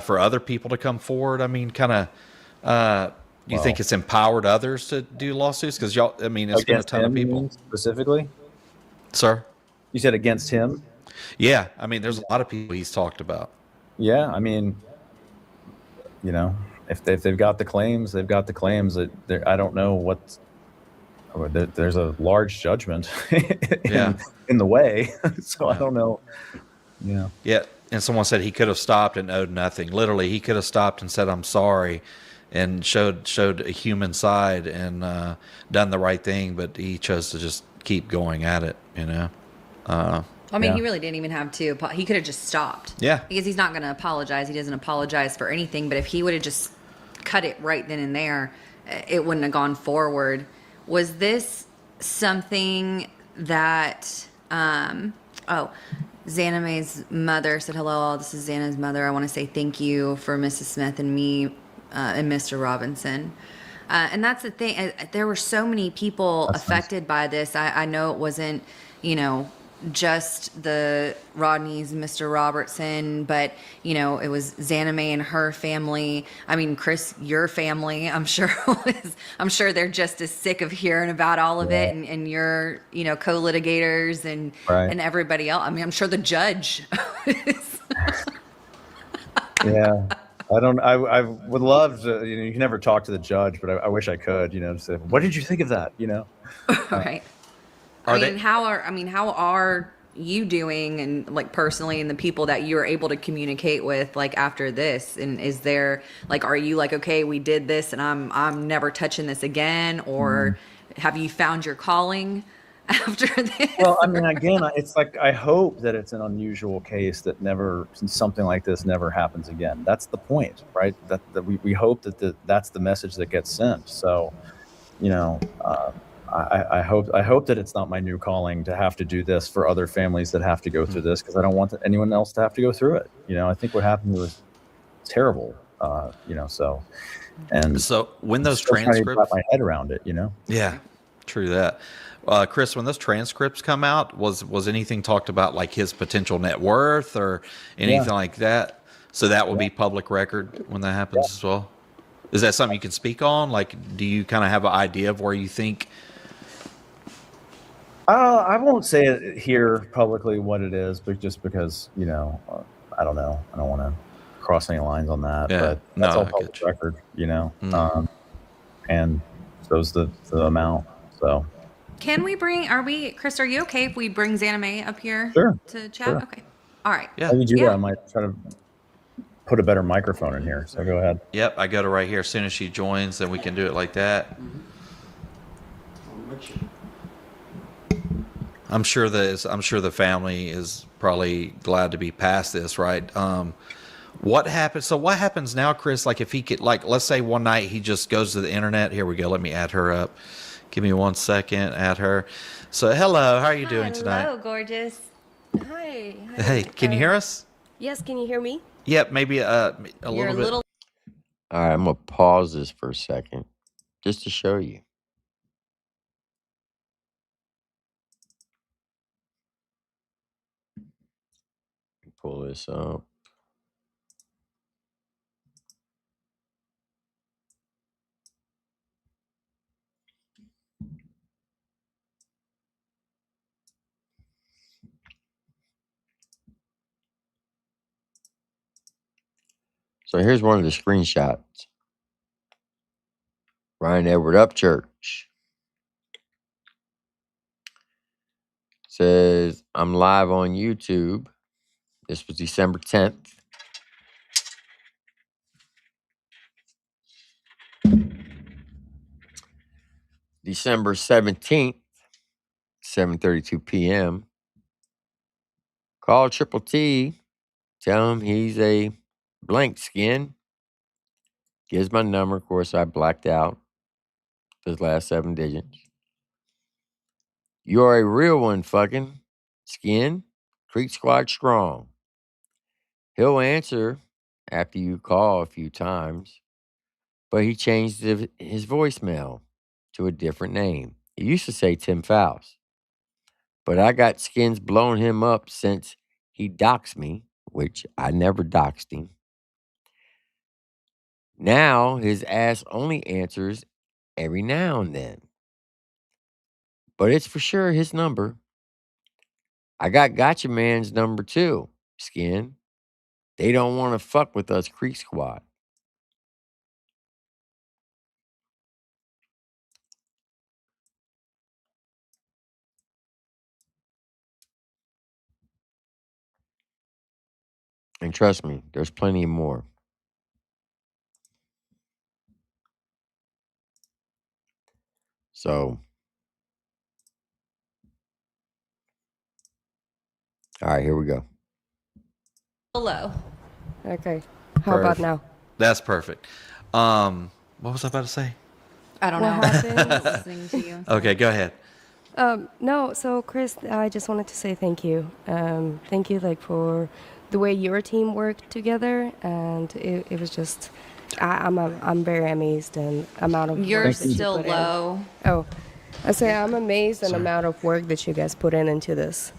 for other people to come forward? I mean, kind of. Do you think it's empowered others to do lawsuits? Because y'all, I mean, it's been a ton of people. Specifically, sir. You said against him? Yeah, I mean, there's a lot of people he's talked about. Yeah, I mean, you know, if they've got the claims, they've got the claims. I don't know what. There's a large judgment in the way, so I don't know. Yeah. Yeah, and someone said he could have stopped and owed nothing. Literally, he could have stopped and said, "I'm sorry," and showed a human side and done the right thing, but he chose to just keep going at it. You know. I mean, he really didn't even have to. He could have just stopped. Yeah. Because he's not going to apologize. He doesn't apologize for anything. But if he would have just cut it right then and there, it wouldn't have gone forward. Was this something that, Xana Mae's mother said, hello, all. This is Xana's mother. I want to say thank you for Mrs. Smith and me and Mr. Robinson. And that's the thing. There were so many people affected by this. I know it wasn't, just the Rodney's, Mr. Robertson, but it was Xana Mae and her family. I mean, Chris, your family, I'm sure they're just as sick of hearing about all of it, and your, co-litigators and everybody else. I mean, I'm sure the judge is. Yeah. I would love to, you can never talk to the judge, but I wish I could, say, what did you think of that? Right. How are you doing, and like personally, and the people that you're able to communicate with, like after this? And is there are you like, okay, we did this and I'm never touching this again, or have you found your calling after this? Well, I mean, again, it's like, I hope that it's an unusual case that something like this never happens again. That's the point, right? That we hope that's the message that gets sent. So, I hope that it's not my new calling to have to do this for other families that have to go through this, because I don't want anyone else to have to go through it. I think what happened was terrible. So when those trying to transcripts, wrap my head around it, Yeah, true that. Chris, when those transcripts come out, was anything talked about like his potential net worth or anything like that? So that will be public record when that happens as well. Is that something you can speak on? Like, do you kind of have an idea of where you think? I won't say it here publicly what it is, but just because I don't know. I don't want to cross any lines on that. Yeah, but that's all public record, and so's the amount. So. Can we Chris, are you okay if we bring Xana Mae up here to chat? Sure. Okay. All right. Yeah. How you do that? I might try to put a better microphone in here. So go ahead. Yep, I go to right here. As soon as she joins, then we can do it like that. I'm sure the family is probably glad to be past this, right? What happens? So what happens now, Chris? Like if he could, let's say one night he just goes to the internet. Here we go. Let me add her up. Give me 1 second. Add her. So hello, how are you doing tonight? Hello, gorgeous. Hi. Hey, can you hear us? Yes, can you hear me? Yep, maybe a little bit. All right, I'm gonna pause this for a second, just to show you. Pull this up. So here's one of the screenshots. Ryan Edward Upchurch says, I'm live on YouTube. This was December 10th. December 17th, 7:32 p.m. Call Triple T. Tell him he's a blank skin. Gives my number. Of course, I blacked out those last 7 digits. You're a real one, fucking skin. Creek Squad strong. He'll answer after you call a few times, but he changed his voicemail to a different name. He used to say Tim Faust, but I got skins blowing him up since he doxed me, which I never doxed him. Now his ass only answers every now and then, but it's for sure his number. I got Gotcha Man's number too, skin. They don't want to fuck with us Creek Squad. And trust me, there's plenty more. So, all right, here we go. Hello. Okay. How about now? That's perfect. What was I about to say? I don't What know. happened? Listening to you. Okay, go ahead. No, so Chris, I just wanted to say thank you. Thank you, like, for the way your team worked together, and it was just, I'm very amazed and amount of You're work that you still put in. low. Oh, I say I'm amazed at the amount of work that you guys put into this.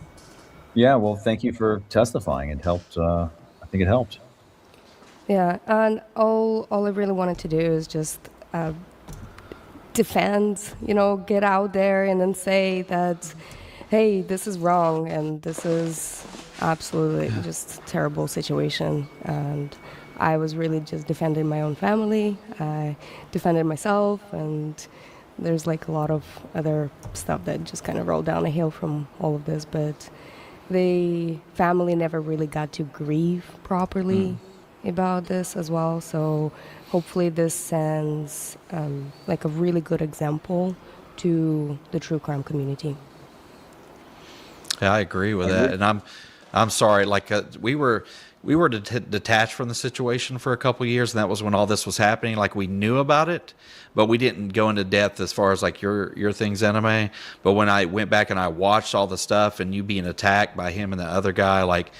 Yeah, well, thank you for testifying. It helped. I think it helped. Yeah, and all I really wanted to do is just defend, get out there and then say that, hey, this is wrong and this is absolutely just terrible situation. And I was really just defending my own family. I defended myself, and there's like a lot of other stuff that just kind of rolled down a hill from all of this. But the family never really got to grieve properly about this as well. So hopefully this sends like a really good example to the true crime community. Yeah, I agree with that, and I'm sorry. Like we were detached from the situation for a couple of years, and that was when all this was happening. Like we knew about it, but we didn't go into depth as far as like your things, anime. But when I went back and I watched all the stuff, and you being attacked by him and the other guy, like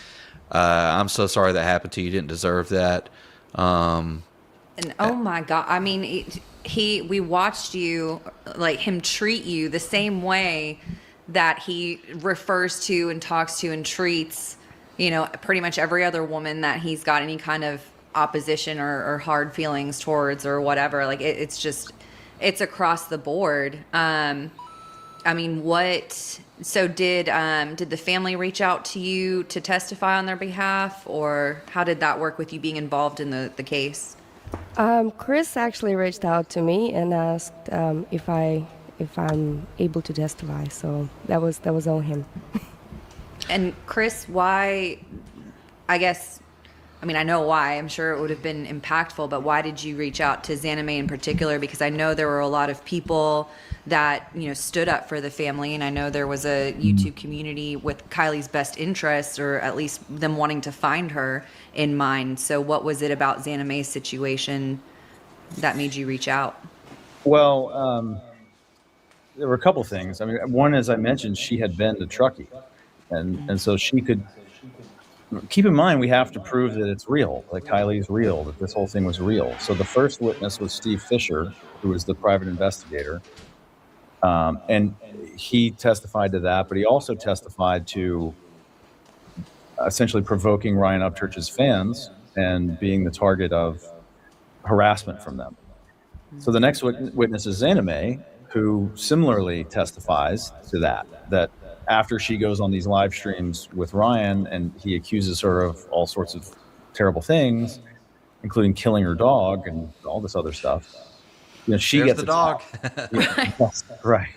I'm so sorry that happened to you. You didn't deserve that. And oh my God, I mean, we watched you, like him treat you the same way that he refers to and talks to and treats, pretty much every other woman that he's got any kind of opposition or hard feelings towards or whatever. Like it's across the board. I mean, so did the family reach out to you to testify on their behalf, or how did that work with you being involved in the case? Chris actually reached out to me and asked if I'm able to testify. So that was on him. And Chris, why? I know why. I'm sure it would have been impactful, but why did you reach out to Zanime in particular? Because I know there were a lot of people that stood up for the family, and I know there was a YouTube community with Kylie's best interests, or at least them wanting to find her, in mind. So what was it about Zanime's situation that made you reach out? Well, there were a couple things. I mean, one, as I mentioned, she had been to Truckee, and so she could keep in mind, we have to prove that it's real, that Kylie's real, that this whole thing was real. So the first witness was Steve Fisher, who was the private investigator. And he testified to that, but he also testified to essentially provoking Ryan Upchurch's fans and being the target of harassment from them. So the next witness is Zanime, who similarly testifies to that after she goes on these live streams with Ryan and he accuses her of all sorts of terrible things, including killing her dog and all this other stuff. She There's gets the dog. Right.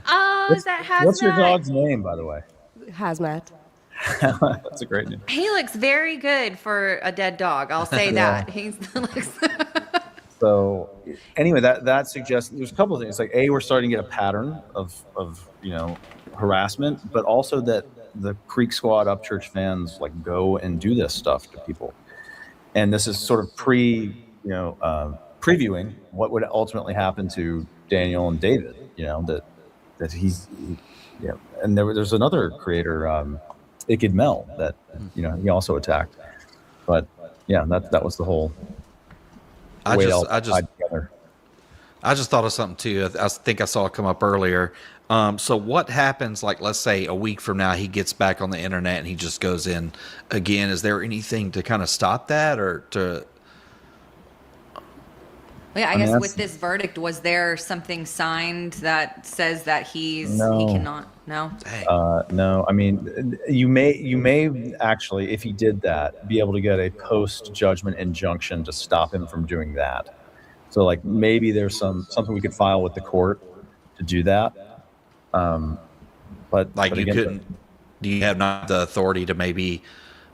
Oh, is that Hazmat? What's your dog's name, by the way? Hazmat. That's a great name. He looks very good for a dead dog. I'll say that. He looks. So anyway, that suggests there's a couple of things. Like we're starting to get a pattern of harassment, but also that the Creek Squad Upchurch fans like go and do this stuff to people, and this is sort of previewing what would ultimately happen to Daniel and David. That and there's another creator, Ikid Mel, that he also attacked, but yeah, that was the whole. I way just all I just tied together. I just thought of something too. I think I saw it come up earlier. So what happens, like, let's say a week from now, he gets back on the internet and he just goes in again? Is there anything to kind of stop that, or to? Yeah, I I mean, guess that's- with this verdict, was there something signed that says that he No. cannot? No. No, I mean, you may actually, if he did that, be able to get a post-judgment injunction to stop him from doing that. So, like, maybe there's something we could file with the court to do that. But Like, but you again, couldn't. Do you have not the authority to maybe?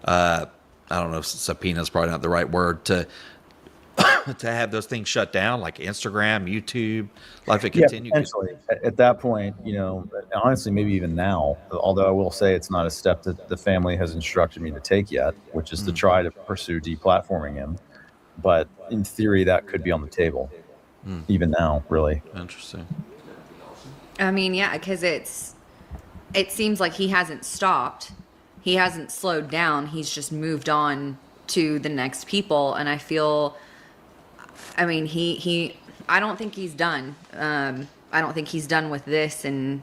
I don't know if subpoena is probably not the right word, to have those things shut down, like Instagram, YouTube, Life It Continue. potentially. At that point, honestly, maybe even now. Although I will say it's not a step that the family has instructed me to take yet, which is to try to pursue deplatforming him. But in theory, that could be on the table, even now. Really interesting. I mean, yeah, because it seems like he hasn't stopped. He hasn't slowed down. He's just moved on to the next people. And I feel, I mean, I don't think he's done. I don't think he's done with this. And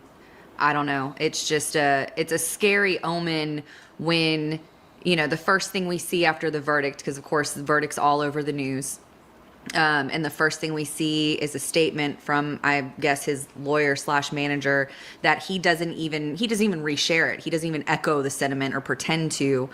I don't know. It's just it's a scary omen when, the first thing we see after the verdict, because of course the verdict's all over the news. And the first thing we see is a statement from, I guess, his lawyer / manager that he doesn't even reshare it. He doesn't even echo the sentiment or pretend to,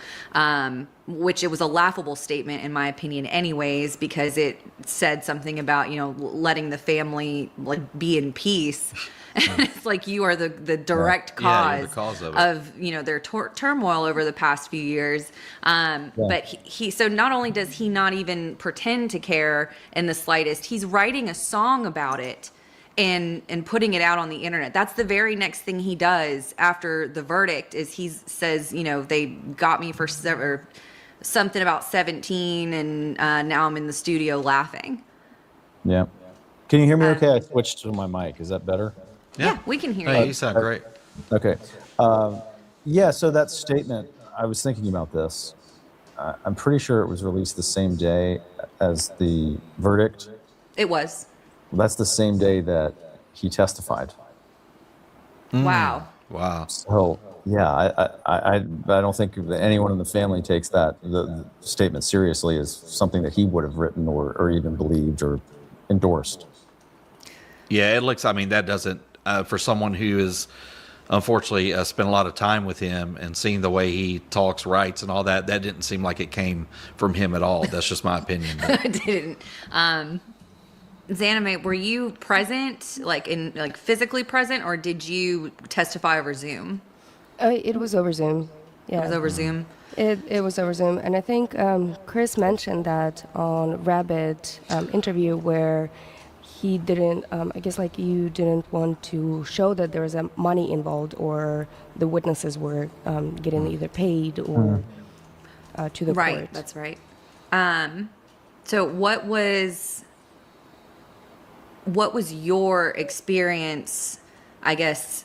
which it was a laughable statement in my opinion anyways, because it said something about, letting the family like be in peace. And it's like you are the direct Yeah, you're cause, the cause of it. of their turmoil over the past few years. But he so not only does he not even pretend to care in the slightest, he's writing a song about it and putting it out on the internet. That's the very next thing he does after the verdict is he says, they got me for something about 17 and now I'm in the studio laughing. Yeah. Can you hear me okay? I switched to my mic. Is that better? Yeah, we can hear Hey, you. you sound great. Okay. Yeah, so that statement, I was thinking about this. I'm pretty sure it was released the same day as the verdict. It was. That's the same day that he testified. Wow. Wow. So, yeah, I don't think that anyone in the family takes the statement seriously as something that he would have written or even believed or endorsed. Yeah, it looks. I mean, that doesn't. For someone who is unfortunately spent a lot of time with him and seeing the way he talks, writes, and all that, that didn't seem like it came from him at all. That's just my opinion. It didn't. Zanime, were you present, physically present, or did you testify over Zoom? It was over Zoom. Yeah. It was over Zoom. It was over Zoom, and I think Chris mentioned that on Rabbit interview where he didn't. I guess you didn't want to show that there was money involved, or the witnesses were getting either paid or to the right. court. That's right. So what was your experience? I guess.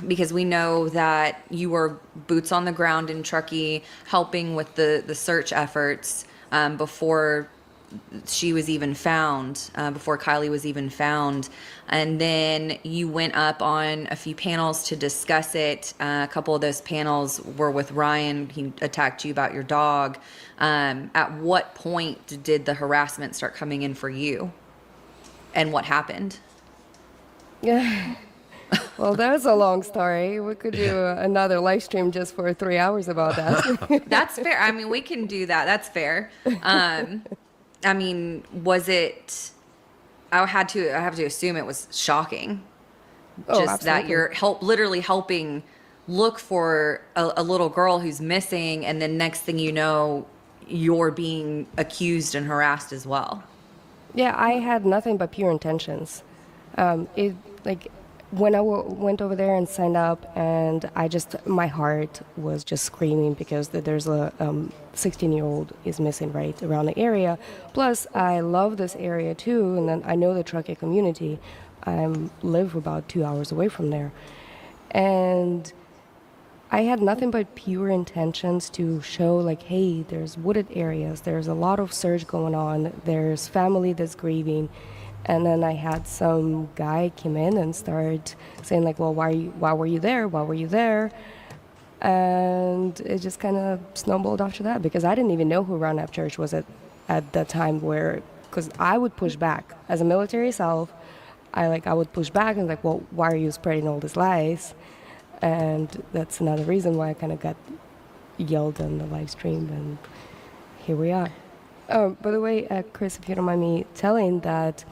Because we know that you were boots on the ground in Truckee helping with the search efforts before she was even found, before Kylie was even found. And then you went up on a few panels to discuss it. A couple of those panels were with Ryan. He attacked you about your dog. At what point did the harassment start coming in for you? And what happened? Yeah. Well, that was a long story. We could do another live stream just for 3 hours about that. That's fair. I mean, we can do that. That's fair. I mean, was it? I have to assume it was shocking. Oh, Just that absolutely. you're literally helping look for a little girl who's missing, and then next thing you know, you're being accused and harassed as well. Yeah, I had nothing but pure intentions. when I went over there and signed up, and my heart was just screaming because there's a 16-year-old is missing right around the area. Plus, I love this area too, and then I know the trucker community. I live about 2 hours away from there. And I had nothing but pure intentions to show, like, hey, there's wooded areas, there's a lot of search going on, there's family that's grieving. And then I had some guy come in and start saying, like, well, why were you there? Why were you there? And it just kind of snowballed after that, because I didn't even know who Ron Upchurch was at the time, because I would push back. As a military self, I would push back and like, well, why are you spreading all these lies? And that's another reason why I kind of got yelled on the live stream, and here we are. Oh, by the way, Chris, if you don't mind me telling that,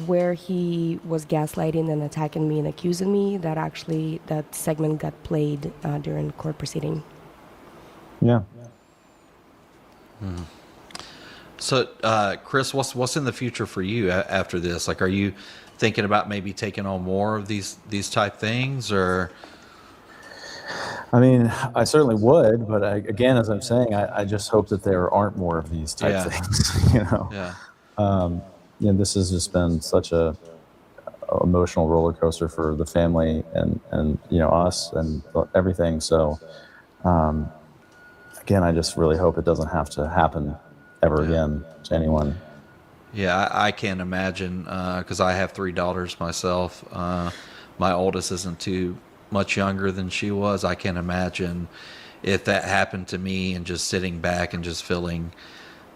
where he was gaslighting and attacking me and accusing me, that segment got played during court proceeding. Yeah. So, Chris, what's in the future for you after this? Like, are you thinking about maybe taking on more of these type things, or? I mean, I certainly would, but again, as I'm saying, I just hope that there aren't more of these type things. This has just been such a emotional roller coaster for the family and us and everything. So, again, I just really hope it doesn't have to happen ever again to anyone. Yeah, I can't imagine, because I have 3 daughters myself. My oldest isn't too much younger than she was. I can't imagine if that happened to me and just sitting back and just feeling,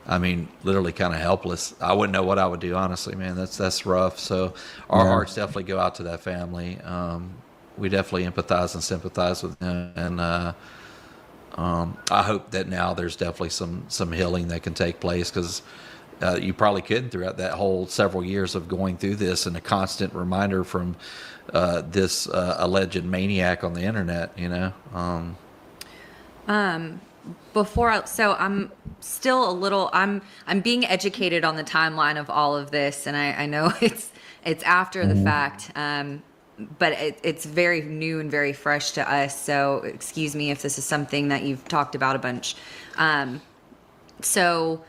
I mean, literally kind of helpless. I wouldn't know what I would do, honestly, man. That's rough. So our hearts definitely go out to that family. We definitely empathize and sympathize with them, and I hope that now there's definitely some healing that can take place, because you probably couldn't throughout that whole several years of going through this, and a constant reminder from this alleged maniac on the internet, So I'm still a little, I'm being educated on the timeline of all of this, and I know it's after the fact, but it's very new and very fresh to us. So excuse me if this is something that you've talked about a bunch. So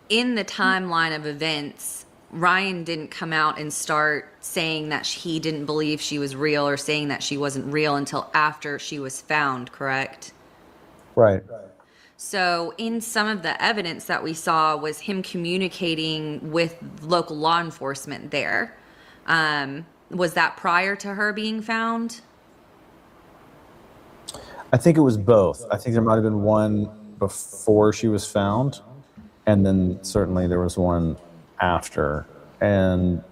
in the timeline of events, Ryan didn't come out and start saying that he didn't believe she was real, or saying that she wasn't real, until after she was found, correct? Right. So in some of the evidence that we saw was him communicating with local law enforcement there. Was that prior to her being found? I think it was both. I think there might have been one before she was found, and then certainly there was one after. And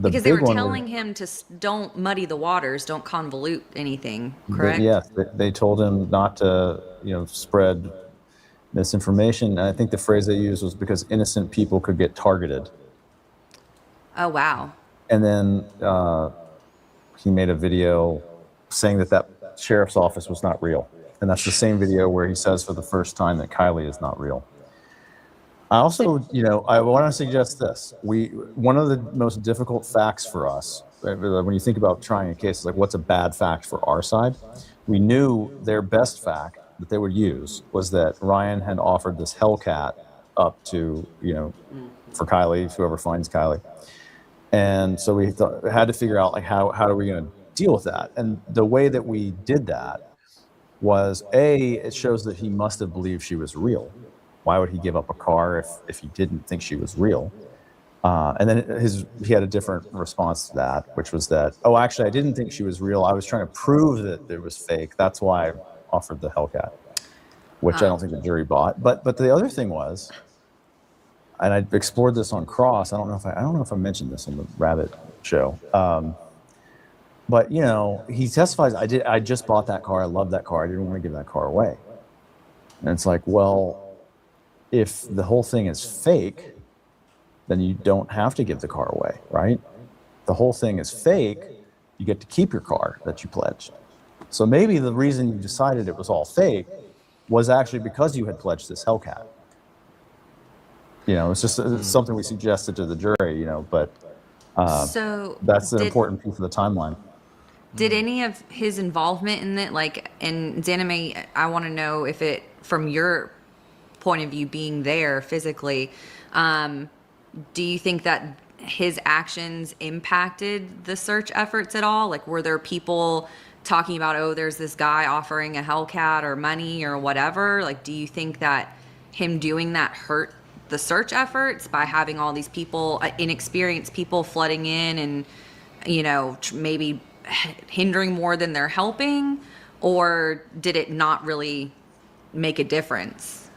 because they were telling him to don't muddy the waters, don't convolute anything, correct? Yes, they told him not to, spread misinformation. And I think the phrase they used was because innocent people could get targeted. Oh, wow. And then he made a video saying that sheriff's office was not real. And that's the same video where he says for the first time that Kylie is not real. I also, I want to suggest this. One of the most difficult facts for us, when you think about trying a case, is like, what's a bad fact for our side? We knew their best fact that they would use was that Ryan had offered this Hellcat up to, for Kylie, whoever finds Kylie. And so we had to figure out, like, how are we going to deal with that? And the way that we did that was, it shows that he must have believed she was real. Why would he give up a car if he didn't think she was real? And then he had a different response to that, which was that, actually, I didn't think she was real. I was trying to prove that it was fake. That's why I offered the Hellcat, which I don't think the jury bought. But the other thing was, and I explored this on Cross. I don't know if I mentioned this on the Rabbit show. But he testifies, I just bought that car. I love that car. I didn't want to give that car away. And it's like, well, if the whole thing is fake, then you don't have to give the car away, right? The whole thing is fake. You get to keep your car that you pledged. So maybe the reason you decided it was all fake was actually because you had pledged this Hellcat. It's just something we suggested to the jury, but So That's an did important piece of the timeline. did any of his involvement in it, like in Zanime, I want to know if it, from your point of view, being there physically, do you think that his actions impacted the search efforts at all? Like, were there people talking about, oh, there's this guy offering a Hellcat or money or whatever? Like, do you think that him doing that hurt the search efforts by having all these people, inexperienced people flooding in and, you know, maybe hindering more than they're helping? Or did it not really make a difference?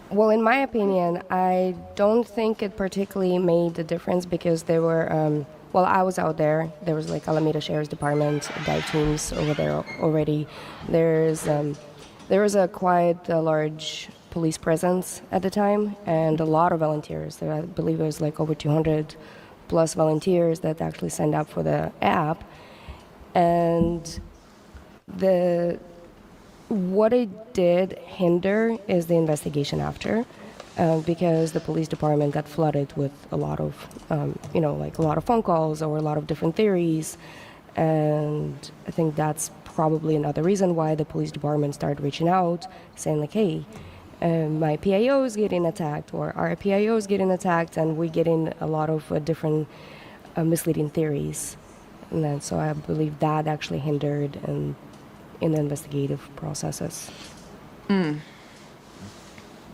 Well, in my opinion, I don't think it particularly made a difference because there were, well, I was out there. There was like Alameda Sheriff's Department, dive teams over there already. There was a quite large police presence at the time and a lot of volunteers. I believe it was like over 200 plus volunteers that actually signed up for the app. And what it did hinder is the investigation after, because the police department got flooded with a lot of, like a lot of phone calls or a lot of different theories. And I think that's probably another reason why the police department started reaching out, saying like, hey, my PIO is getting attacked, or our PIO is getting attacked, and we're getting a lot of different misleading theories. And then, so I believe that actually hindered in the investigative processes. It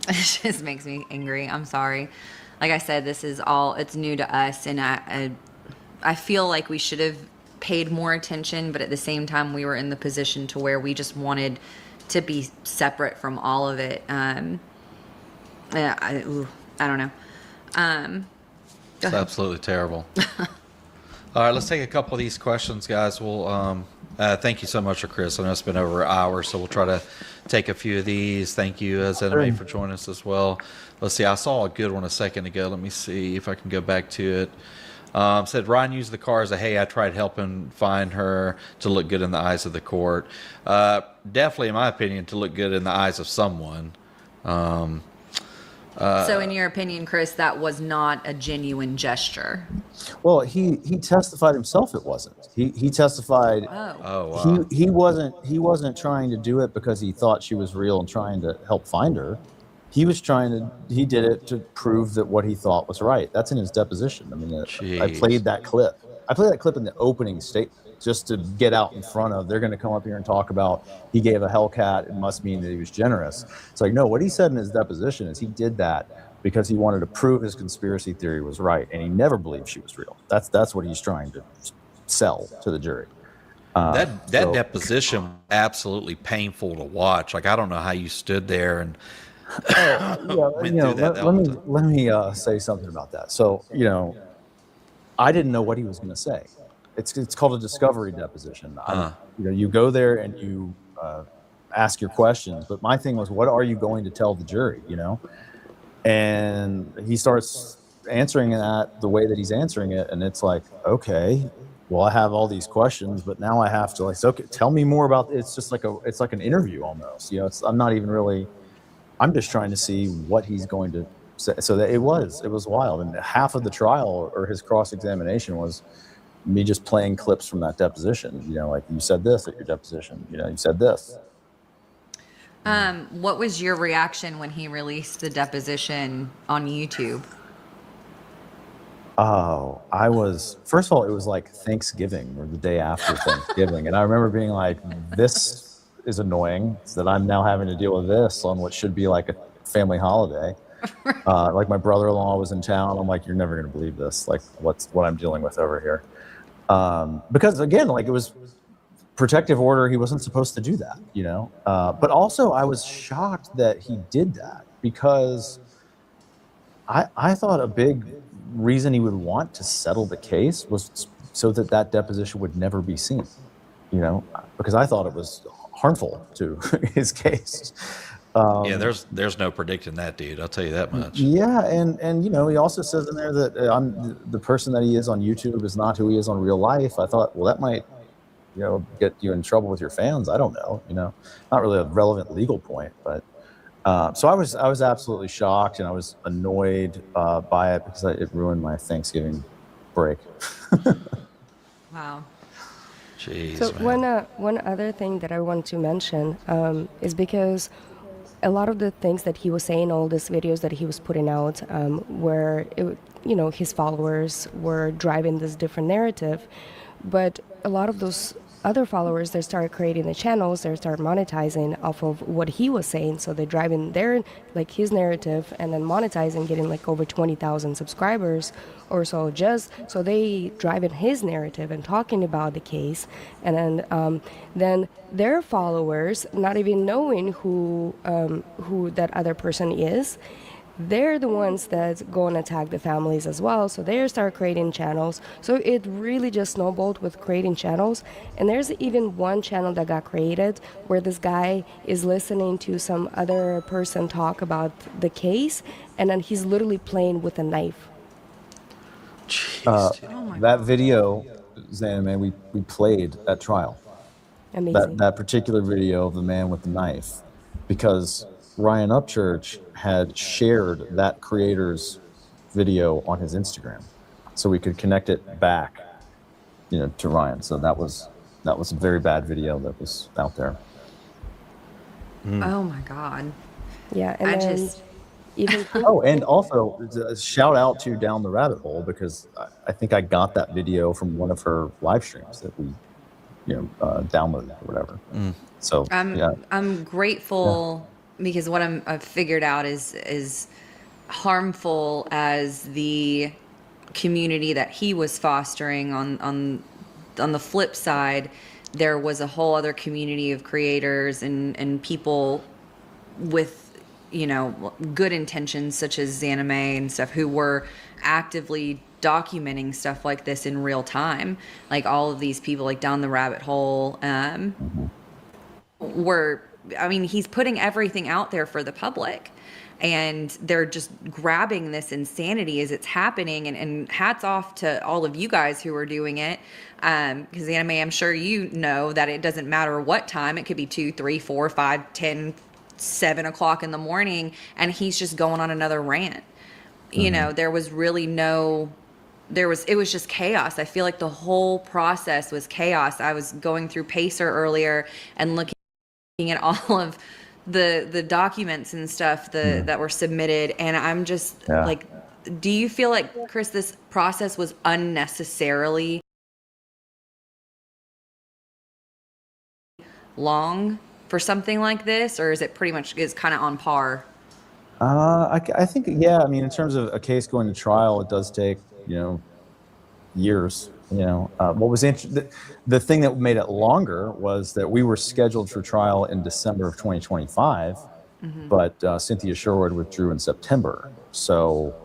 just makes me angry. I'm sorry. Like I said, this is all, it's new to us, and I feel like we should have paid more attention, but at the same time, we were in the position to where we just wanted to be separate from all of it. I don't know. It's absolutely terrible. All right, let's take a couple of these questions, guys. We'll thank you so much, Chris. I know it's been over an hour, so we'll try to take a few of these. Thank you, Zename, for joining us as well. Let's see. I saw a good one a second ago. Let me see if I can go back to it. Said Ryan used the car as a, hey, I tried helping find her to look good in the eyes of the court. Definitely, in my opinion, to look good in the eyes of someone. So in your opinion, Chris, that was not a genuine gesture? Well, he testified himself it wasn't. He testified wow. he wasn't trying to do it because he thought she was real and trying to help find her. He did it to prove that what he thought was right. That's in his deposition. I mean, I played that clip. I played that clip in the opening statement just to get out in front of, they're going to come up here and talk about he gave a Hellcat, it must mean that he was generous. It's like, no, what he said in his deposition is he did that because he wanted to prove his conspiracy theory was right, and he never believed she was real. That's what he's trying to sell to the jury. That deposition was absolutely painful to watch. Like, I don't know how you stood there and let me say something about that. So, I didn't know what he was going to say. It's called a discovery deposition. You go there and you ask your questions. But my thing was, what are you going to tell the jury? And he starts answering that the way that he's answering it, and it's like, okay, well, I have all these questions, but now I have to okay, tell me more about. It's just like it's like an interview almost. I'm not even really. I'm just trying to see what he's going to say. So that it was wild, and half of the trial or his cross-examination was me just playing clips from that deposition. Like, you said this at your deposition. You said this. What was your reaction when he released the deposition on YouTube? Oh, first of all, it was like Thanksgiving or the day after Thanksgiving. And I remember being like, this is annoying that I'm now having to deal with this on what should be like a family holiday. Like, my brother-in-law was in town. I'm like, you're never going to believe this. Like, what I'm dealing with over here. Because again, like, it was protective order. He wasn't supposed to do that, but also I was shocked that he did that, because I thought a big reason he would want to settle the case was so that deposition would never be seen, because I thought it was harmful to his case. Yeah, there's no predicting that, dude. I'll tell you that much. Yeah, and he also says in there that the person that he is on YouTube is not who he is on real life. I thought, well, that might, get you in trouble with your fans. I don't know, not really a relevant legal point, but So I was absolutely shocked, and I was annoyed by it because it ruined my Thanksgiving break. Wow. Jeez, So man. one other thing that I want to mention is because a lot of the things that he was saying, all these videos that he was putting out, where his followers were driving this different narrative, but a lot of those other followers, they started creating the channels, they started monetizing off of what he was saying. So they're driving his narrative and then monetizing, getting like over 20,000 subscribers or so, just so they driving his narrative and talking about the case. And then their followers, not even knowing who that other person is, they're the ones that go and attack the families as well. So they start creating channels. So it really just snowballed with creating channels. And there's even one channel that got created where this guy is listening to some other person talk about the case, and then he's literally playing with a knife. That video, Xana, man, we played at trial. Amazing. That particular video of the man with the knife, because Ryan Upchurch had shared that creator's video on his Instagram, so we could connect it back, to Ryan. So that was a very bad video that was out there. Oh my God. Yeah, and I then just even Oh, and also shout out to Down the Rabbit Hole, because I think I got that video from one of her live streams that we, downloaded or whatever. So yeah. I'm grateful because what I've figured out is harmful as the community that he was fostering. On the flip side, there was a whole other community of creators and people with good intentions, such as Xana May and stuff, who were actively documenting stuff like this in real time. Like all of these people, like Down the Rabbit Hole, he's putting everything out there for the public, and they're just grabbing this insanity as it's happening. And hats off to all of you guys who are doing it. Because Xana May, I'm sure you know that it doesn't matter what time. It could be 2, 3, 4, 5, 10, 7 o'clock in the morning, and he's just going on another rant. There was really it was just chaos. I feel like the whole process was chaos. I was going through Pacer earlier and looking at all of the documents and stuff that were submitted, and I'm just like, do you feel like, Chris, this process was unnecessarily long for something like this, or is it pretty much kind of on par? I think, yeah. I mean, in terms of a case going to trial, it does take, years. What was the thing that made it longer was that we were scheduled for trial in December of 2025, but Cynthia Sherwood withdrew in September. So,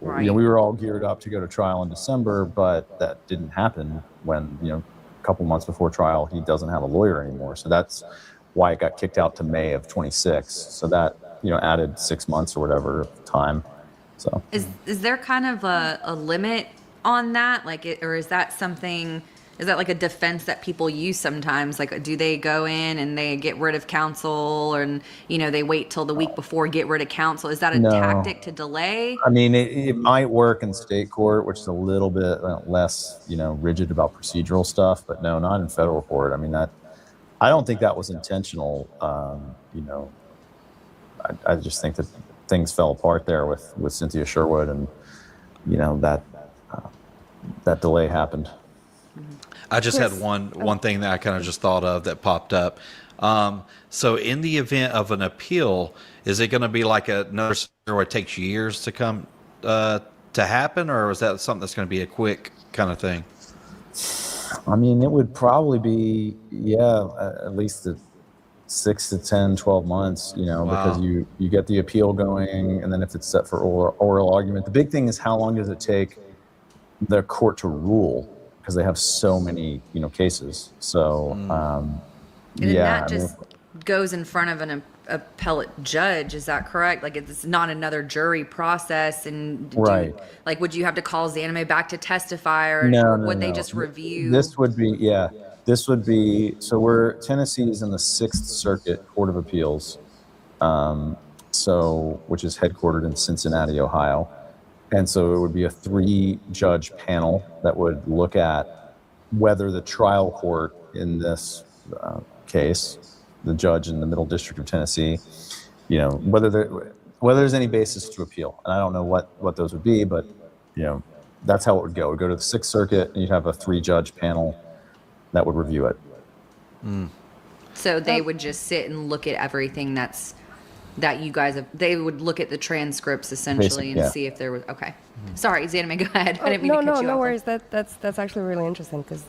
we were all geared up to go to trial in December, but that didn't happen when, a couple months before trial, he doesn't have a lawyer anymore. So that's why it got kicked out to May of 26. So that, added 6 months or whatever of time. So is there kind of a limit on that? Or is that like a defense that people use sometimes? Like, do they go in and they get rid of counsel, and they wait till the week before, get rid of counsel? Is that a tactic to delay? I mean, it might work in state court, which is a little bit less, rigid about procedural stuff, but no, not in federal court. I mean, I don't think that was intentional. I just think that things fell apart there with Cynthia Sherwood, and that delay happened. I just had one thing that I kind of just thought of that popped up. So in the event of an appeal, is it going to be like another scenario where it takes years to come to happen, or is that something that's going to be a quick kind of thing? I mean, it would probably be, at least 6 to 10, 12 months, because you get the appeal going, and then if it's set for oral argument. The big thing is, how long does it take the court to rule, because they have so many, cases. So, And that just goes in front of an appellate judge. Is that correct? Like, it's not another jury process. And would you have to call Xana May back to testify, or would they just review? This would be, so Tennessee's in the 6th Circuit Court of Appeals. so which is headquartered in Cincinnati, Ohio. And so it would be a 3-judge panel that would look at whether the trial court in this case, the judge in the Middle District of Tennessee, whether there's any basis to appeal. And I don't know what those would be, but that's how it would go. It would go to the Sixth Circuit, and you'd have a 3-judge panel that would review it. So they would just sit and look at everything that you guys have. They would look at the transcripts essentially and see if there was. Okay. Sorry, Zanime, go ahead. I didn't mean to cut you off. No worries. That's actually really interesting because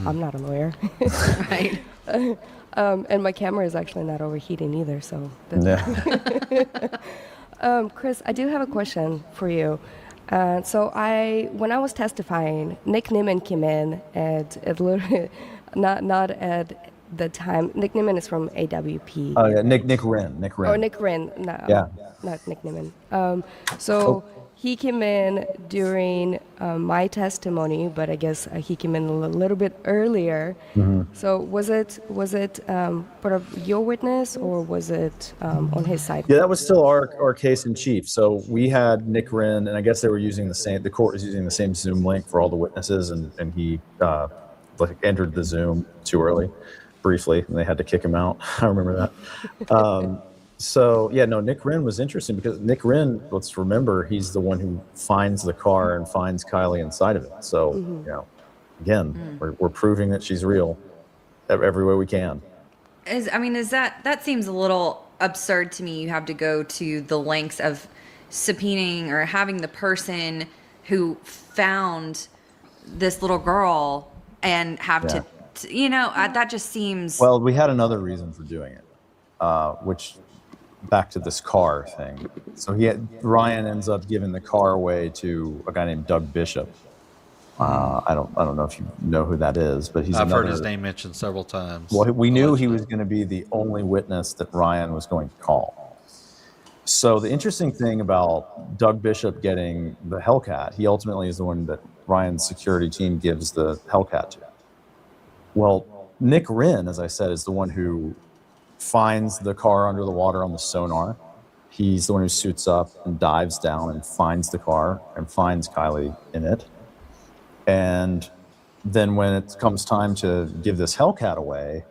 I'm not a lawyer. Right. And my camera is actually not overheating either. So. Chris, I do have a question for you. So when I was testifying, Nick Nimmin came in at not at the time. Nick Nimmin is from AWP. Oh yeah, Nick Wren. Oh, Nick Wren. No, yeah. Not Nick Nimmin. So he came in during my testimony, but I guess he came in a little bit earlier. Mm-hmm. So was it part of your witness or was it on his side? Yeah, that was still our case in chief. So we had Nick Wren, and I guess they were using the court was using the same Zoom link for all the witnesses, and he entered the Zoom too early, briefly, and they had to kick him out. I remember that. So yeah, no, Nick Wren was interesting because Nick Wren, let's remember, he's the one who finds the car and finds Kylie inside of it. So again, we're proving that she's real every way we can. That seems a little absurd to me. You have to go to the lengths of subpoenaing or having the person who found this little girl and have to that just seems. Well, we had another reason for doing it, which back to this car thing. So Ryan ends up giving the car away to a guy named Doug Bishop. I don't know if you know who that is, but I've heard his name mentioned several times. Well, we knew he was going to be the only witness that Ryan was going to call. So the interesting thing about Doug Bishop getting the Hellcat, he ultimately is the one that Ryan's security team gives the Hellcat to. Well, Nick Wren, as I said, is the one who finds the car under the water on the sonar. He's the one who suits up and dives down and finds the car and finds Kylie in it. And then when it comes time to give this Hellcat away,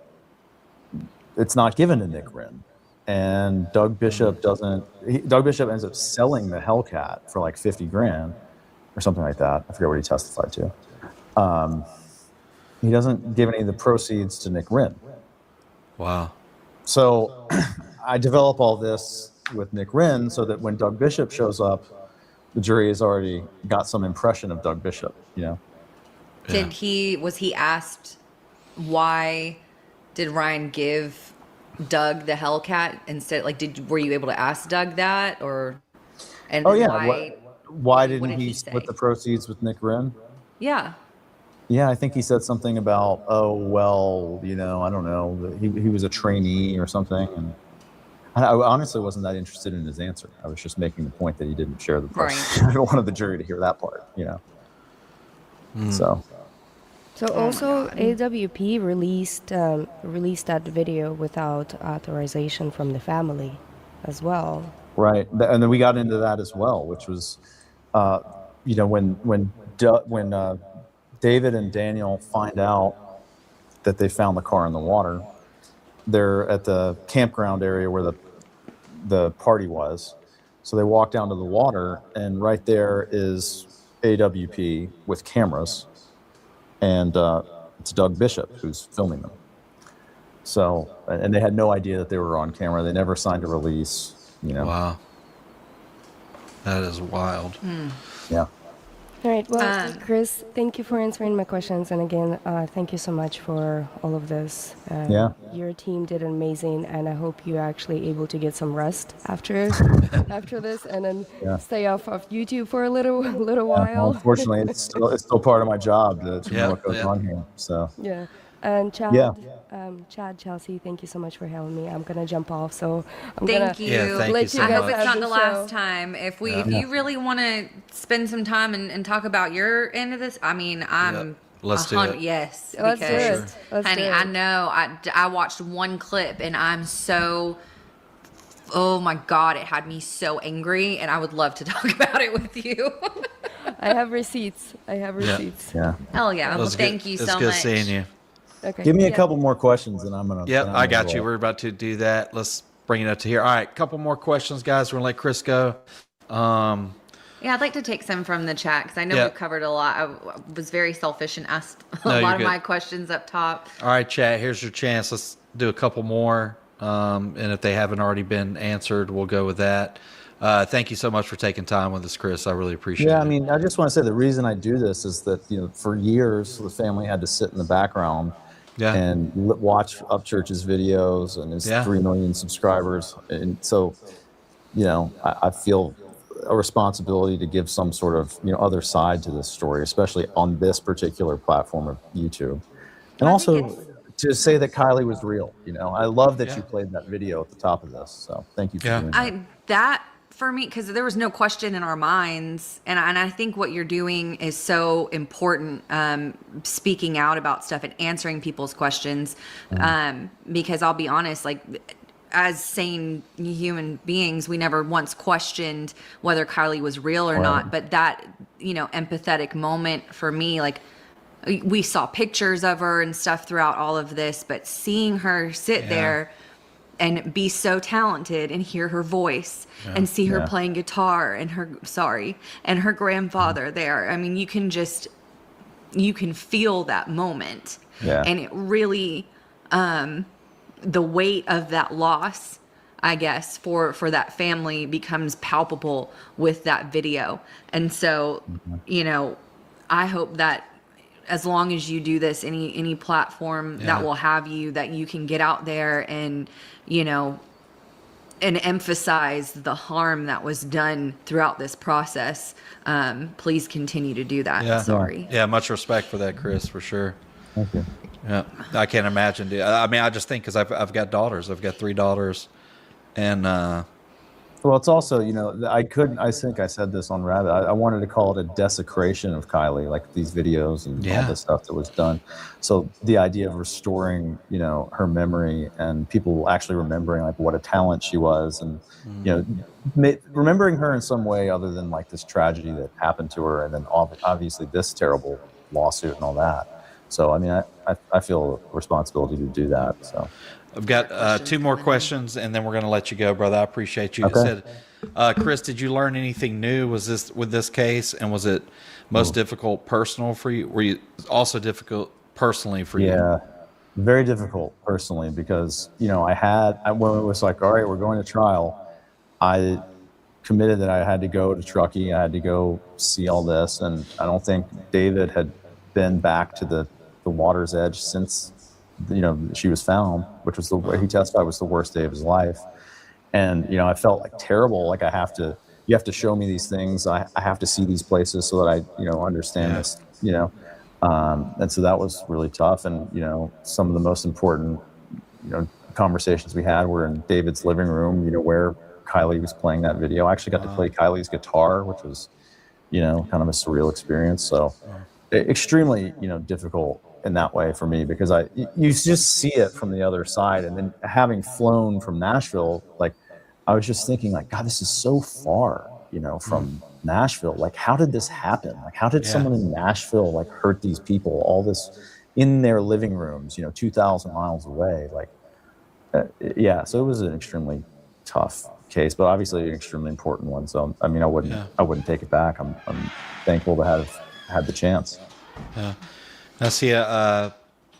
it's not given to Nick Wren. And Doug Bishop ends up selling the Hellcat for like $50,000 or something like that. I forget what he testified to. He doesn't give any of the proceeds to Nick Wren. Wow. So I develop all this with Nick Wren so that when Doug Bishop shows up, the jury has already got some impression of Doug Bishop, Was he asked why did Ryan give Doug the Hellcat instead? Were you able to ask Doug that why didn't he split the proceeds with Nick Wren? Yeah. Yeah, I think he said something about, I don't know, he was a trainee or something. And I honestly wasn't that interested in his answer. I was just making the point that he didn't share the proceeds. I wanted the jury to hear that part, So also AWP released that video without authorization from the family as well. Right, and then we got into that as well, which was, when David and Daniel find out that they found the car in the water, they're at the campground area where the party was. So they walk down to the water, and right there is AWP with cameras, and it's Doug Bishop who's filming them. So, and they had no idea that they were on camera. They never signed a release, Wow. That is wild. Yeah. All right. Well, Chris, thank you for answering my questions. And again, thank you so much for all of this. Your team did amazing, and I hope you're actually able to get some rest after this, and then stay off of YouTube for a little while. Well, unfortunately, it's still part of my job to know what goes on here. So yeah. And Chad, Chad, Chelsea, thank you so much for having me. I'm gonna jump off, so thank you. Let you I guys hope it's have not the the last time. If you really want to spend some time and talk about your end of this, let's do it. Yes, let's do it. Honey, I know. I watched one clip and I'm so oh my God, it had me so angry, and I would love to talk about it with you. I have receipts. I have receipts. Yeah. Hell yeah. Well, It's thank good, you it's so good much. seeing you. Okay. Give me a couple more questions, and I'm gonna. Yep, then I'm I gonna got you. roll. We're about to do that. Let's bring it up to here. All right, couple more questions, guys. We're gonna let Chris go. Yeah, I'd like to take some from the chat because I know Yeah. we've covered a lot. I was very selfish and asked a No, you're lot of good. my questions up top. All right, chat. Here's your chance. Let's do a couple more, and if they haven't already been answered, we'll go with that. Thank you so much for taking time with us, Chris. I really appreciate Yeah, it. I mean, I just want to say the reason I do this is that for years the family had to sit in the background and watch Upchurch's videos and his 3 million subscribers, and so I feel a responsibility to give some sort of other side to this story, especially on this particular platform of YouTube, and also to say that Kylie was real. I love that you played that video at the top of this, so thank you for doing that. That for me, because there was no question in our minds, and I think what you're doing is so important, speaking out about stuff and answering people's questions, because I'll be honest, like, as sane human beings, we never once questioned whether Kylie was real or not, but that empathetic moment for me, like, we saw pictures of her and stuff throughout all of this, but seeing her sit there and be so talented and hear her voice and see her playing guitar and her grandfather there. I mean, you can feel that moment. Yeah. And it really, the weight of that loss, I guess, for that family becomes palpable with that video. And so, I hope that as long as you do this, any platform that will have you, that you can get out there and, and emphasize the harm that was done throughout this process. Please continue to do that. Yeah. Sorry. Yeah, much respect for that, Chris, for sure. Thank you. Yeah, I can't imagine, dude. I mean, I just think because I've got daughters. I've got 3 daughters, and well, it's also I think I said this on Rabbit. I wanted to call it a desecration of Kylie, like these videos and all the stuff that was done. So the idea of restoring her memory and people actually remembering like what a talent she was, and remembering her in some way other than like this tragedy that happened to her, and then obviously this terrible lawsuit and all that. So I mean, I feel a responsibility to do that. So I've got 2 more questions, and then we're going to let you go, brother. I appreciate you. Okay. It said, Chris, did you learn anything new? Was this with this case, and was it most difficult personal for you? Were you also difficult personally for you? Yeah, very difficult personally because when it was like, all right, we're going to trial, I committed that I had to go to Truckee. I had to go see all this, and I don't think David had been back to the water's edge since she was found, which was the way he testified was the worst day of his life. And I felt like terrible, like you have to show me these things, I have to see these places so that I understand this, and so that was really tough. And some of the most important conversations we had were in David's living room, where Kylie was playing that video. I actually got to play Kylie's guitar, which was kind of a surreal experience. So extremely difficult in that way for me, because you just see it from the other side. And then having flown from Nashville, like I was just thinking like, God, this is so far, from Nashville. Like, how did this happen? Like, how did someone in Nashville like hurt these people, all this in their living rooms, 2,000 miles away? Like, so it was an extremely tough case, but obviously an extremely important one. So, I mean, I wouldn't take it back. I'm thankful to have had the chance. Yeah. I see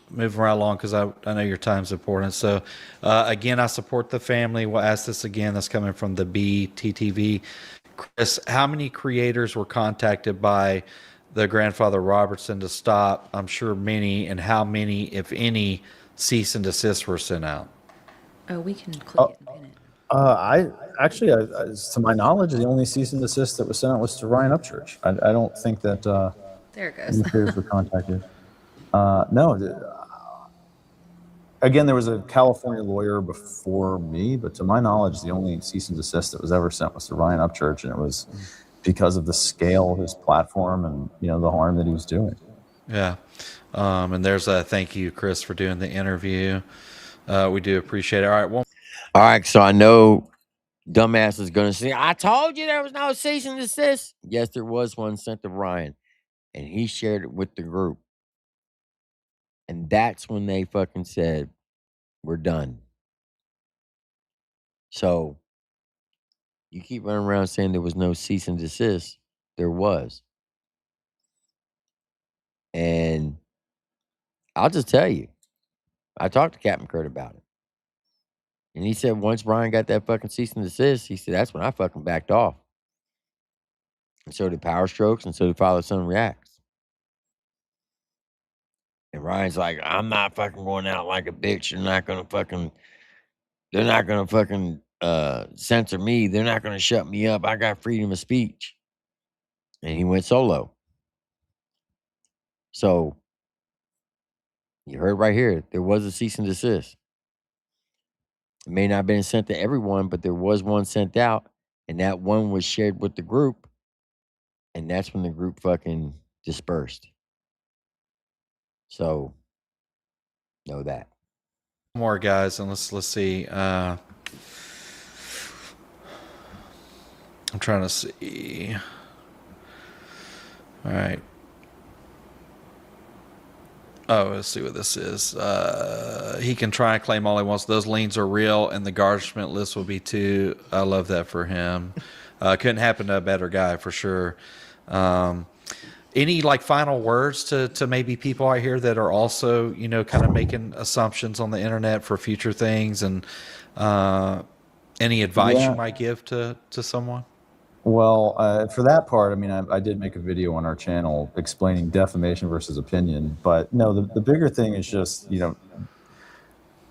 moving right along because I know your time's important. So, again, I support the family. We'll ask this again. That's coming from the BTTV. Chris, how many creators were contacted by the grandfather Robertson to stop? I'm sure many. And how many, if any, cease and desist were sent out? Oh, we can click it and pin it. I actually, to my knowledge, the only cease and desist that was sent out was to Ryan Upchurch. I don't think that there it goes. any creators were contacted. No. Again, there was a California lawyer before me, but to my knowledge, the only cease and desist that was ever sent was to Ryan Upchurch, and it was because of the scale of his platform and the harm that he was doing. Yeah, and there's a thank you, Chris, for doing the interview. We do appreciate it. All right, All right, so I know Dumbass is going to say, I told you there was no cease and desist. Yes, there was one sent to Ryan, and he shared it with the group. And that's when they fucking said, we're done. So you keep running around saying there was no cease and desist. There was. And I'll just tell you, I talked to Captain Kurt about it. And he said once Ryan got that fucking cease and desist, he said, that's when I fucking backed off. And so did Power Strokes, and so did Father Son Reacts. And Ryan's like, I'm not fucking going out like a bitch. They're not gonna fucking censor me. They're not gonna shut me up. I got freedom of speech. And he went solo. So you heard right here, there was a cease and desist. It may not have been sent to everyone, but there was one sent out, and that one was shared with the group, and that's when the group fucking dispersed. So know that. More guys, and let's see. I'm trying to see. All right. Oh, let's see what this is. He can try and claim all he wants. Those liens are real, and the garnishment list will be too. I love that for him. Couldn't happen to a better guy for sure. Any like final words to maybe people out here that are also, you know, kind of making assumptions on the internet for future things, and any advice you might give to someone? Well, for that part, I mean, I did make a video on our channel explaining defamation versus opinion, but no, the bigger thing is just, you know,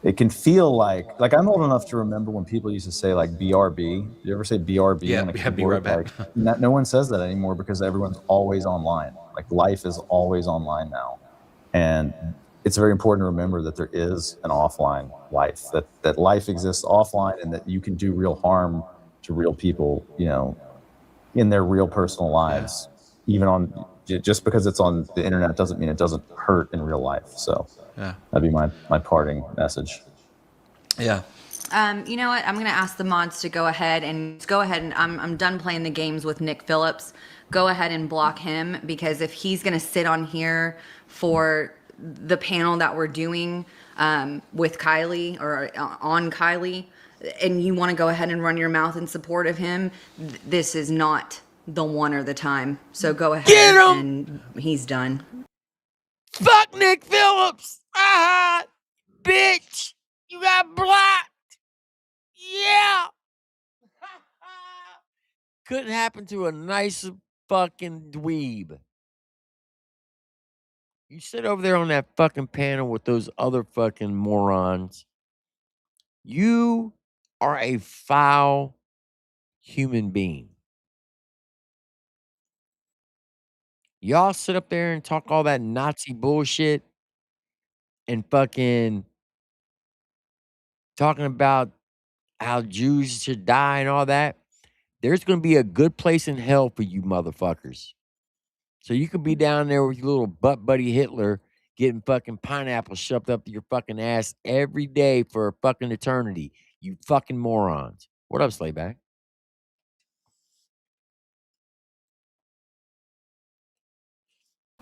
it can feel like I'm old enough to remember when people used to say like BRB. Did you ever say BRB? Yeah, on a be keyboard? right back. Like, no one says that anymore because everyone's always online. Like life is always online now. And it's very important to remember that there is an offline life, that life exists offline, and that you can do real harm to real people, you know, in their real personal lives. Even on, just because it's on the internet doesn't mean it doesn't hurt in real life. So yeah, that'd be my parting message. Yeah. You know what? I'm gonna ask the mods to go ahead and I'm done playing the games with Nick Phillips. Go ahead and block him, because if he's gonna sit on here for the panel that we're doing with Kylie or on Kylie, and you want to go ahead and run your mouth in support of him, this is not the one or the time. So go ahead. Get him! And he's done. Fuck Nick Phillips! Ah, bitch! You got blocked! Yeah! Couldn't happen to a nicer fucking dweeb. You sit over there on that fucking panel with those other fucking morons. You are a foul human being. Y'all sit up there and talk all that Nazi bullshit and fucking talking about how Jews should die and all that. There's going to be a good place in hell for you motherfuckers. So you could be down there with your little butt buddy Hitler getting fucking pineapples shoved up your fucking ass every day for a fucking eternity. You fucking morons. What up, Slayback?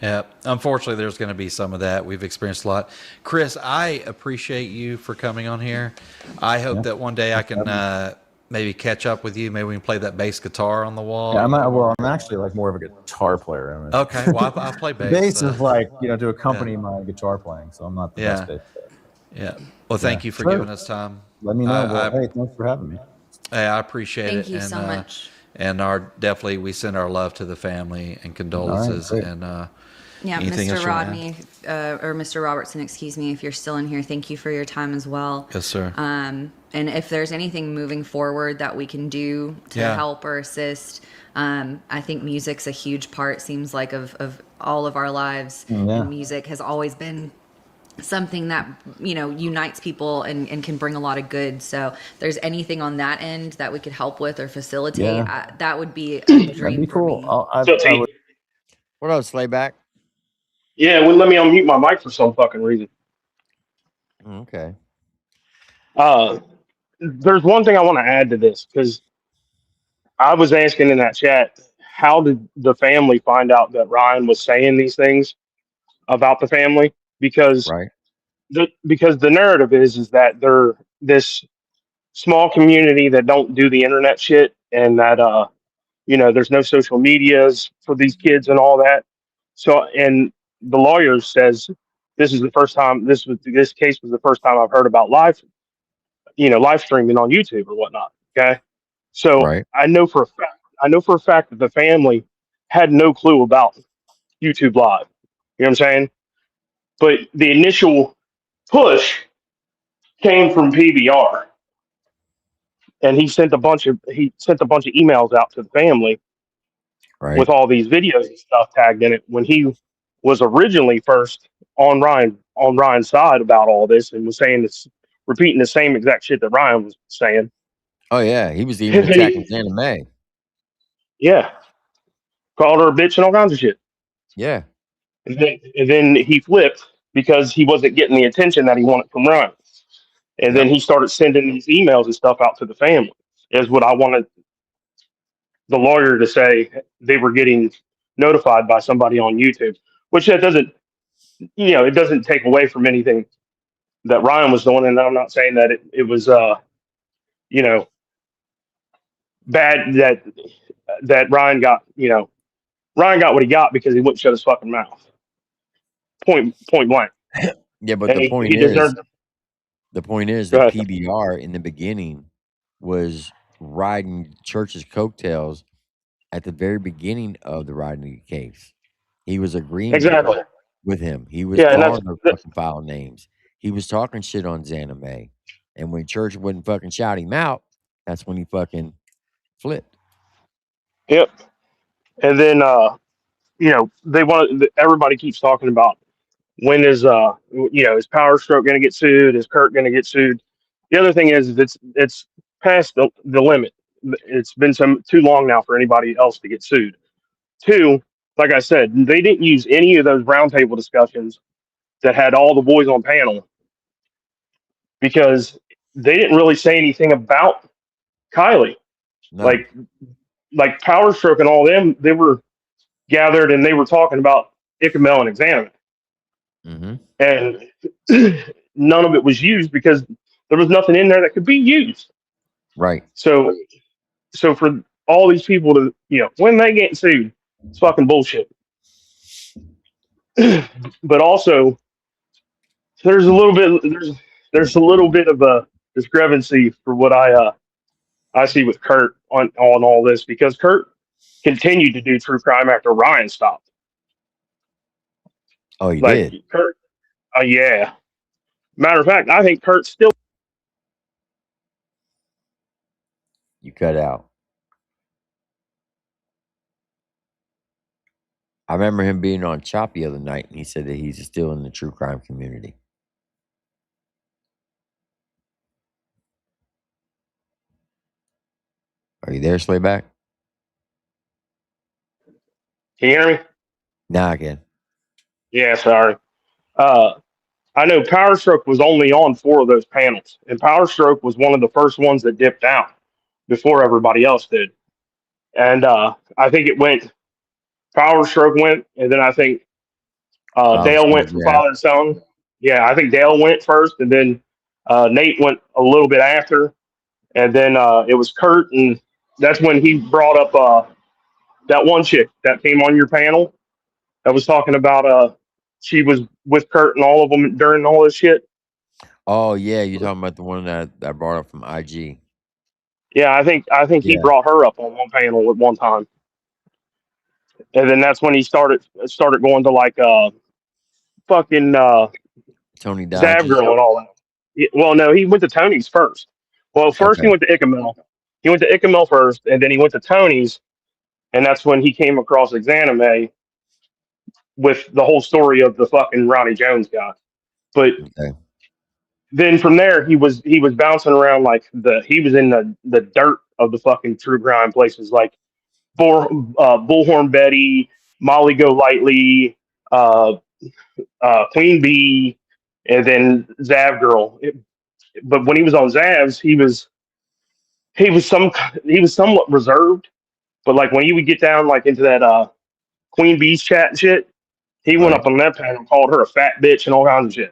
Yeah, unfortunately, there's going to be some of that. We've experienced a lot. Chris, I appreciate you for coming on here. I hope that one day I can maybe catch up with you. Maybe we can play that bass guitar on the wall. Yeah, I'm actually like more of a guitar player. I mean, okay, well, I play bass. Bass is like, you know, to accompany my guitar playing, so I'm not the best bass player. Yeah. Well, thank you for giving us time. Let me know. Hey, thanks for having me. Hey, I appreciate it. Thank you so much. And definitely we send our love to the family and condolences. Right, yeah, Mr. Rodney or Mr. Robertson, excuse me, if you're still in here, thank you for your time as well. Yes, sir. And if there's anything moving forward that we can do to help or assist, I think music's a huge part, seems like, of all of our lives. Yeah. And music has always been something that, you know, unites people and can bring a lot of good. So if there's anything on that end that we could help with or facilitate, that would be a dream. That'd be cool. What up, Slayback? Yeah, well, let me unmute my mic for some fucking reason. Okay. there's one thing I want to add to this because I was asking in that chat, how did the family find out that Ryan was saying these things about the family? Because Right. the narrative is that they're this small community that don't do the internet shit, and that there's no social medias for these kids and all that. So, and the lawyer says this is the first time this case was the first time I've heard about live streaming on YouTube or whatnot. Okay, so Right. I know for a fact that the family had no clue about YouTube Live. You know what I'm saying? But the initial push came from PBR, and he sent a bunch of emails out to the family Right. with all these videos and stuff tagged in it when he was originally first on Ryan's side about all this and was saying this, repeating the same exact shit that Ryan was saying. Oh yeah, he was even attacking Santa May. Yeah, called her a bitch and all kinds of shit. Yeah. And then he flipped because he wasn't getting the attention that he wanted from Ryan. And then Yep. he started sending these emails and stuff out to the family. Is what I wanted the lawyer to say. They were getting notified by somebody on YouTube, which that doesn't, it doesn't take away from anything that Ryan was doing. And I'm not saying that it was, you know, bad that Ryan got what he got because he wouldn't shut his fucking mouth. Point blank. Yeah, but And the he point is, deserved. Go that ahead. PBR in the beginning was riding Church's coattails at the very beginning of the Rodney case. He was agreeing Exactly. with him. He was Yeah, and that's calling those fucking foul names. He was talking shit on Xana May. And when Church wouldn't fucking shout him out, that's when he fucking flipped. yep. And then they want everybody keeps talking about when is Power Stroke going to get sued? Is Kurt going to get sued? The other thing is it's past the limit. It's been too long now for anybody else to get sued. Two, like I said, they didn't use any of those roundtable discussions that had all the boys on panel because they didn't really say anything about Kylie. No. Like Power Stroke and all them, they were gathered and they were talking about Icamel and Examine. Mm-hmm. And none of it was used because there was nothing in there that could be used. Right. So for all these people to, when they get sued, it's fucking bullshit. But also, there's a little bit of a discrepancy for what I see with Kurt on all this because Kurt continued to do true crime after Ryan stopped. Oh, he Like did. Kurt, yeah. Matter of fact, I think Kurt still. You cut out. I remember him being on Chop the other night, and he said that he's still in the true crime community. Are you there, Slayback? Can you hear me? Nah, again. Yeah, sorry. I know Power Stroke was only on 4 of those panels, and Power Stroke was one of the first ones that dipped out before everybody else did. And I think it went Power Stroke went, and then I think Dale went for Father and Son. Yeah, I think Dale went first, and then Nate went a little bit after, and then it was Kurt, and that's when he brought up that one chick that came on your panel that was talking about she was with Kurt and all of them during all this shit. Oh yeah, you're talking about the one that I brought up from IG. Yeah, I think he Yeah. brought her up on one panel at one time, and then that's when he started going to like fucking Tony Zav Dodges. Girl and all that. Well, no, he went to Tony's first. Well, first he Okay. went to Icamel. He went to Icamel first, and then he went to Tony's, and that's when he came across Exanime with the whole story of the fucking Ronnie Jones guy. But Okay. then from there, he was bouncing around like he was in the dirt of the fucking true crime places like Bullhorn Betty, Molly Golightly, Queen Bee, and then Zav Girl. But when he was on Zavs, he was some he was somewhat reserved. But like when he would get down like into that Queen Bee's chat and shit, he went Right. up on that panel and called her a fat bitch and all kinds of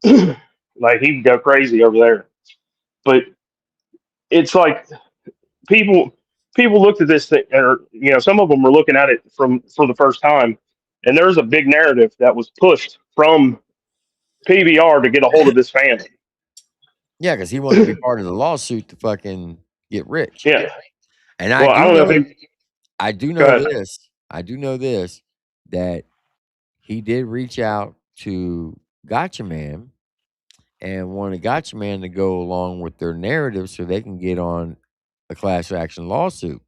shit. Like he'd go crazy over there. But it's like people people looked at this thing, or some of them were looking at it for the first time, and there's a big narrative that was pushed from PBR to get a hold of this family. Yeah, because he wanted to be part of the lawsuit to fucking get rich. Yeah. And I Well, I do don't know know, if he. I do Go know ahead. this. I do know this that he did reach out to Gotcha Man and wanted Gotcha Man to go along with their narrative so they can get on a class action lawsuit.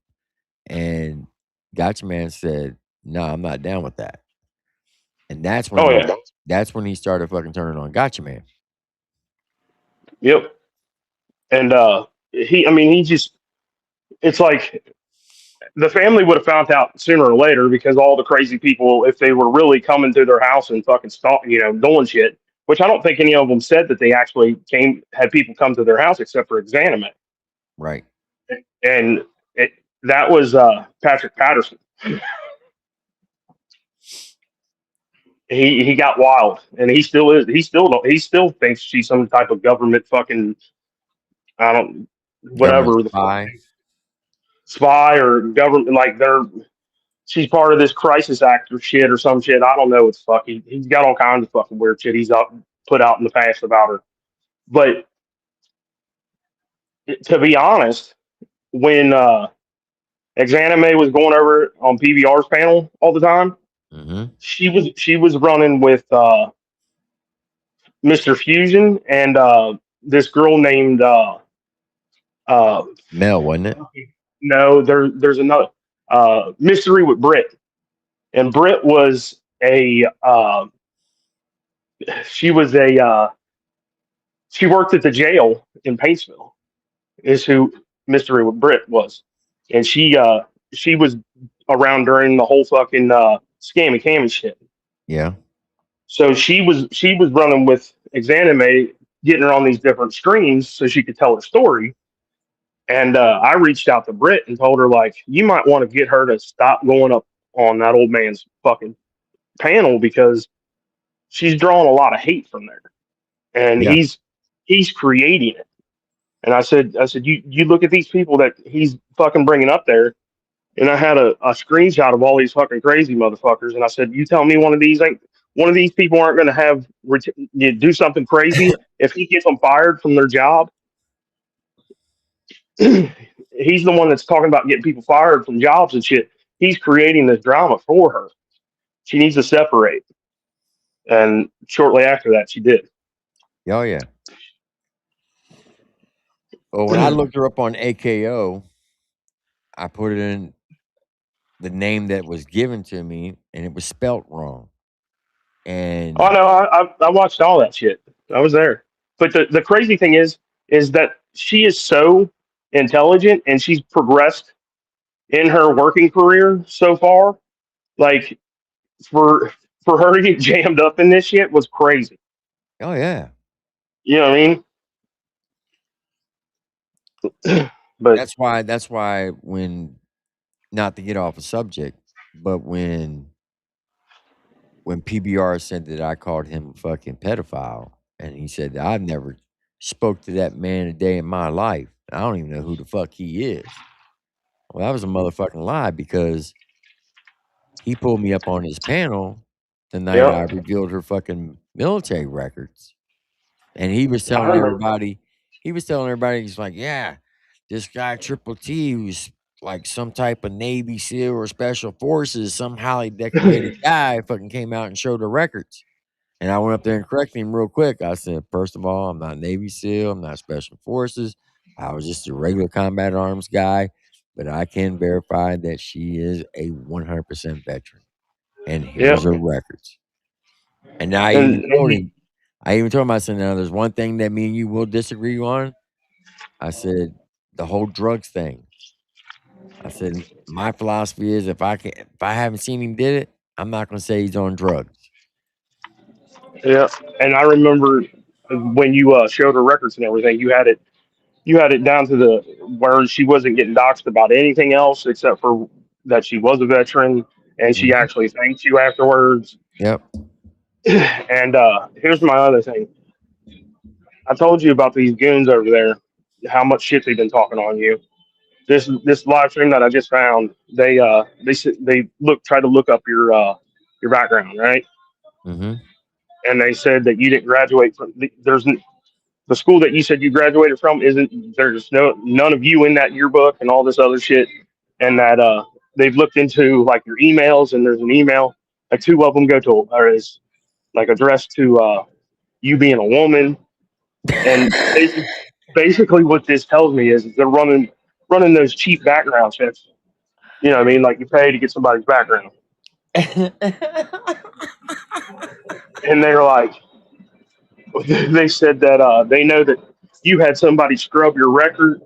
And Gotcha Man said, "No, I'm not down with that." And Oh yeah. that's when he started fucking turning on Gotcha Man. Yep. And I mean, he just. It's like the family would have found out sooner or later because all the crazy people, if they were really coming to their house and fucking doing shit, which I don't think any of them said that they actually had people come to their house except for Exanimate. Right. And that was Patrick Patterson. He got wild, and he still is. He still thinks she's some type of government fucking I don't Government whatever the fuck spy. spy or government like she's part of this crisis act or shit or some shit. I don't know what the fuck. He's got all kinds of fucking weird shit he's put out in the past about her. But to be honest, when Exanime was going over on PBR's panel all the time, Mm-hmm. she was running with Mr. Fusion and this girl named uh, Mel, wasn't it? no, there's another Mystery with Brit, and Brit was a she was a she worked at the jail in Paintsville. Is who Mystery with Brit was, and she was around during the whole fucking scammy cammy shit. Yeah. So she was running with Exanime, getting her on these different streams so she could tell her story. And I reached out to Britt and told her like, you might want to get her to stop going up on that old man's fucking panel because she's drawing a lot of hate from there, and Yeah. he's creating it. And I said you look at these people that he's fucking bringing up there, and I had a screenshot of all these fucking crazy motherfuckers, and I said, you tell me one of these people aren't going to have do something crazy if he gets them fired from their job. He's the one that's talking about getting people fired from jobs and shit. He's creating this drama for her. She needs to separate. And shortly after that, she did. Oh yeah. Well, when I looked her up on AKO, I put it in the name that was given to me, and it was spelt wrong. And Oh no, I watched all that shit. I was there. But the crazy thing is that she is so intelligent and she's progressed in her working career so far. Like for her to get jammed up in this shit was crazy. oh yeah, You know what I mean? But that's why when, not to get off a subject, but when PBR said that I called him a fucking pedophile, and he said that I've never spoke to that man a day in my life. I don't even know who the fuck he is. Well, that was a motherfucking lie, because he pulled me up on his panel the night I yeah, revealed her fucking military records. And he was I telling remember. everybody, he's like, yeah, this guy Triple T, who's like some type of Navy SEAL or Special Forces, some highly decorated guy, fucking came out and showed the records. And I went up there and corrected him real quick. I said, first of all, I'm not Navy SEAL, I'm not Special Forces. I was just a regular combat arms guy, but I can verify that she is a 100% veteran. And Yeah, here's her records. And and I even told him, I said, now there's one thing that me and you will disagree on. I said, the whole drugs thing. I said, my philosophy is if I haven't seen him did it, I'm not gonna say he's on drugs. yeah, and I remember when you showed her records and everything, you had it down to the where she wasn't getting doxxed about anything else except for that she was a veteran and she Mhm. actually thanked you afterwards. Yep. And here's my other thing. I told you about these goons over there, how much shit they've been talking on you. This live stream that I just found, they tried to look up your background, right? Mm-hmm. And they said that you didn't graduate from the school that you said you graduated from isn't there's none of you in that yearbook and all this other shit, and that they've looked into like your emails and there's an email like two of them go to or is like addressed to you being a woman, and basically what this tells me is they're running those cheap background checks. You know what I mean? Like you pay to get somebody's background, and they're like, they said that they know that you had somebody scrub your record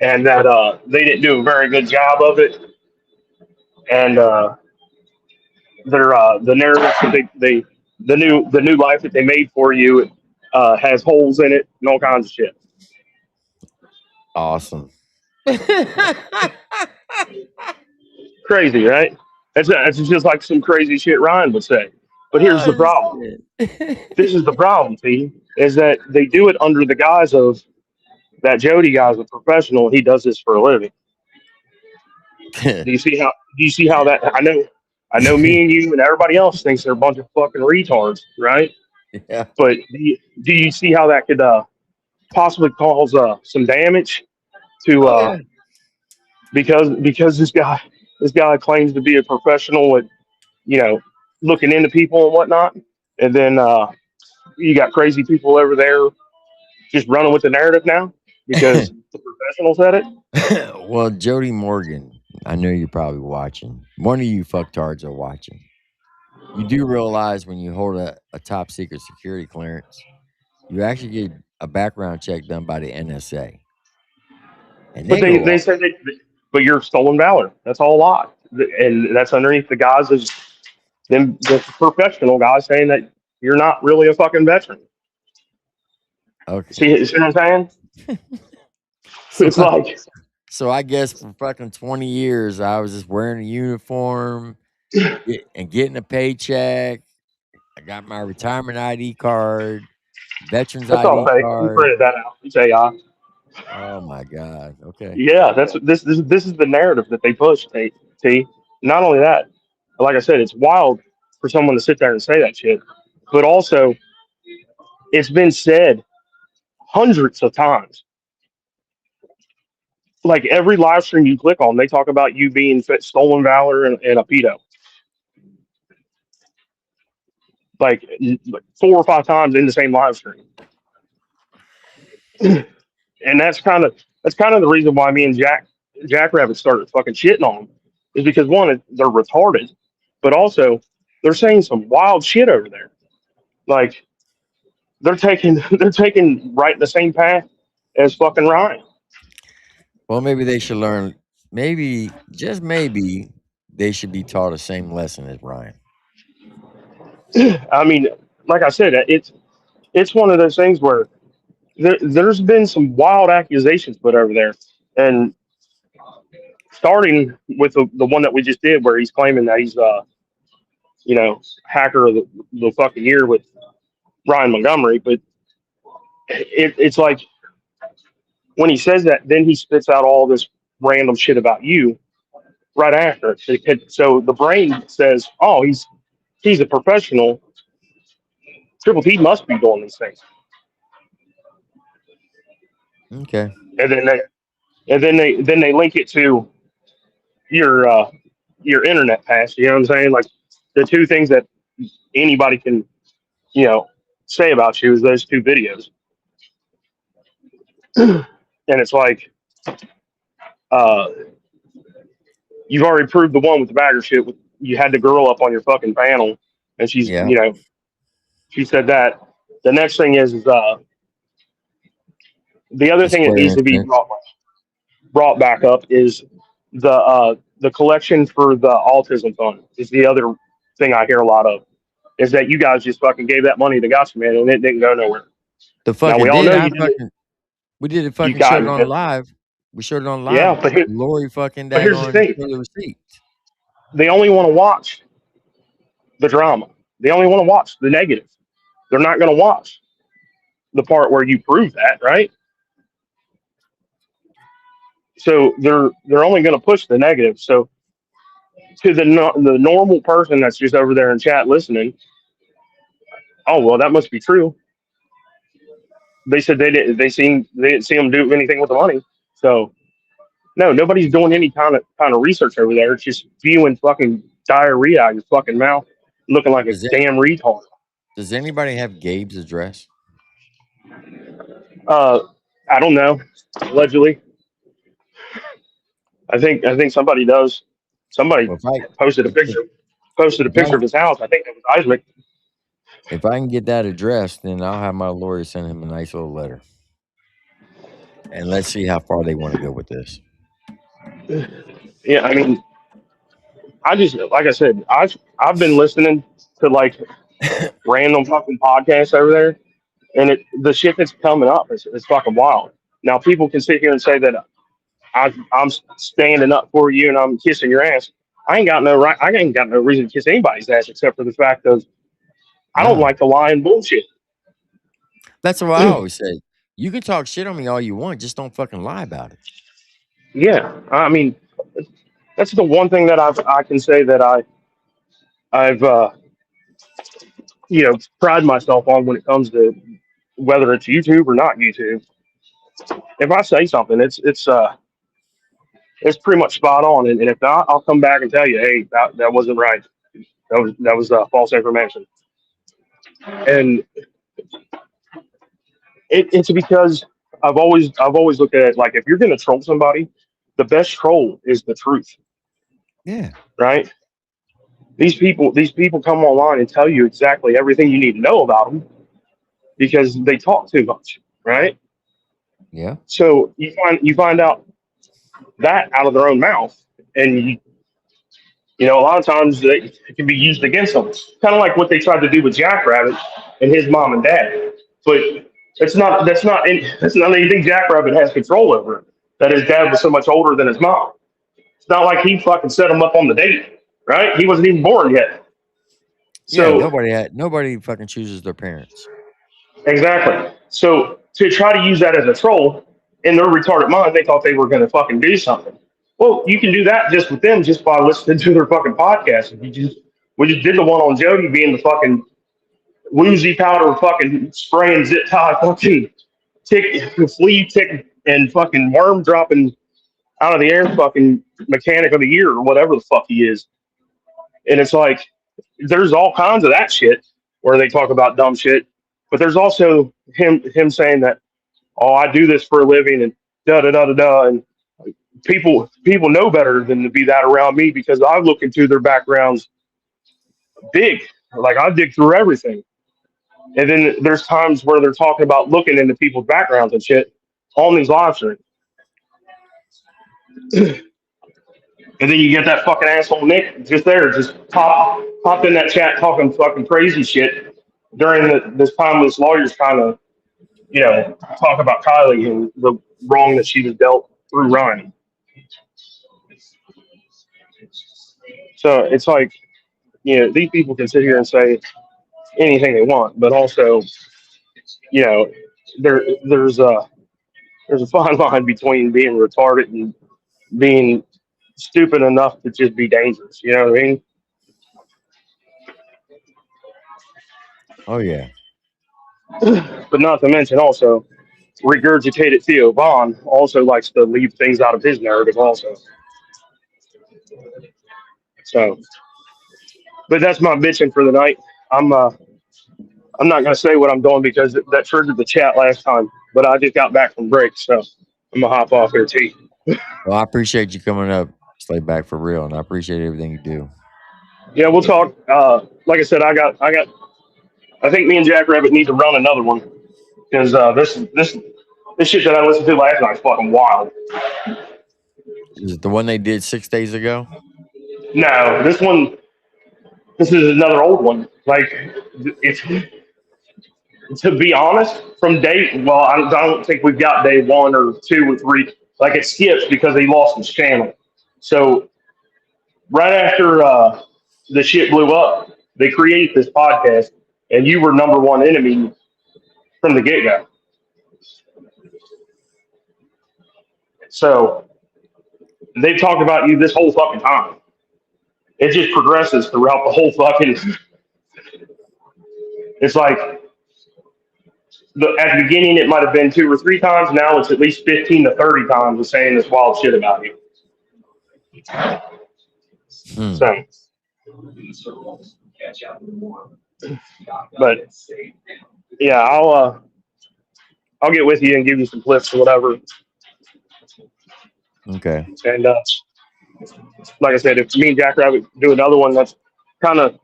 and that they didn't do a very good job of it, and the narrative that they the new life that they made for you has holes in it and all kinds of shit. Awesome. Crazy, right? That's just like some crazy shit Ryan would say. But here's the Oh, problem. shit. This is the problem, T, is that they do it under the guise of that Jody guy's a professional and he does this for a living. Do you see how? Do you see how that? I know. Me and you and everybody else thinks they're a bunch of fucking retards, right? Yeah. But do you see how that could possibly cause some damage to Oh, yeah. because this guy claims to be a professional at looking into people and whatnot, and then you got crazy people over there just running with the narrative now because the professional said it. Well, Jody Morgan, I know you're probably watching. One of you fucktards are watching. You do realize when you hold a top secret security clearance, you actually get a background check done by the NSA. And But they go they off. said that, but you're stolen valor. That's all a lot, and that's underneath the guise of them, the professional guys saying that you're not really a fucking veteran. Okay. See what I'm saying? It's So, like so I guess for fucking 20 years, I was just wearing a uniform and getting a paycheck. I got my retirement ID card, veterans that's all ID fake. You card. printed that out. It's AI. Oh my God. Okay. Yeah, that's this is the narrative that they push. T. Not only that, like I said, it's wild for someone to sit there and say that shit, but also it's been said hundreds of times. Like every live stream you click on, they talk about you being stolen valor and a pedo. Like 4 or 5 times in the same live stream, and that's kind of the reason why me and Jackrabbit started fucking shitting on them, is because one, they're retarded, but also they're saying some wild shit over there. Like they're taking right the same path as fucking Ryan. Well, maybe they should learn. Maybe, just maybe, they should be taught the same lesson as Ryan. I mean, like I said, it's one of those things where there's been some wild accusations put over there, and starting with the one that we just did, where he's claiming that he's hacker of the fucking year with Ryan Montgomery, but it's like when he says that, then he spits out all this random shit about you right after. So the brain says, "Oh, he's a professional. Triple T must be doing these things." Okay. And then they link it to your internet pass. You know what I'm saying? Like the two things that anybody can say about you is those two videos, and it's like uh, you've already proved the one with the bagger shit. You had the girl up on your fucking panel, and she's Yeah. she said that. The next thing is the other The thing that square needs to be instance. brought back up is the collection for the autism fund is the other thing I hear a lot of, is that you guys just fucking gave that money to Gotcha Man and it didn't go nowhere. The Now fucking we all did. know you did it. We did it. You Fucking got showed it on it. live. We showed it on live. Yeah, Lori fucking but here's the daggone thing: showed the receipts. they only want to watch the drama. They only want to watch the negative. They're not going to watch the part where you prove that, right? So they're only going to push the negative. So to the normal person that's just over there in chat listening, oh well, that must be true. They said they didn't see them do anything with the money. So no, nobody's doing any kind of research over there. It's just spewing fucking diarrhea out your fucking mouth, looking like a damn retard. Does anybody have Gabe's address? I don't know. Allegedly, I think somebody does. Somebody Well, if posted a picture. Posted a picture of his house. I think it was Isaac. If I can get that address, then I'll have my lawyer send him a nice little letter. And let's see how far they want to go with this. Yeah, I mean, I just like I said, I've been listening to like random fucking podcasts over there, and the shit that's coming up is fucking wild. Now people can sit here and say that I'm standing up for you and I'm kissing your ass. I ain't got no right. I ain't got no reason to kiss anybody's ass except for the fact of I don't No. like the lying bullshit. That's what I always say. You can talk shit on me all you want, just don't fucking lie about it. Yeah, I mean, that's the one thing that I can say that I've pride myself on when it comes to whether it's YouTube or not YouTube. If I say something, it's pretty much spot on, and if not, I'll come back and tell you, hey, that wasn't right. That was false information, and it's because I've always looked at it like if you're gonna troll somebody, the best troll is the truth, Yeah. right? These people come online and tell you exactly everything you need to know about them because they talk too much, right? Yeah. So you find out that out of their own mouth, and a lot of times it can be used against them. Kind of like what they tried to do with Jackrabbit and his mom and dad. But that's not anything Jackrabbit has control over. That his dad was so much older than his mom. It's not like he fucking set him up on the date, right? He wasn't even born yet. Yeah, So nobody fucking chooses their parents. exactly. So to try to use that as a troll, in their retarded mind, they thought they were going to fucking do something. Well, you can do that just with them, just by listening to their fucking podcast. We just did the one on Jody being the fucking woozy powder, fucking spraying zip tie, fucking flea tick, and fucking worm dropping out of the air, fucking mechanic of the year or whatever the fuck he is. And it's like there's all kinds of that shit where they talk about dumb shit, but there's also him saying that, oh, I do this for a living and da da da da da, and people know better than to be that around me because I look into their backgrounds big, like I dig through everything. And then there's times where they're talking about looking into people's backgrounds and shit on these live streams. And then you get that fucking asshole Nick just there, just pop in that chat talking fucking crazy shit during this time this lawyer's trying to, talk about Kylie and the wrong that she was dealt through Ryan. So it's like, these people can sit here and say anything they want, but also, you know, there's a fine line between being retarded and being stupid enough to just be dangerous. You know what I mean? Oh yeah. But not to mention also regurgitated Theo Vaughn also likes to leave things out of his narrative also. So, but that's my bitching for the night. I'm not gonna say what I'm doing because that triggered the chat last time. But I just got back from break, so I'm gonna hop off here, T. Well, I appreciate you coming up, Slay Back for real, and I appreciate everything you do. Yeah, we'll talk. Like I said, I think me and Jackrabbit need to run another one because this shit that I listened to last night is fucking wild. Is it the one they did 6 days ago? No, this is another old one. Like To be honest, from I don't think we've got day 1 or 2 or 3. Like it skips because he lost his channel. So right after the shit blew up, they created this podcast, and you were number one enemy from the get go. So they've talked about you this whole fucking time. It just progresses throughout the whole fucking. It's like at the beginning it might have been 2 or 3 times. Now it's at least 15 to 30 times of saying this wild shit about you. So, but yeah, I'll get with you and give you some clips or whatever. Okay. And like I said, if me and Jack Rabbit do another one, that's kind of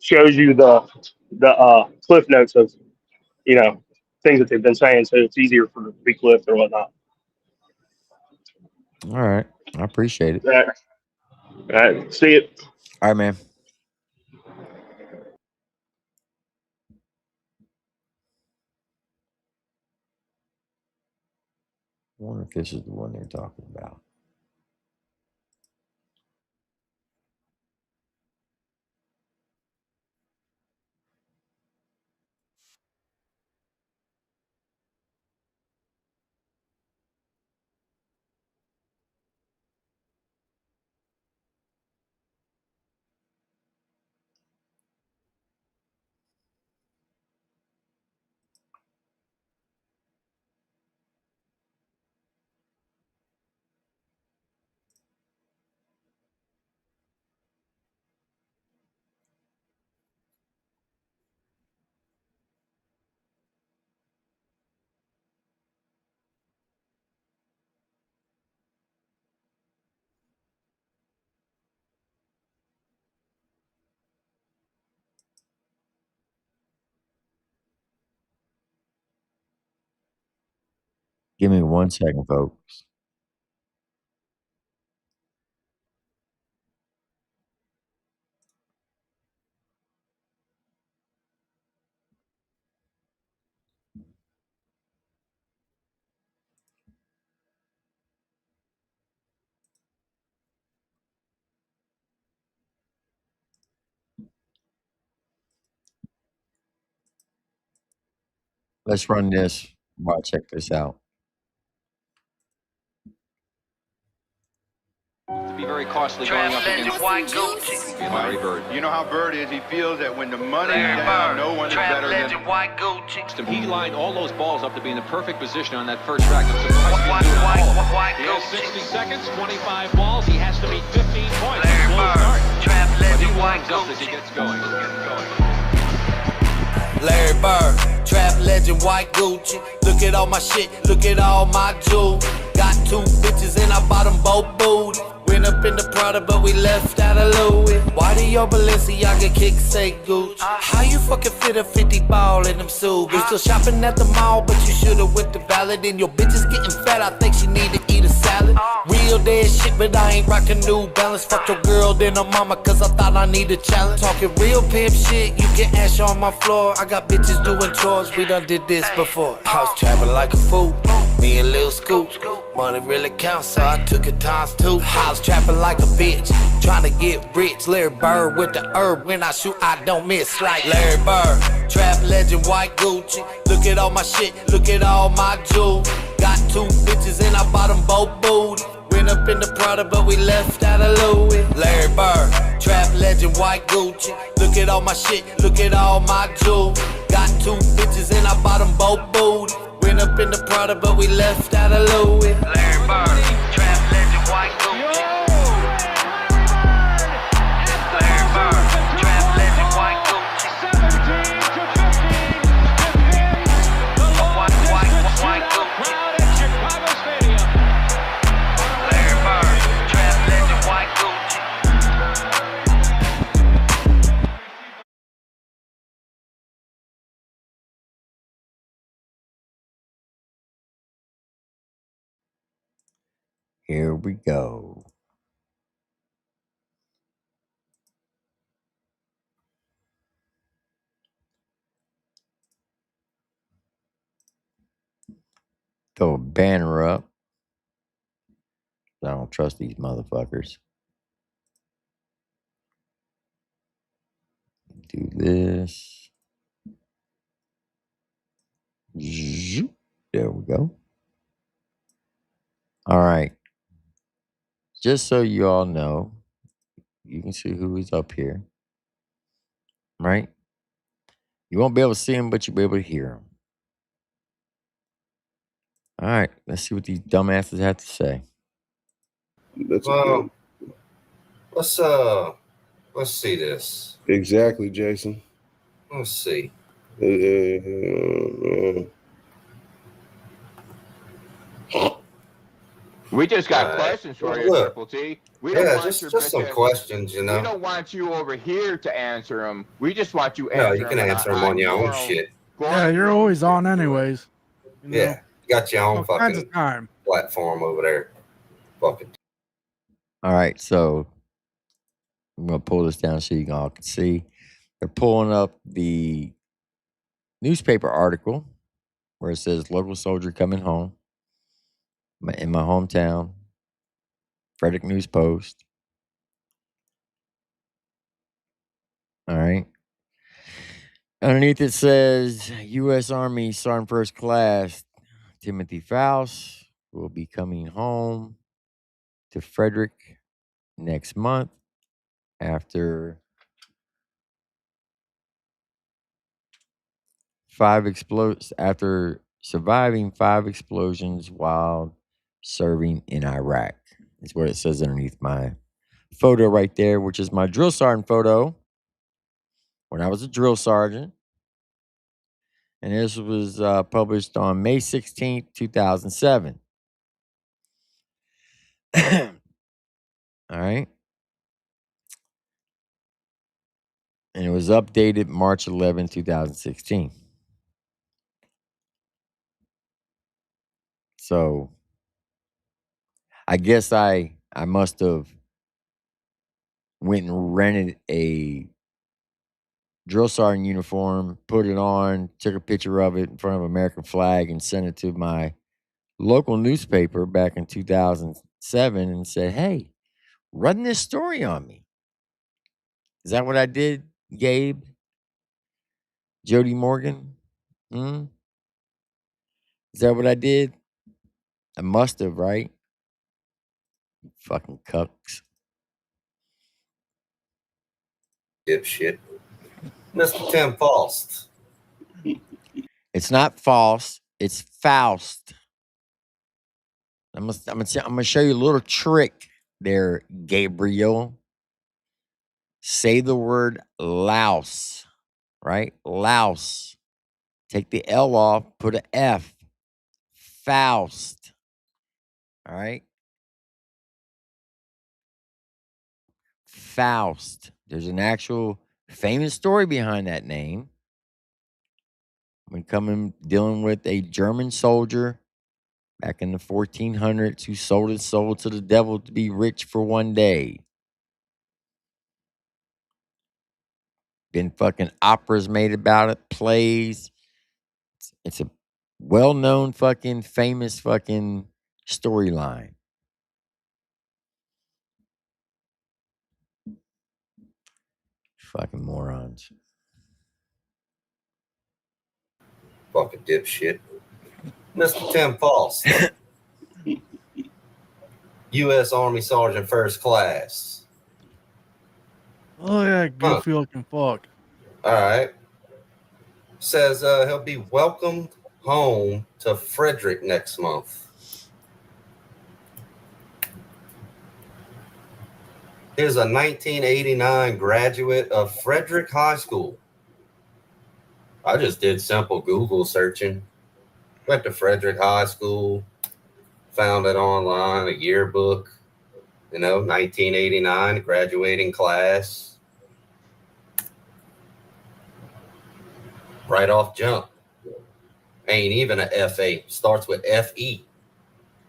shows you the cliff notes of things that they've been saying, so it's easier for it to be clipped or whatnot. All right. I appreciate it. All right. See it. All right, man. I wonder if this is the one they're talking about. Give me 1 second, folks. Let's run this while I check this out. To be very costly going up against Larry Bird. You know how Bird is. He feels that when the money's down, no one is better than He lined all those balls up to be in the perfect position on that first track. I'm surprised he didn't do it all. He has 60 seconds, 25 balls. He has to meet 15 points. But he warms up as he gets going. Larry Bird, trap legend, white Gucci. Look at all my shit, look at all my jewels. Got 2 bitches and I bought them both booty. Went up in the Prada, but we left out of Louis. Why do your Balenciaga kicks say Gucci? How you fucking fit a 50 ball in them suits? You still shopping at the mall, but you should've went to Valid. And your bitch is getting fat, I think she need to eat a salad. Real dead shit, but I ain't rockin' New Balance. Fuck your girl, then her mama, cause I thought I need a challenge. Talking real pimp shit, you get ash on my floor. I got bitches doing chores, we done did this before. I was trapping like a fool, me and Lil Scoop. Money really counts, so I took it times 2. I was trapping like a bitch, trying to get rich. Larry Bird with the herb, when I shoot I don't miss. Like Larry Bird, trap legend, white Gucci. Look at all my shit, look at all my jewels. Got 2 bitches and I bought them both booty. Went up in the Prada, but we left out of Louis. Larry Bird, trap legend, white Gucci. Look at all my shit, look at all my jewels. Got 2 bitches and I bought them both booty. Went up in the Prada, but we left out of Louis. Larry Bird, trap legend, white Gucci. Larry Bird, trap legend, white Gucci. White Gucci. Larry Bird, trap legend, white Gucci. Here we go. Throw a banner up. I don't trust these motherfuckers. Do this. Zoop. There we go. All right. Just so you all know, you can see who is up here. Right? You won't be able to see him, but you'll be able to hear him. All right. Let's see what these dumbasses have to say. Well, let's see this. Exactly, Jason. Let's see. We just got All right. questions for you, Look. Triple T. We don't Yeah, want just your some bitch ass- questions, you know. We don't want you over here to answer them. We just want you No, answer you can them answer them on your own shit. Yeah, you're always on anyways. You know? Yeah, you got your own All kinds fucking of time. platform over there. Fucking. All right, so I'm gonna pull this down so you all can see. They're pulling up the newspaper article where it says local soldier coming home in my hometown, Frederick News Post. All right. Underneath it says U.S. Army Sergeant First Class Timothy Faust will be coming home to Frederick next month after after surviving 5 explosions while serving in Iraq. Is what it says underneath my photo right there, which is my drill sergeant photo when I was a drill sergeant. And this was published on May 16th, 2007. All right. And it was updated March 11, 2016. So I guess I must have went and rented a drill sergeant uniform, put it on, took a picture of it in front of an American flag, and sent it to my local newspaper back in 2007 and said, "Hey, run this story on me." Is that what I did, Gabe? Jody Morgan? Is that what I did? I must have, right? Fucking cucks. Dipshit. Mr. Tim Faust. It's not false. It's Faust. I'm gonna show you a little trick there, Gabriel. Say the word louse, right? Louse. Take the L off, put an F. Faust. All right? Faust. There's an actual famous story behind that name. When dealing with a German soldier back in the 1400s who sold his soul to the devil to be rich for one day. Been fucking operas made about it, plays. It's a well-known fucking famous fucking storyline. Fucking morons. Fucking dipshit. Mr. Tim Faust. U.S. Army Sergeant First Class. Oh yeah, goofy looking fuck. All right. Says he'll be welcomed home to Frederick next month. Here's a 1989 graduate of Frederick High School. I just did simple Google searching. Went to Frederick High School. Found it online, a yearbook. 1989, graduating class. Right off jump. Ain't even a FA. Starts with FE.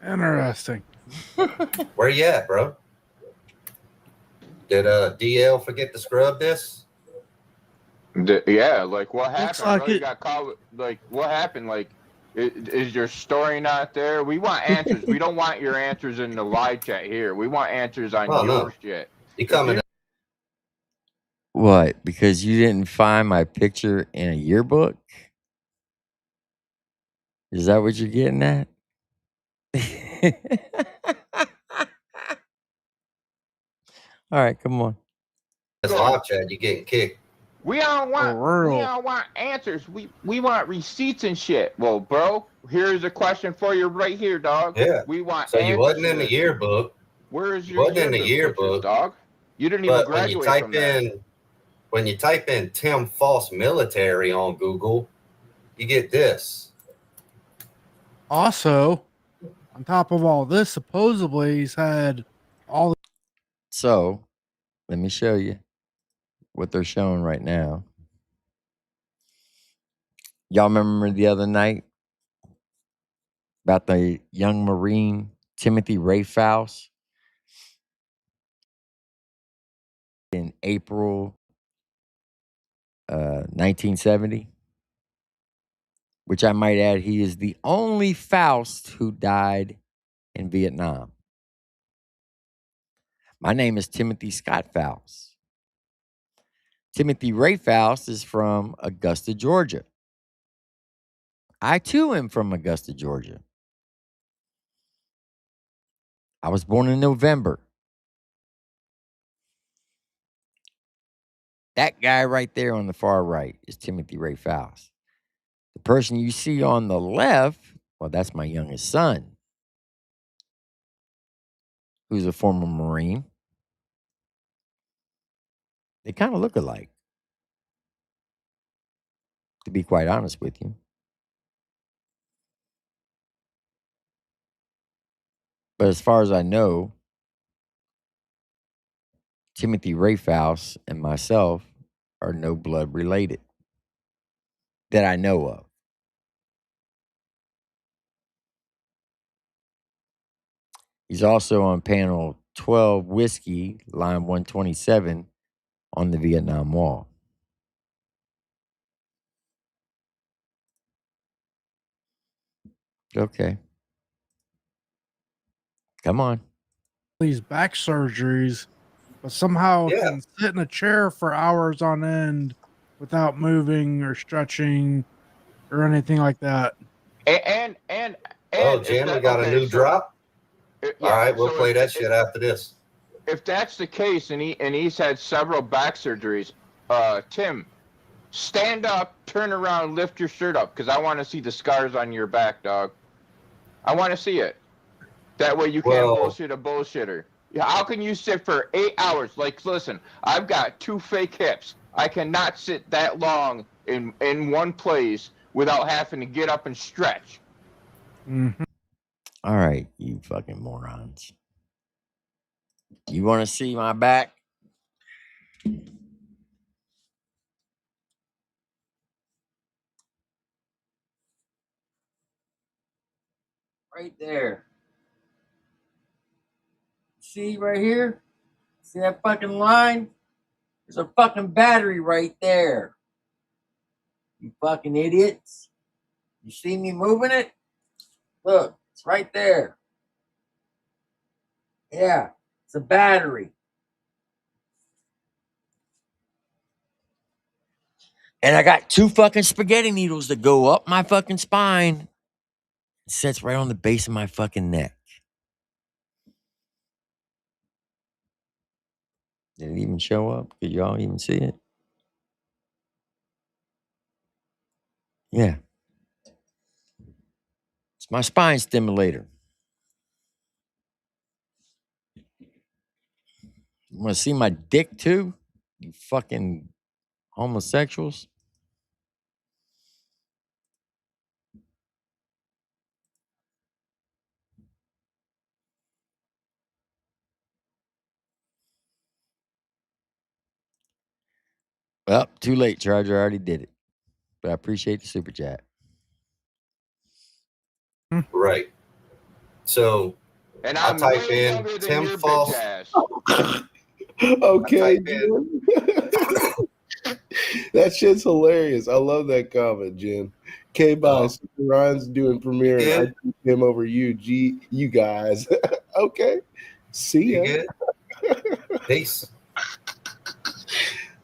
Interesting. Where you at, bro? Did DL forget to scrub this? Yeah, like what happened? like I really it- got caught with, like what happened? Like Is your story not there? We want answers. We don't want your answers in the live chat here. We want answers on Oh, your no. shit. You coming? What? Because you didn't find my picture in a yearbook? Is that what you're getting at? All right, come on. That's live chat. You getting kicked? We don't want answers. We want receipts and shit. Well, bro, here's a question for you right here, dog. Yeah. We want So answers. you wasn't in the yearbook. Where is You your wasn't in the yearbook, pictures, dog? You didn't even but when you graduate from that. when you type in Tim False Military on Google, you get this. Also, on top of all this, supposedly he's had all. So, let me show you what they're showing right now. Y'all remember the other night about the young Marine Timothy Ray Faust in April 1970? Which I might add, he is the only Faust who died in Vietnam. My name is Timothy Scott Faust. Timothy Ray Faust is from Augusta, Georgia. I too am from Augusta, Georgia. I was born in November. That guy right there on the far right is Timothy Ray Faust. The person you see on the left, well, that's my youngest son, who's a former Marine. They kind of look alike, to be quite honest with you. But as far as I know, Timothy Ray Faust and myself are no blood related that I know of. He's also on panel 12 Whiskey, line 127 on the Vietnam Wall. Okay. Come on. These back surgeries, but somehow can sit in a chair for hours on end without moving or stretching or anything like that. And Oh, Jim, we got a new drop. Yeah, all right, we'll so play that shit after this. If that's the case, and he's had several back surgeries, Tim, stand up, turn around, lift your shirt up, because I want to see the scars on your back, dog. I want to see it. That way you can't bullshit a bullshitter. How can you sit for 8 hours? Like, listen, I've got 2 fake hips. I cannot sit that long in one place without having to get up and stretch. Mm-hmm. All right, you fucking morons. You want to see my back? Right there. See right here? See that fucking line? There's a fucking battery right there. You fucking idiots. You see me moving it? Look, it's right there. Yeah, it's a battery. And I got 2 fucking spaghetti needles that go up my fucking spine. It sits right on the base of my fucking neck. Did it even show up? Could y'all even see it? Yeah. It's my spine stimulator. You want to see my dick too? You fucking homosexuals. Well, too late, Charger. I already did it. But I appreciate the super chat. Right. So, and I'll type in Tim False. Okay. That shit's hilarious. I love that comment, Jen. Bye. Ryan's doing premiere, and I good? took him over you. You guys. Okay. See ya. You good? Peace.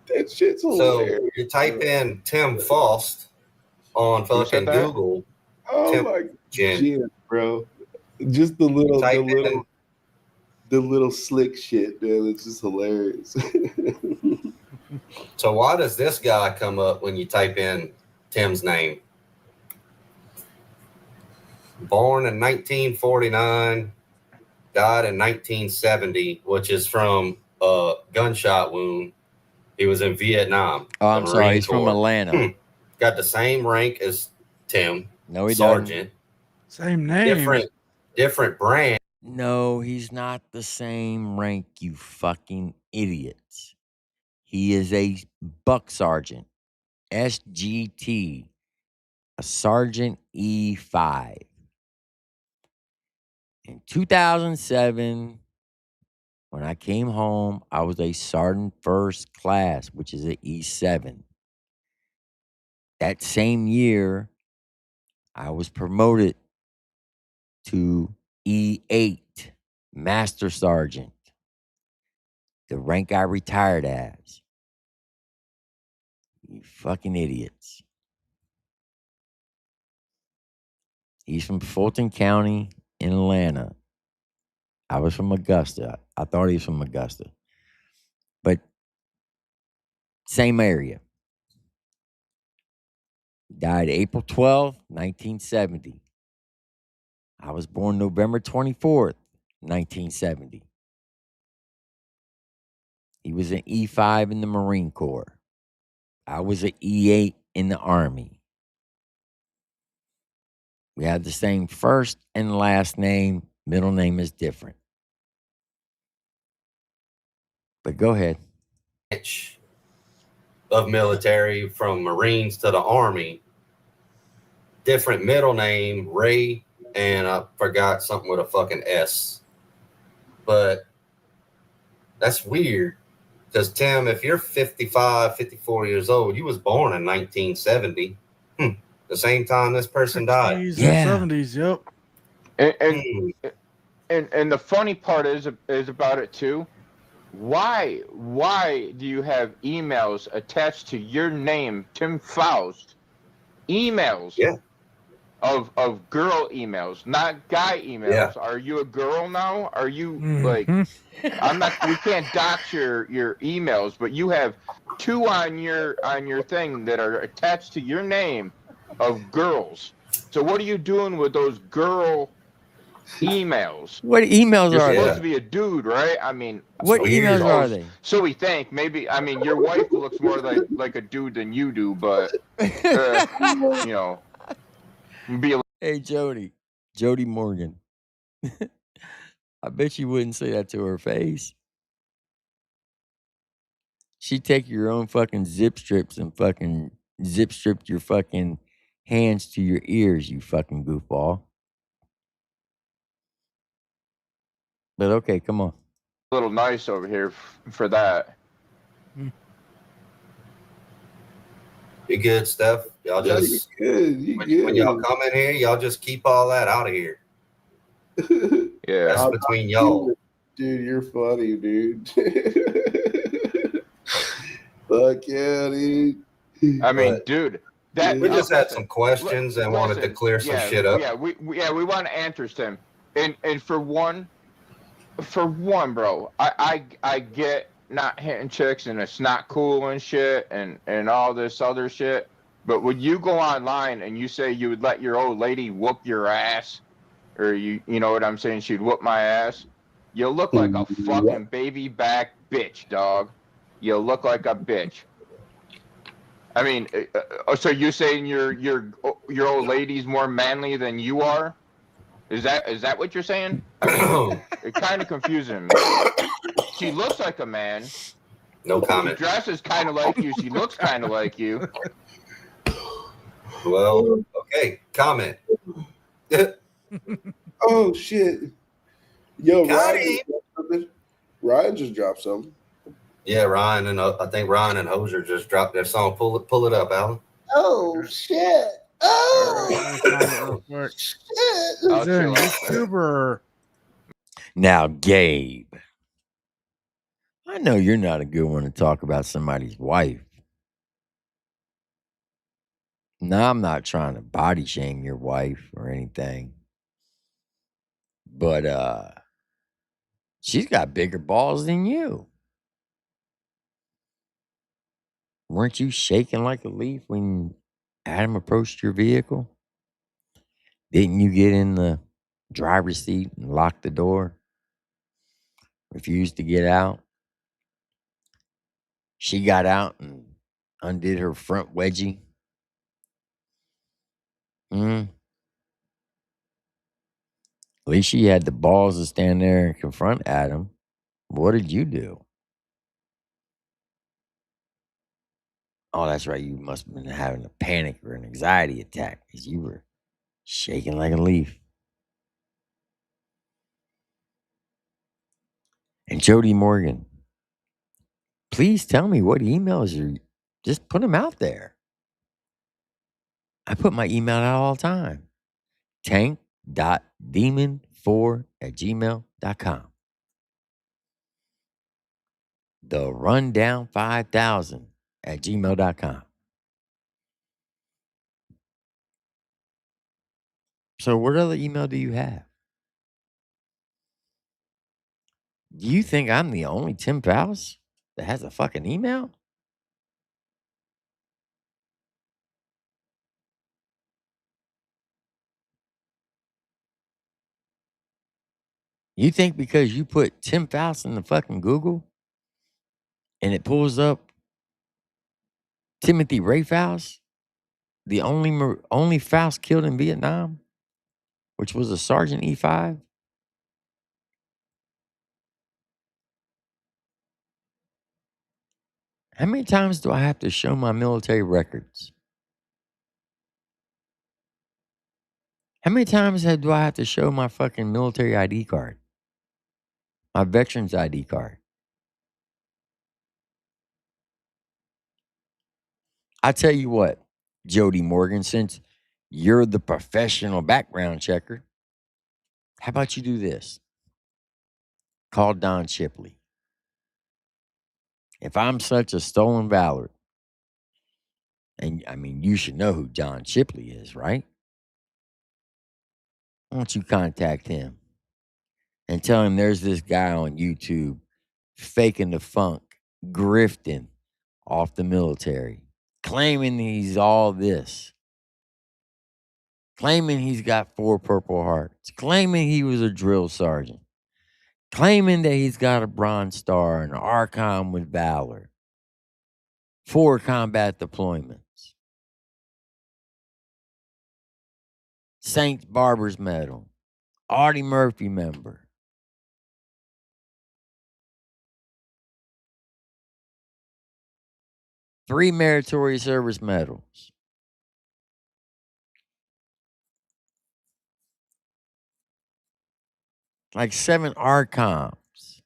That shit's So hilarious. you type in Tim Faust on fucking that? Google. Oh Tim my Gin. god, bro! Just the little slick shit, man. It's just hilarious. So why does this guy come up when you type in Tim's name? Born in 1949, died in 1970, which is from a gunshot wound. He was in Vietnam. Oh, I'm sorry. Marine He's from Corps. Atlanta. Got the same rank as Tim. No, he Sergeant. Same name. Different brand. No, he's not the same rank, you fucking idiots. He is a buck sergeant, SGT, a Sergeant E5. In 2007, when I came home, I was a Sergeant First Class, which is an E7. That same year, I was promoted to E8, Master Sergeant, the rank I retired as. You fucking idiots. He's from Fulton County in Atlanta. I was from Augusta. I thought he was from Augusta. But same area. Died April 12th, 1970. I was born November 24th, 1970. He was an E5 in the Marine Corps. I was an E8 in the Army. We have the same first and last name. Middle name is different. But go ahead. Of military from Marines to the Army. Different middle name, Ray, and I forgot something with a fucking S. But that's weird. Because, Tim, if you're 55, 54 years old, you was born in 1970. The same time this person died. 60s and 70s, yep. And the funny part is about it too. Why do you have emails attached to your name, Tim Faust? Emails of girl emails, not guy emails. Yeah. Are you a girl now? Are you like we can't dox your emails, but you have two on your thing that are attached to your name of girls. So what are you doing with those girl emails? What emails You're are supposed they? to be a dude, right? I mean, What emails are they? So we think. Maybe, I mean, your wife looks more like a dude than you do, but you know, be a Hey, Jody Morgan. I bet you wouldn't say that to her face. She'd take your own fucking zip strips and fucking zip stripped your fucking hands to your ears, you fucking goofball. But okay, come on. little nice over here for that. You good, Steph? Y'all Yeah, just you when y'all come in here, y'all just keep all that out of here. Yeah, that's between y'all. Dude, you're funny, dude. Fuck yeah, dude. I mean, dude, we just had some questions and wanted to clear some shit up. Yeah, we want answers, Tim. And for one, bro, I get not hitting chicks and it's not cool and shit and all this other shit. But when you go online and you say you would let your old lady whoop your ass, or you know what I'm saying, she'd whoop my ass, you look like a fucking baby back bitch, dog. You look like a bitch. I mean, so you're saying your old lady's more manly than you are? Is that what you're saying? I mean, it kind of confusing me. She looks like a man. No comment. She dresses kind of like you. She looks kind of like you. Well, okay. Comment. Oh shit. Yo, Ryan just dropped something. Yeah, Ryan and I think Ryan and Hoser just dropped their song. Pull it up, Alan. Oh shit. Let me find it real quick. I'll Is it on chill out. YouTube or? Now, Gabe, I know you're not a good one to talk about somebody's wife. Now, I'm not trying to body shame your wife or anything, but she's got bigger balls than you. Weren't you shaking like a leaf when Adam approached your vehicle? Didn't you get in the driver's seat and lock the door? Refused to get out? She got out and undid her front wedgie. At least she had the balls to stand there and confront Adam. What did you do? Oh, that's right. You must have been having a panic or an anxiety attack because you were shaking like a leaf. And Jody Morgan, please tell me what emails you just put them out there. I put my email out all the time. tank.demon4@gmail.com. The rundown 5000@gmail.com. So what other email do you have? Do you think I'm the only Tim Faust that has a fucking email? You think because you put Tim Faust in the fucking Google and it pulls up Timothy Ray Faust, the only Faust killed in Vietnam, which was a Sergeant E5? How many times do I have to show my military records? How many times do I have to show my fucking military ID card? My veteran's ID card? I tell you what, Jody Morgan, since you're the professional background checker, how about you do this? Call Don Chipley. If I'm such a stolen valor, and I mean, you should know who John Chipley is, right? Why don't you contact him and tell him there's this guy on YouTube faking the funk, grifting off the military, claiming he's all this, claiming he's got 4 Purple Hearts, claiming he was a drill sergeant, claiming that he's got a Bronze Star and an Archon with Valor, 4 combat deployments, St. Barber's Medal, Audie Murphy member. Three meritorious service medals. Like 7 Archons.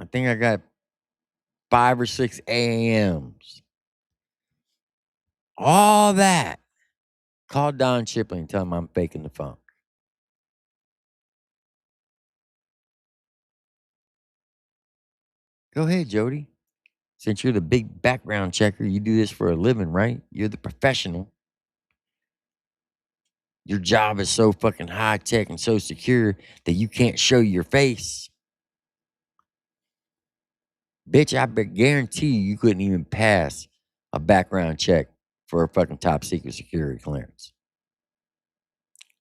I think I got 5 or 6 AAMs. All that. Call Don Chipley and tell him I'm faking the funk. Go ahead, Jody. Since you're the big background checker, you do this for a living, right? You're the professional. Your job is so fucking high tech and so secure that you can't show your face. Bitch, I guarantee you couldn't even pass a background check for a fucking top secret security clearance.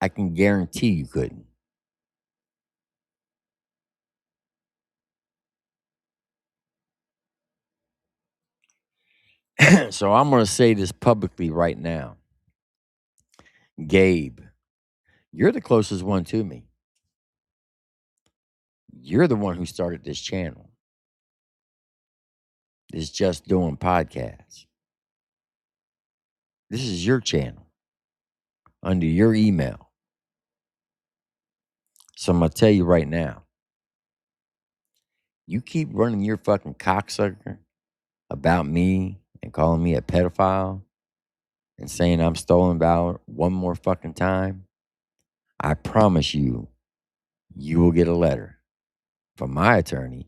I can guarantee you couldn't. So I'm going to say this publicly right now. Gabe, you're the closest one to me. You're the one who started this channel. This Just Doing podcast. This is your channel under your email. So I'm going to tell you right now. You keep running your fucking cocksucker about me and calling me a pedophile and saying I'm stolen valor one more fucking time, I promise you, you will get a letter from my attorney.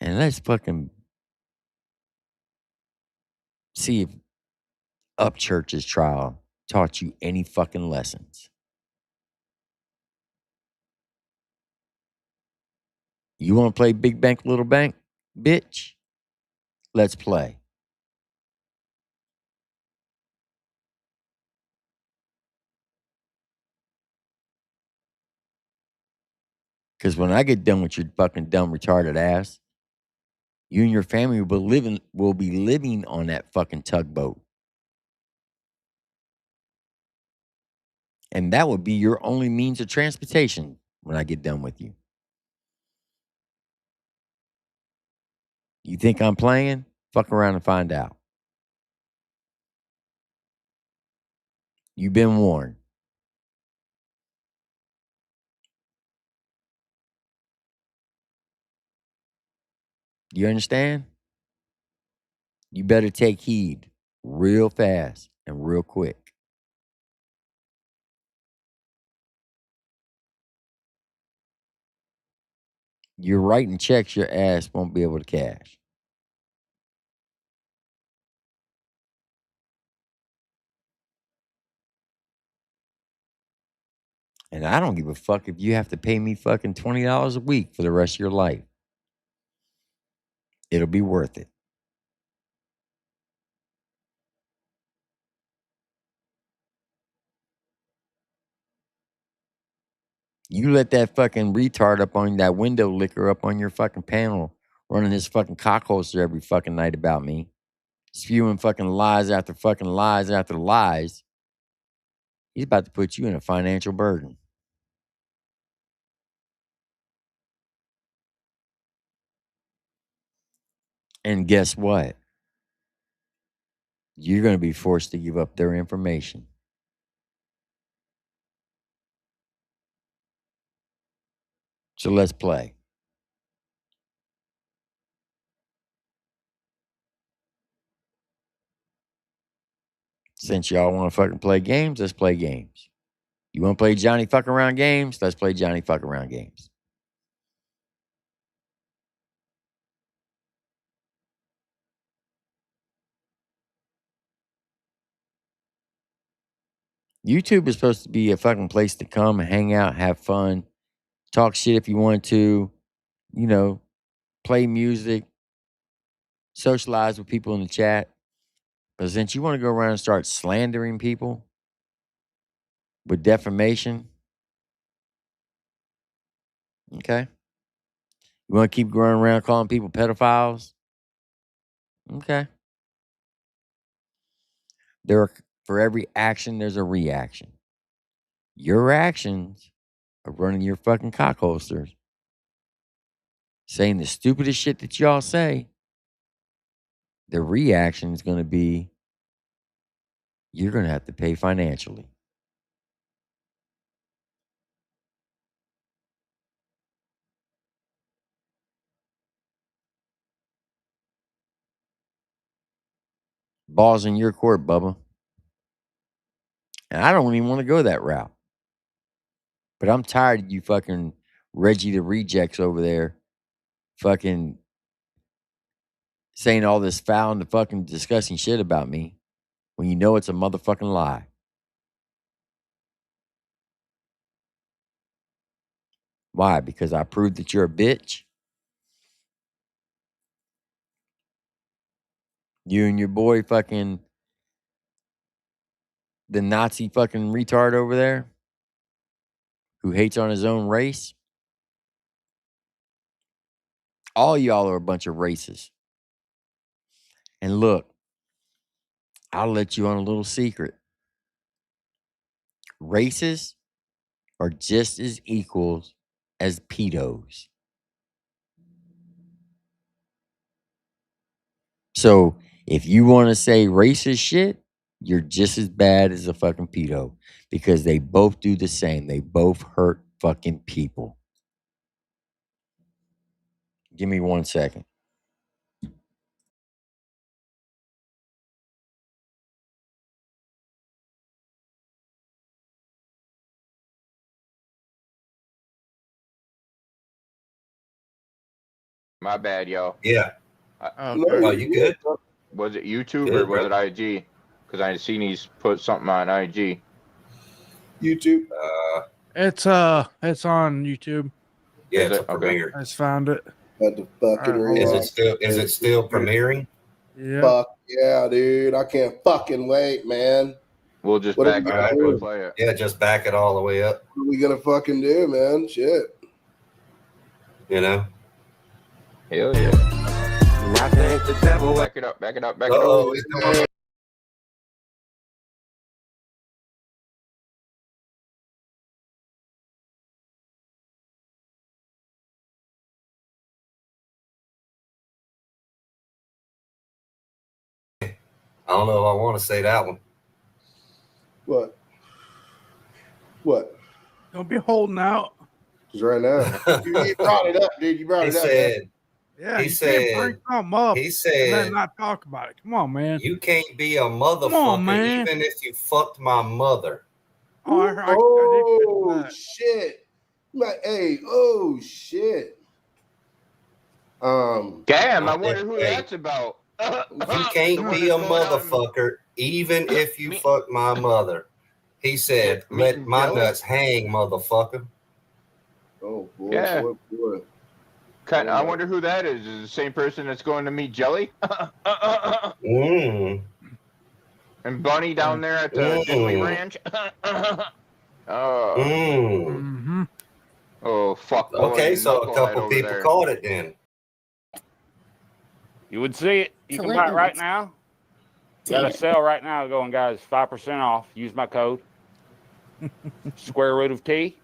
And let's fucking see if Upchurch's trial taught you any fucking lessons. You want to play big bank, little bank, bitch? Let's play. Because when I get done with your fucking dumb, retarded ass, you and your family will be living on that fucking tugboat. And that would be your only means of transportation when I get done with you. You think I'm playing? Fuck around and find out. You've been warned. You understand? You better take heed real fast and real quick. You're writing checks your ass won't be able to cash. And I don't give a fuck if you have to pay me fucking $20 a week for the rest of your life. It'll be worth it. You let that fucking retard up on that window licker up on your fucking panel running his fucking cock holster every fucking night about me. Spewing fucking lies after fucking lies after lies. He's about to put you in a financial burden. And guess what? You're going to be forced to give up their information. So let's play. Since y'all want to fucking play games, let's play games. You want to play Johnny fuck around games? Let's play Johnny fuck around games. YouTube is supposed to be a fucking place to come, hang out, have fun, talk shit if you want to, you know, play music, socialize with people in the chat. But since you want to go around and start slandering people with defamation, okay? You want to keep going around calling people pedophiles? Okay. For every action, there's a reaction. Your actions of running your fucking cock holsters, saying the stupidest shit that y'all say, the reaction is going to be you're going to have to pay financially. Balls in your court, Bubba. And I don't even want to go that route. But I'm tired of you fucking Reggie the Rejects over there fucking saying all this foul and fucking disgusting shit about me when you know it's a motherfucking lie. Why? Because I proved that you're a bitch? You and your boy fucking the Nazi fucking retard over there who hates on his own race? All y'all are a bunch of racists. And look, I'll let you on a little secret. Racists are just as equals as pedos. So if you want to say racist shit, you're just as bad as a fucking pedo because they both do the same. They both hurt fucking people. Give me 1 second. My bad, yo. Yeah. Okay. Oh, you good? Was it YouTube Good, or was brother. it IG? Because I seen he's put something on IG. YouTube. It's on YouTube. Yeah, Is it's a it? Okay. premiere. I just found it. Had to fucking Alright, Is react. it still premiering? Yeah. Fuck yeah, dude! I can't fucking wait, man. We'll just What are back we it gonna up do? and play it. Yeah, just back it all the way up. What are we gonna fucking do, man? Shit. You know. Hell yeah. I think the devil. Back it up. Back it up. Back it Oh, up. it's doing. I don't know if I want to say that one. What? What? Don't be holding out. Because right now, you brought it up, dude. You brought He it up. said. Yeah, He you can't bring said. something up He and said. then not talk about it. Come on, man. You can't be a motherfucker Come on, man. even if you fucked my mother. Oh, I did catch Oh that. shit! Like, hey, oh shit! Damn, I wonder who Hey. that's about. You can't be a motherfucker even if you fuck my mother. He said, "Let my nuts hang, motherfucker." Oh boy, Yeah. boy. I wonder who that is. Is it the same person that's going to meet Jelly? Mm. And Bunny down there at the Disney Ranch? Oh. Mm-hmm. Oh, fuck. Okay, so a couple people caught it then. You would see it. You can buy it right now. Got a sale right now going, guys, 5% off. Use my code. Square root of T.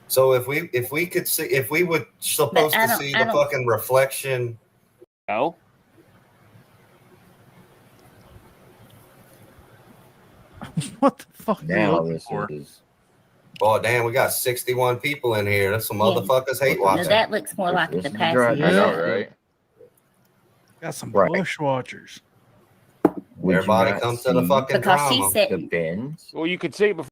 So if we could see, if we were supposed to see the fucking reflection. No. What the fuck? Now this is. Oh damn, we got 61 people in here. That's some motherfuckers hate No, watching. that looks more like the past. I know, right? Got some Right. bush watchers. Everybody comes to the fucking Because she drama. said Depends. Well, you could see it before.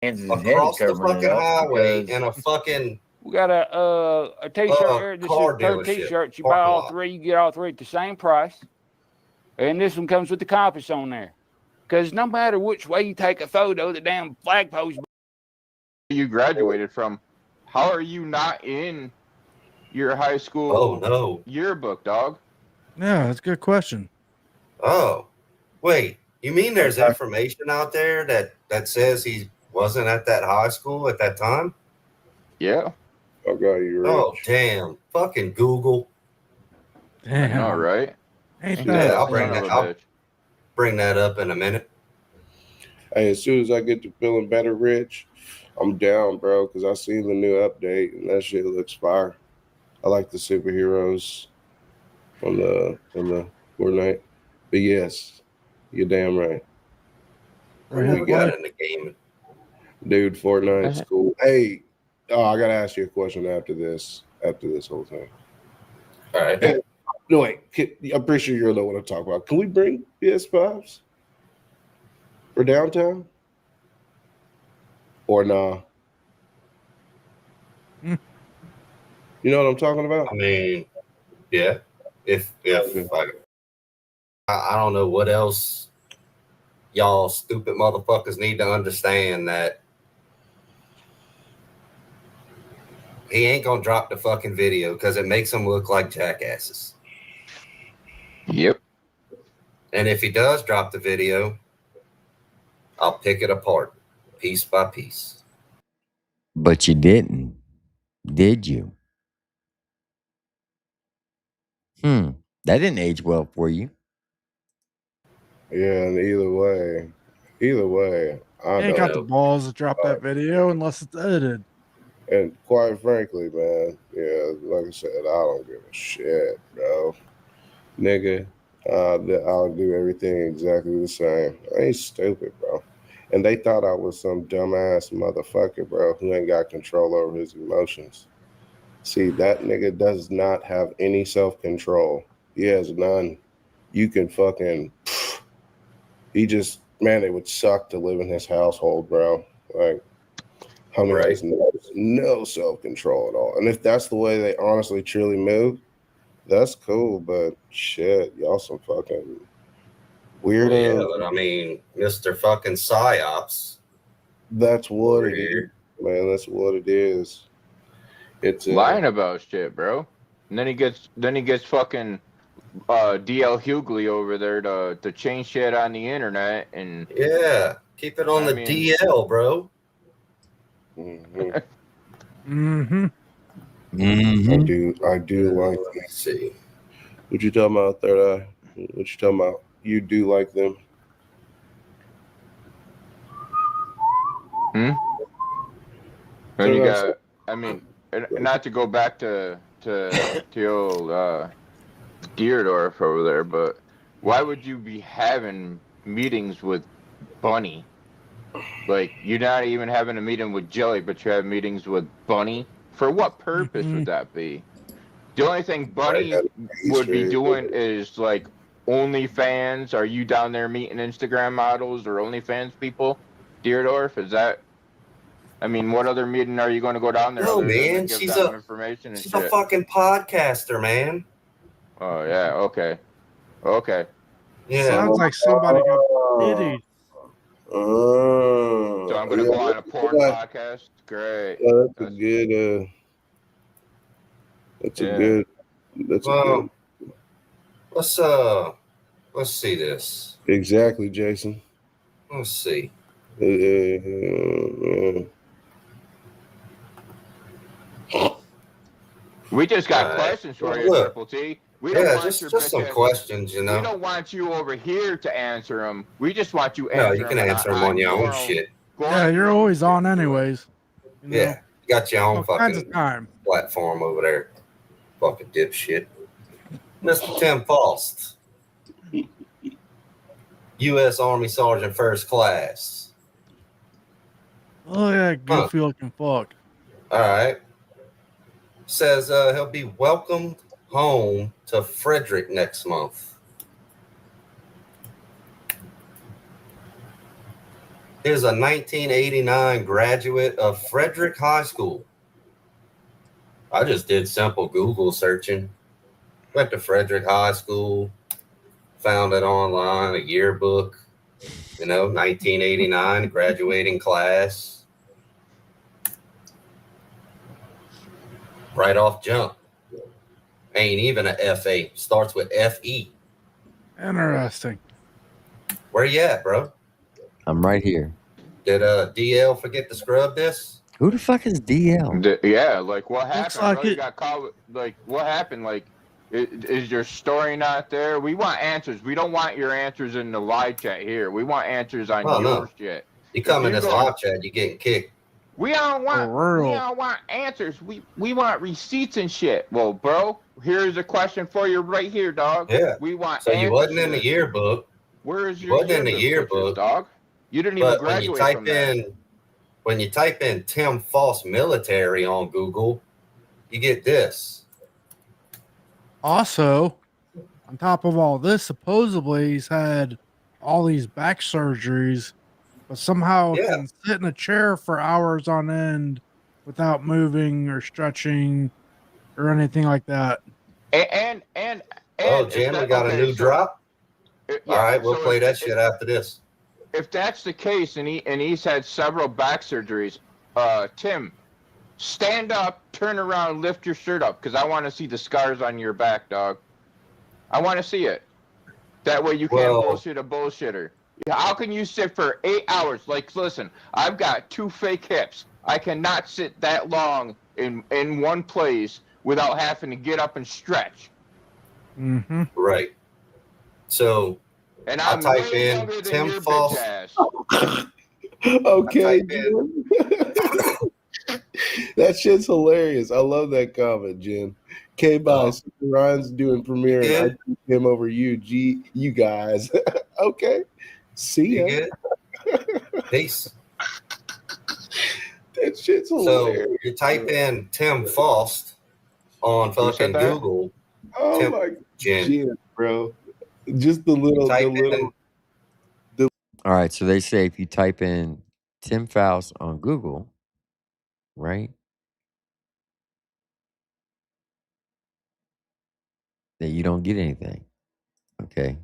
Across the fucking highway in a fucking We got a t-shirt here. This is car the third dealership, t-shirt. You buy parking all lot. three, you get all three at the same price. And this one comes with the compass on there. Because no matter which way you take a photo, the damn flagpole's. You graduated from. How are you not in your high school yearbook, dog? Yeah, that's a good question. Oh, wait. You mean there's information out there that says he wasn't at that high school at that time? Yeah. Okay, you're right. Oh, damn. Fucking Google. Damn. All right. Ain't Yeah, that I'll bring that up in a minute. Hey, as soon as I get to feeling better, Rich, I'm down, bro, because I seen the new update and that shit looks fire. I like the superheroes on the Fortnite. But yes, you're damn right. We got it in the game. Dude, Fortnite's cool. Hey, I gotta ask you a question after this whole thing. All right. Hey, no, wait. I'm pretty sure you'll know what I'm talking about. Can we bring PS5s for downtown? Or nah? You know what I'm talking about? I mean, yeah. If I don't know what else y'all stupid motherfuckers need to understand that he ain't gonna drop the fucking video because it makes them look like jackasses. Yep. And if he does drop the video, I'll pick it apart piece by piece. But you didn't, did you? That didn't age well for you. Yeah, and either way, I ain't got the don't. balls to drop that video unless it's edited. And quite frankly, man, yeah, like I said, I don't give a shit, bro. Nigga, I'll do everything exactly the same. I ain't stupid, bro. And they thought I was some dumbass motherfucker, bro, who ain't got control over his emotions. See, that nigga does not have any self-control. He has none. You can fucking... He just... Man, it would suck to live in his household, bro. Like, Honey Right. has no self-control at all. And if that's the way they honestly truly move, that's cool. But shit, y'all some fucking weirdos. Well, yeah, but I mean, Mr. fucking Psyops. That's what over it is, here. man. That's what it is. It's Lying about shit, bro. And then he gets fucking DL Hughley over there to change shit on the internet and Yeah, keep it on the DL, bro. Mm-hmm. I do like. Let's see. What you talking about, Third Eye? What you talking about? You do like them? And you got, I mean, not to go back to old Deerdorf over there, but why would you be having meetings with Bunny? Like, you're not even having a meeting with Jelly, but you have meetings with Bunny? For what purpose would that be? The only thing Bunny would be doing is, like, OnlyFans. Are you down there meeting Instagram models or OnlyFans people? Deerdorf, is that... I mean, what other meeting are you going to go down there? No, other than to man. give She's them information and she's shit? a fucking podcaster, man. Oh, yeah. Okay. Okay. Yeah. Sounds like somebody got titties. So I'm going to go on a porn podcast? Great. That's a good. That's a good. That's a good. Let's see this. Exactly, Jason. Let's see. We just got questions for you, Triple T. We don't want just your some bitch ass- questions, you know. We don't want you over here to answer them. We just want you No, answer you can them answer them on your own shit. Yeah, you're always on anyways. You know? Yeah, you got your own All kinds fucking of time. platform over there. Fucking dipshit. Mr. Tim Faust. U.S. Army Sergeant First Class. Oh yeah, goofy looking fuck. All right. Says he'll be welcomed home to Frederick next month. Here's a 1989 graduate of Frederick High School. I just did simple Google searching. Went to Frederick High School. Found it online, a yearbook. 1989, graduating class. Right off jump. Ain't even a FA. Starts with FE. Interesting. Where you at, bro? I'm right here. Did DL forget to scrub this? Who the fuck is DL? Yeah, like what happened? Looks like bro? You it. got caught with, like what happened? Like, is your story not there? We want answers. We don't want your answers in the live chat here. We want answers on your shit. You come in this live chat, you getting kicked. We don't want answers. We want receipts and shit. Well, bro, here's a question for you right here, dog. Yeah. We want So answers. you wasn't in the yearbook. Where is your wasn't in the yearbook, dog? You didn't even but graduate from that. When you type in Tim False Military on Google, you get this. Also, on top of all this, supposedly he's had all these back surgeries, but somehow can sit in a chair for hours on end without moving or stretching or anything like that. And Jim, we got a new drop. All right, we'll play that shit after this. If that's the case, and he's had several back surgeries, Tim, stand up, turn around, lift your shirt up, because I want to see the scars on your back, dog. I want to see it. That way you can't bullshit a bullshitter. How can you sit for 8 hours? Like, listen, I've got 2 fake hips. I cannot sit that long in one place without having to get up and stretch. Mm-hmm. Right. So, and I'll type in Tim False. Okay, Jim. That shit's hilarious. I love that comment, Jim. K-Bye. Ryan's doing premiere, and I took him over you guys. Okay. See ya. Peace. That shit's hilarious. So you type in Tim Faust on fucking Google. Oh Tim, my Jim, bro. Just the little. All right, so they say if you type in Tim Faust on Google, right? That you don't get anything. Okay.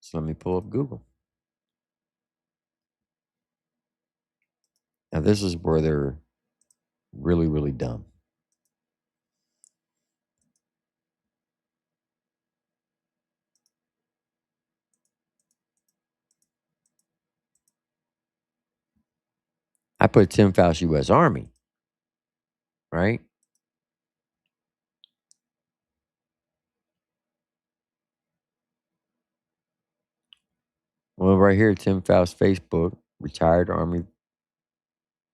So let me pull up Google. Now, this is where they're really, really dumb. I put Tim Faust U.S. Army, right? Well, right here, Tim Faust Facebook, retired Army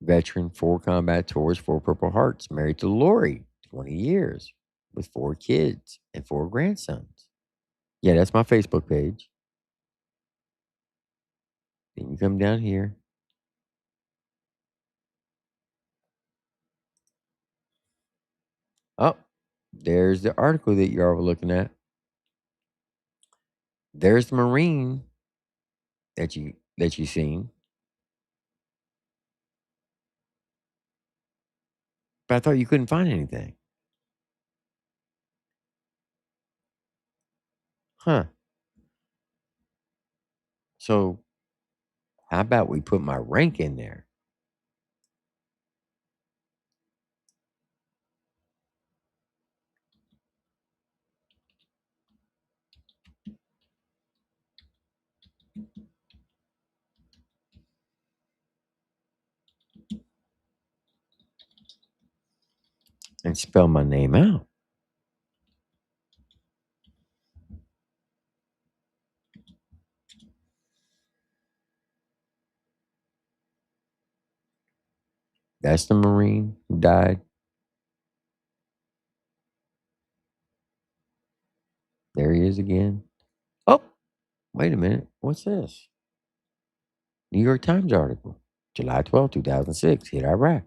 veteran, 4 combat tours, 4 Purple Hearts, married to Lori, 20 years, with 4 kids and 4 grandsons. Yeah, that's my Facebook page. Then you come down here. Oh, there's the article that y'all were looking at. There's the Marine that you seen. But I thought you couldn't find anything. Huh. So how about we put my rank in there? And spell my name out. That's the Marine who died. There he is again. Oh, wait a minute. What's this? New York Times article. July 12, 2006. Hit Iraq.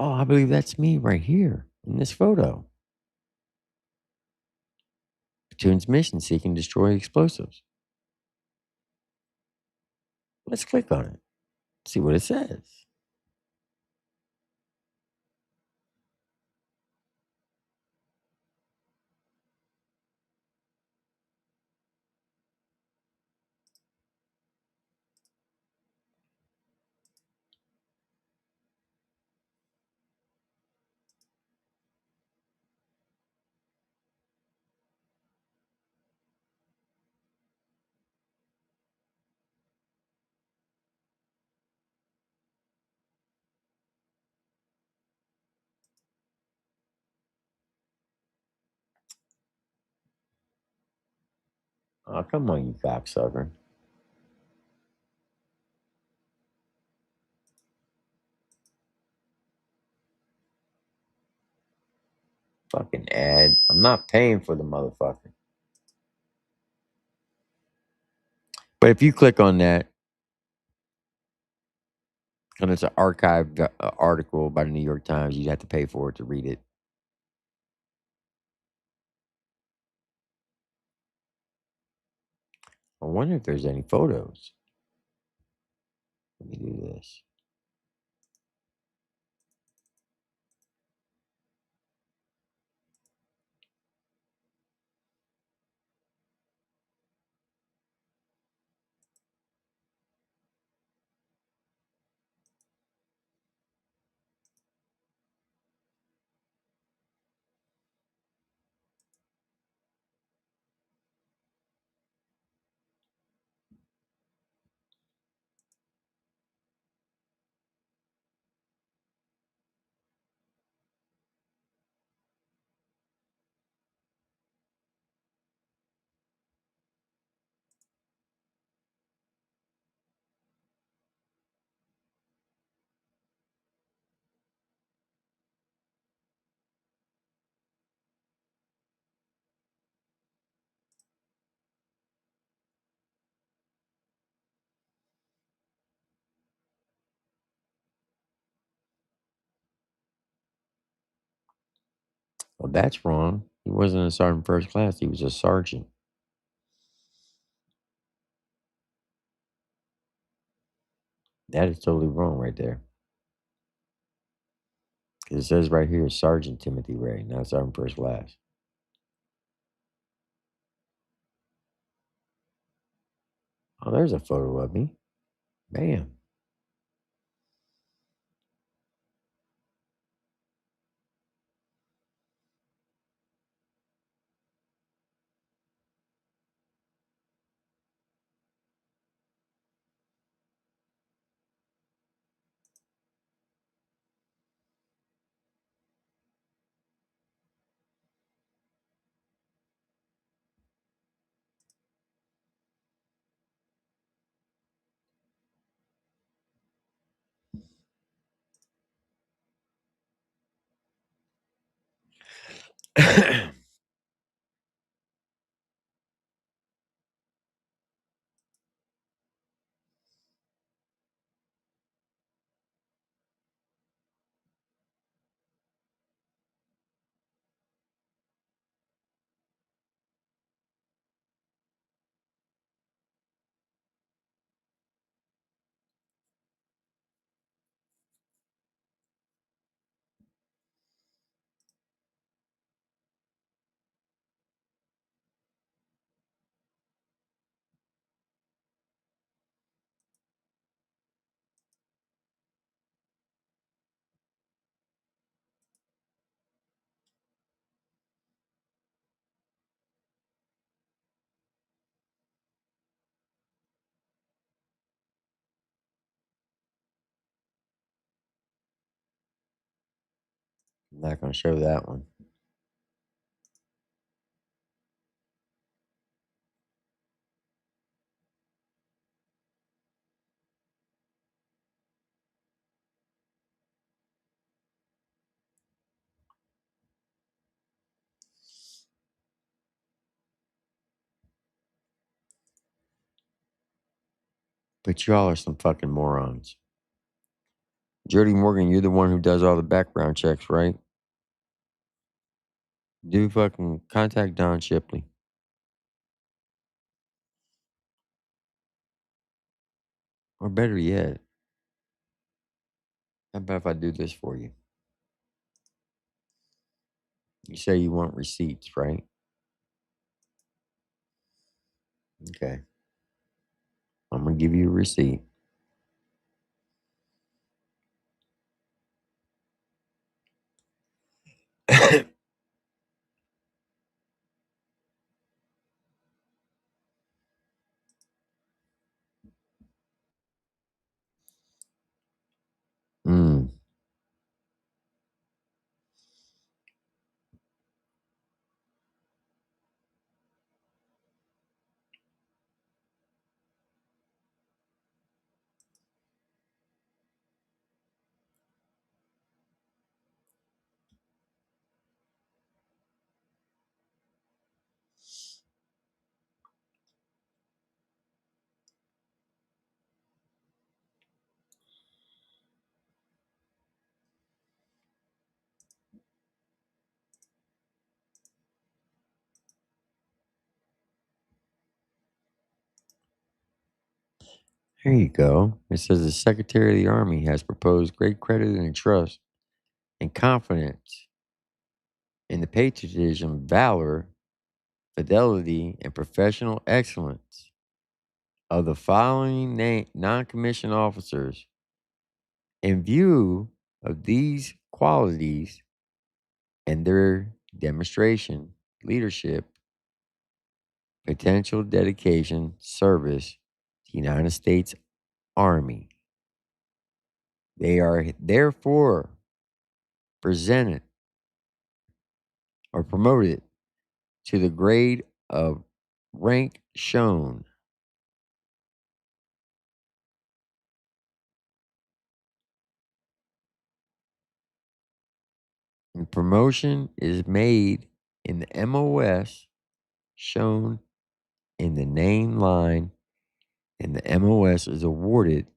Oh, I believe that's me right here in this photo. Platoon's mission, seek and destroy explosives. Let's click on it. See what it says. Oh, come on, you cocksucker. Fucking ad. I'm not paying for the motherfucker. But if you click on that, and it's an archived article by the New York Times, you'd have to pay for it to read it. I wonder if there's any photos. Let me do this. Well, that's wrong. He wasn't a sergeant first class. He was a sergeant. That is totally wrong right there. 'Cause it says right here, Sergeant Timothy Ray, not Sergeant First Class. Oh, there's a photo of me. Bam. I'm not going to show that one. But y'all are some fucking morons. Jody Morgan, you're the one who does all the background checks, right? Do fucking contact Don Shipley. Or better yet, how about if I do this for you? You say you want receipts, right? Okay. I'm going to give you a receipt. Mm. There you go. It says the Secretary of the Army has proposed great credit and trust and confidence in the patriotism, valor, fidelity, and professional excellence of the following non-commissioned officers. In view of these qualities and their demonstration, leadership, potential dedication, service to the United States Army, they are therefore presented or promoted to the grade of rank shown. And promotion is made in the MOS shown in the name line, and the MOS is awarded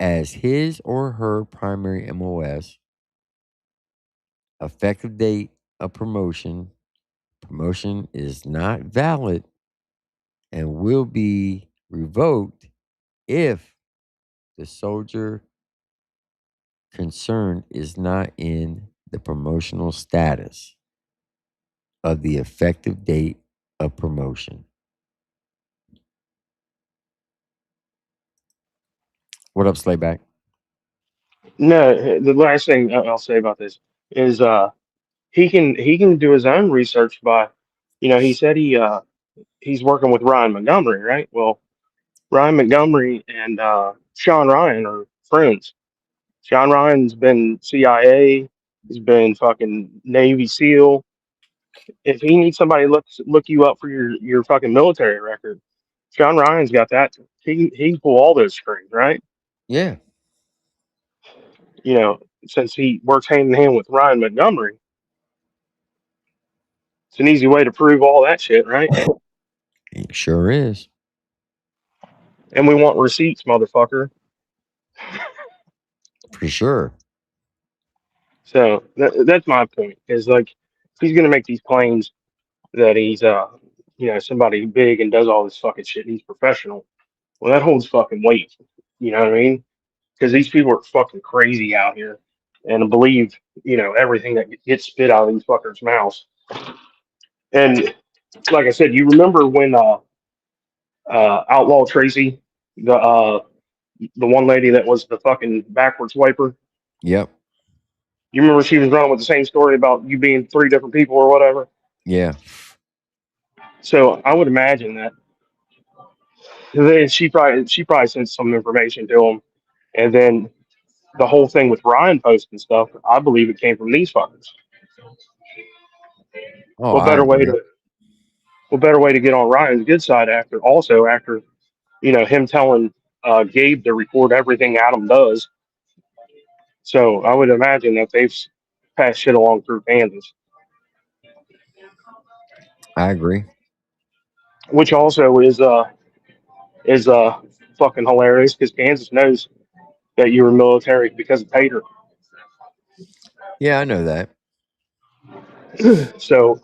as his or her primary MOS. Effective date of promotion. Promotion is not valid and will be revoked if The soldier concerned is not in the promotional status of the effective date of promotion. What up, Slayback? No, the last thing I'll say about this is he can do his own research by, he said he's working with Ryan Montgomery, right? Well, Ryan Montgomery and Sean Ryan are friends. Sean Ryan's been CIA, he's been fucking Navy SEAL. If he needs somebody to look you up for your fucking military record, Sean Ryan's got that. He can pull all those strings, right? Yeah. Since he works hand in hand with Ryan Montgomery, it's an easy way to prove all that shit, right? It sure is. And we want receipts, motherfucker. For sure. So that's my point. Is like, if he's gonna make these claims that he's somebody big and does all this fucking shit, and he's professional. Well, that holds fucking weight. You know what I mean? Because these people are fucking crazy out here and believe everything that gets spit out of these fuckers' mouths. And like I said, you remember when Outlaw Tracy, the one lady that was the fucking backwards wiper. Yep. You remember she was running with the same story about you being three different people or whatever? Yeah. So I would imagine that then she probably sent some information to him, and then the whole thing with Ryan posting stuff, I believe it came from these fuckers. Oh, What I better way agree. to get on Ryan's good side after him telling Gabe to record everything Adam does. So I would imagine that they've passed shit along through Kansas, I agree. which also is fucking hilarious because Kansas knows that you were military because of Tater. Yeah, I know that. So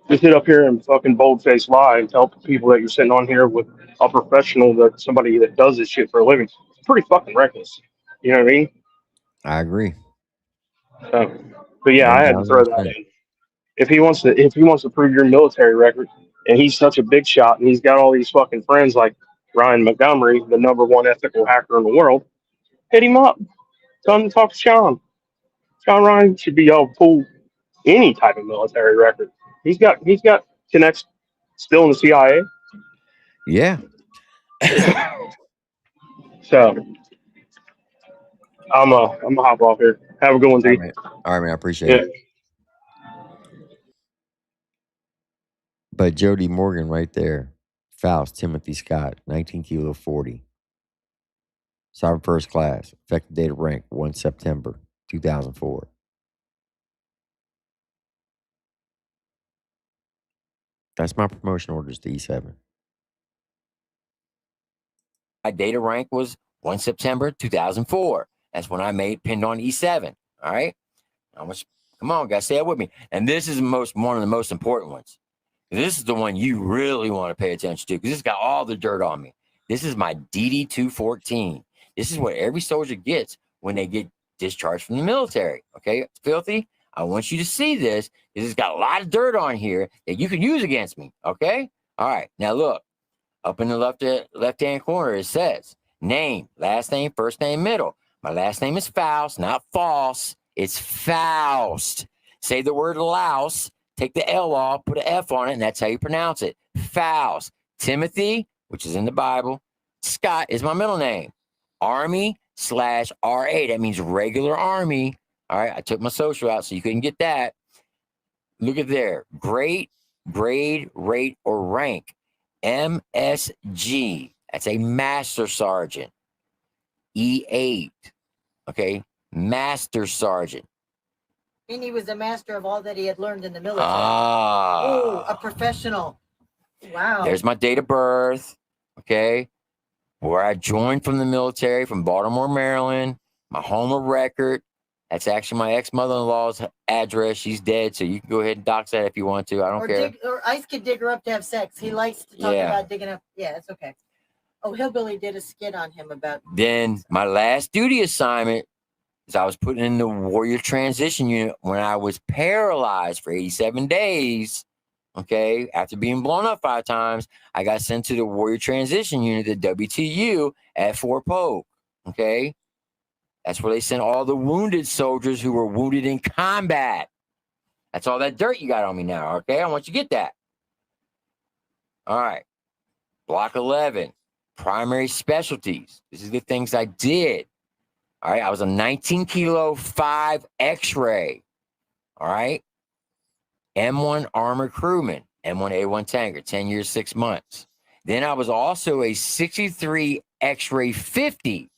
to sit up here and fucking boldface lie and tell people that you're sitting on here with a professional, that somebody that does this shit for a living, it's pretty fucking reckless. You know what I mean? I agree. But yeah, I had to throw that 1000%. in. If he wants to prove your military record, and he's such a big shot, and he's got all these fucking friends like Ryan Montgomery, the number one ethical hacker in the world, hit him up. Tell him to talk to Sean. Sean Ryan should be able to pull any type of military record. He's got connects still in the CIA. Yeah. So I'm gonna hop off here. Have a good one, D. All right, man. I appreciate it. But Jody Morgan right there. Faust, Timothy Scott, 19 kilo 40. Sovereign first class. Effective date of rank, 1 September 2004. That's my promotion orders to E7. My data rank was 1 September 2004. That's when I made pinned on E7. All right. Come on, guys, say it with me. And this is one of the most important ones. This is the one you really want to pay attention to because this got all the dirt on me. This is my DD-214. This is what every soldier gets when they get discharged from the military. Okay, it's filthy. I want you to see this because it's got a lot of dirt on here that you can use against me. Okay, all right. Now look, up in the left-hand corner, it says name, last name, first name, middle. My last name is Faust, not false. It's Faust. Say the word louse. Take the L off, put an F on it, and that's how you pronounce it. Faust. Timothy, which is in the Bible. Scott is my middle name. Army/RA. That means regular Army. All right, I took my social out so you couldn't get that. Look at there. Grade, rate, or rank. MSG. That's a Master Sergeant. E8. Okay, Master Sergeant. And he was a master of all that he had learned in the military. Oh, a professional. Wow. There's my date of birth. Okay. Where I joined from the military from Baltimore, Maryland. My home of record. That's actually my ex-mother-in-law's address. She's dead, so you can go ahead and dox that if you want to. I don't care. Or ICE could dig her up to have sex. He likes to talk about digging up. Yeah, it's okay. Oh, Hillbilly did a skit on him about. Then my last duty assignment is I was put in the Warrior Transition Unit when I was paralyzed for 87 days. Okay, after being blown up 5 times, I got sent to the Warrior Transition Unit, the WTU, at Fort Polk. Okay, that's where they sent all the wounded soldiers who were wounded in combat. That's all that dirt you got on me now. Okay, I want you to get that. All right, Block 11, primary specialties. This is the things I did. All right, I was a 19 kilo 5 X-ray. All right. M1 armored crewman, M1A1 tanker, 10 years, 6 months. Then I was also a 63 X-ray 50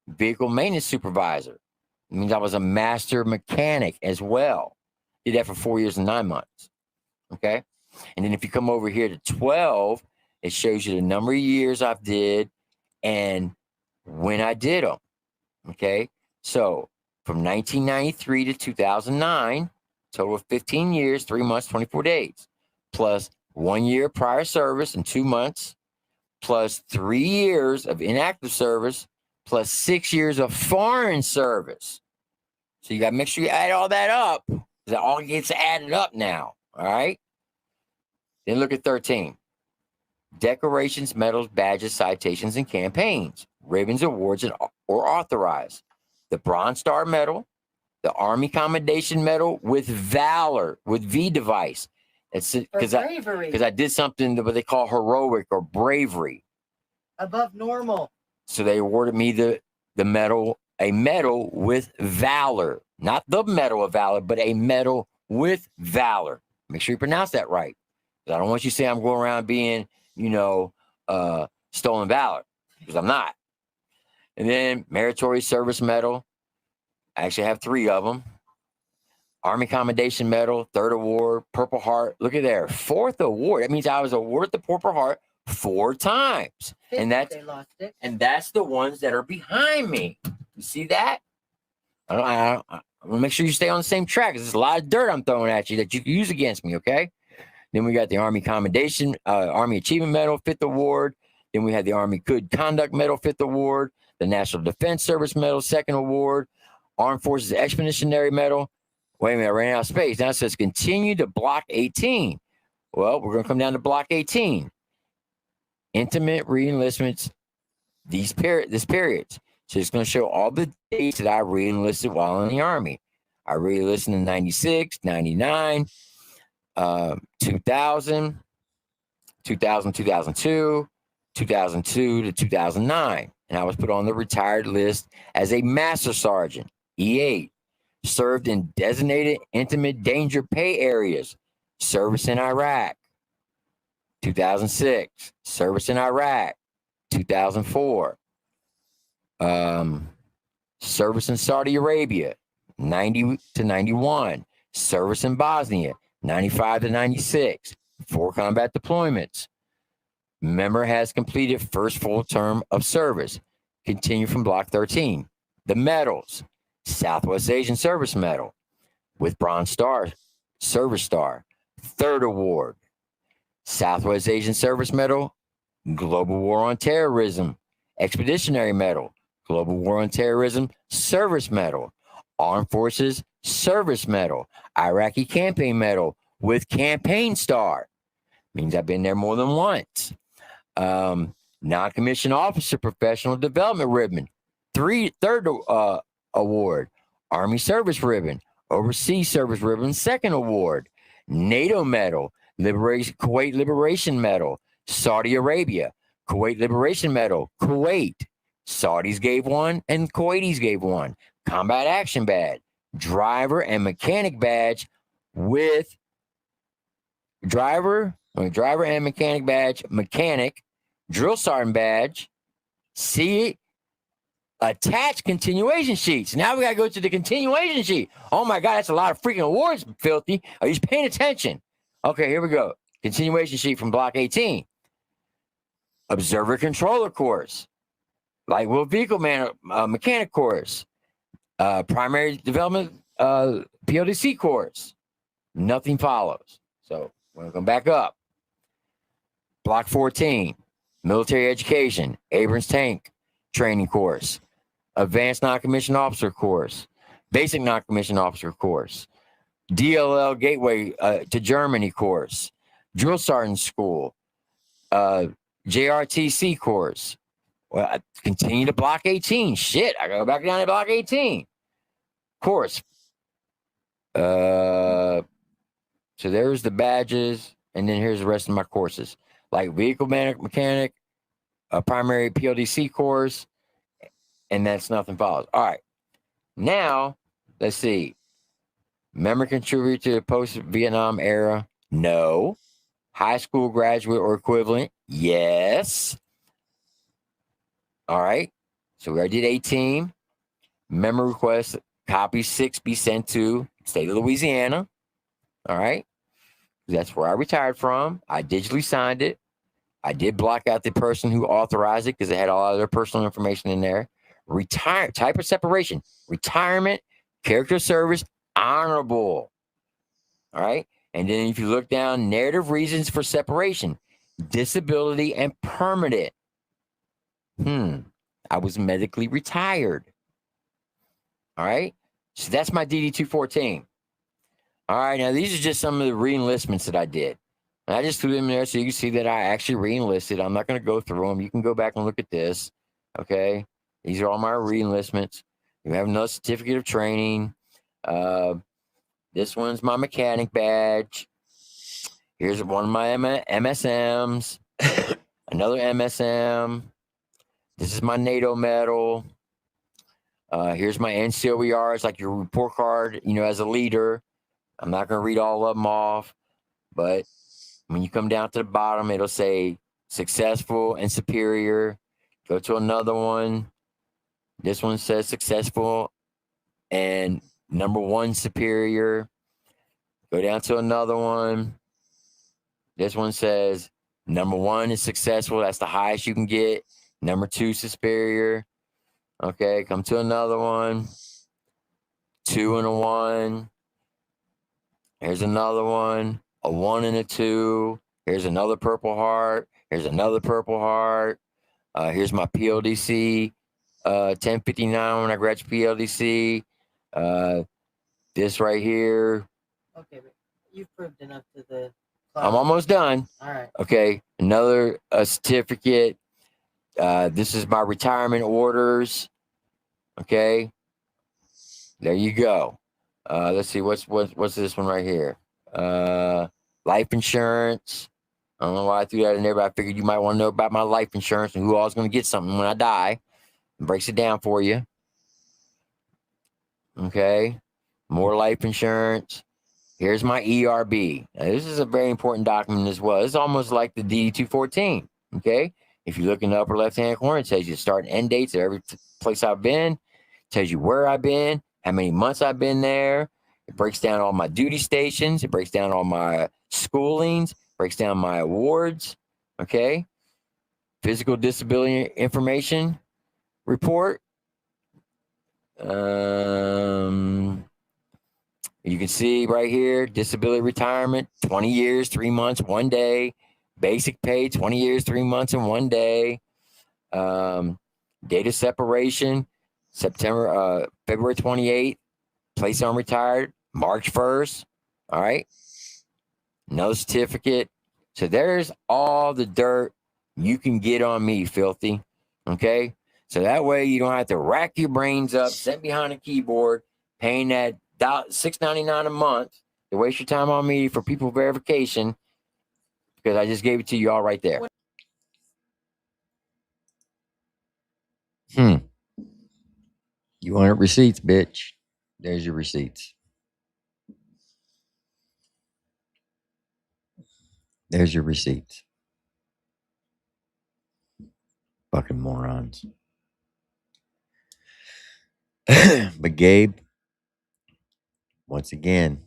vehicle maintenance supervisor. It means I was a master mechanic as well. Did that for 4 years and 9 months. Okay. And then if you come over here to 12, it shows you the number of years I've did and when I did them. Okay. So from 1993 to 2009, total of 15 years, 3 months, 24 days, plus 1 year prior service and 2 months, plus 3 years of inactive service, plus 6 years of foreign service. So you got to make sure you add all that up. That all gets added up now. All right. Then look at 13. Decorations, medals, badges, citations, and campaigns, ribbons, awards, or authorized. The Bronze Star Medal, the Army Commendation Medal with Valor, with V device. It's because I did something that what they call heroic or bravery. Above normal. So they awarded me the medal, a medal with valor. Not the Medal of Valor, but a medal with valor. Make sure you pronounce that right. I don't want you to say I'm going around being, stolen valor, because I'm not. And then Meritorious Service Medal. I actually have 3 of them. Army Commendation Medal, 3rd award, Purple Heart. Look at there, 4th award. That means I was awarded the Purple Heart 4 times. And that's the ones that are behind me. You see that? I want to make sure you stay on the same track, because there's a lot of dirt I'm throwing at you that you can use against me, okay? Then we got the Army Commendation, Army Achievement Medal, 5th award. Then we had the Army Good Conduct Medal, 5th award. The National Defense Service Medal, 2nd award. Armed Forces Expeditionary Medal. Wait a minute, I ran out of space. Now it says continue to Block 18. Well, we're going to come down to Block 18. Intimate re-enlistments, this period. So it's going to show all the dates that I re-enlisted while in the Army. I re-enlisted in 96, 99, 2000, 2002, 2002 to 2009. And I was put on the retired list as a Master Sergeant, E8. Served in designated intimate danger pay areas. Service in Iraq, 2006. Service in Iraq, 2004. Service in Saudi Arabia, 90 to 91. Service in Bosnia, 95 to 96. 4 combat deployments. Member has completed first full term of service. Continue from Block 13. The medals. Southwest Asian Service Medal with Bronze Star, Service Star, 3rd award. Southwest Asian Service Medal, Global War on Terrorism, Expeditionary Medal, Global War on Terrorism, Service Medal, Armed Forces Service Medal, Iraqi Campaign Medal with Campaign Star. Means I've been there more than once. Non-commissioned officer professional development ribbon, 3rd award. Army Service Ribbon, Overseas Service Ribbon, 2nd award. NATO Medal, Kuwait Liberation Medal, Saudi Arabia, Kuwait Liberation Medal, Kuwait. Saudis gave one and Kuwaitis gave one. Combat Action Badge, Driver and Mechanic Badge with Driver and Mechanic Badge, Mechanic, Drill Sergeant Badge, see attached continuation sheets. Now we got to go to the continuation sheet. Oh my God, that's a lot of freaking awards, filthy. Are you paying attention? Okay, here we go. Continuation sheet from Block 18. Observer Controller course. Light Wheel Vehicle Mechanic course. Primary Development PLDC course. Nothing follows. So we're going to come back up. Block 14. military education, Abrams tank training course, advanced non-commissioned officer course, basic non-commissioned officer course, DLL gateway to Germany course, drill sergeant school, JRTC course. Well, I continue to block 18. Shit, I go back down to block 18 course. So there's the badges, and then here's the rest of my courses, like vehicle mechanic, a primary PLDC course, and that's nothing follows. All right, now let's see. Member contributor to the post-Vietnam era? No. High school graduate or equivalent? Yes. All right. So we already did 18. Member request copy 6 be sent to state of Louisiana. All right. That's where I retired from. I digitally signed it. I did block out the person who authorized it because it had all of their personal information in there. Retire type of separation, retirement, character of service, honorable. All right. And then if you look down, narrative reasons for separation, disability and permanent. I was medically retired. All right. So that's my DD 214. All right. Now, these are just some of the re-enlistments that I did. And I just threw them in there so you can see that I actually re-enlisted. I'm not going to go through them. You can go back and look at this. Okay. These are all my re-enlistments. You have another certificate of training. This one's my mechanic badge. Here's one of my MSMs. Another MSM. This is my NATO medal. Here's my NCOER. It's like your report card, as a leader. I'm not going to read all of them off, but when you come down to the bottom, it'll say successful and superior. Go to another one. This one says successful and number 1 superior. Go down to another one. This one says number 1 is successful. That's the highest you can get. Number 2 superior. Okay, come to another one. 2 and a 1. Here's another one. A 1 and a 2. Here's another purple heart. Here's another purple heart. Here's my PLDC 1059 when I graduated PLDC. This right here. Okay, but you've proved enough to the. I'm almost done. All right. Okay, another certificate. This is my retirement orders. Okay, there you go. Let's see, what's this one right here? Life insurance. I don't know why I threw that in there, but I figured you might want to know about my life insurance and who all's going to get something when I die. It breaks it down for you. Okay, more life insurance. Here's my ERB. Now, this is a very important document as well. It's almost like the DD-214. Okay, if you look in the upper left-hand corner, it tells you start and end dates of every place I've been. It tells you where I've been, how many months I've been there. It breaks down all my duty stations. It breaks down all my schoolings. Breaks down my awards. Okay, physical disability information report. You can see right here, disability retirement, 20 years, 3 months, 1 day. Basic pay, 20 years, 3 months, and 1 day. Data separation, February 28th. Place on retired, March 1st. All right. No certificate. So there's all the dirt you can get on me, filthy. Okay. So that way you don't have to rack your brains up, sit behind a keyboard, paying that $6.99 a month to waste your time on me for people verification, because I just gave it to you all right there. You want receipts, bitch? There's your receipts. There's your receipts. Fucking morons. But Gabe, once again,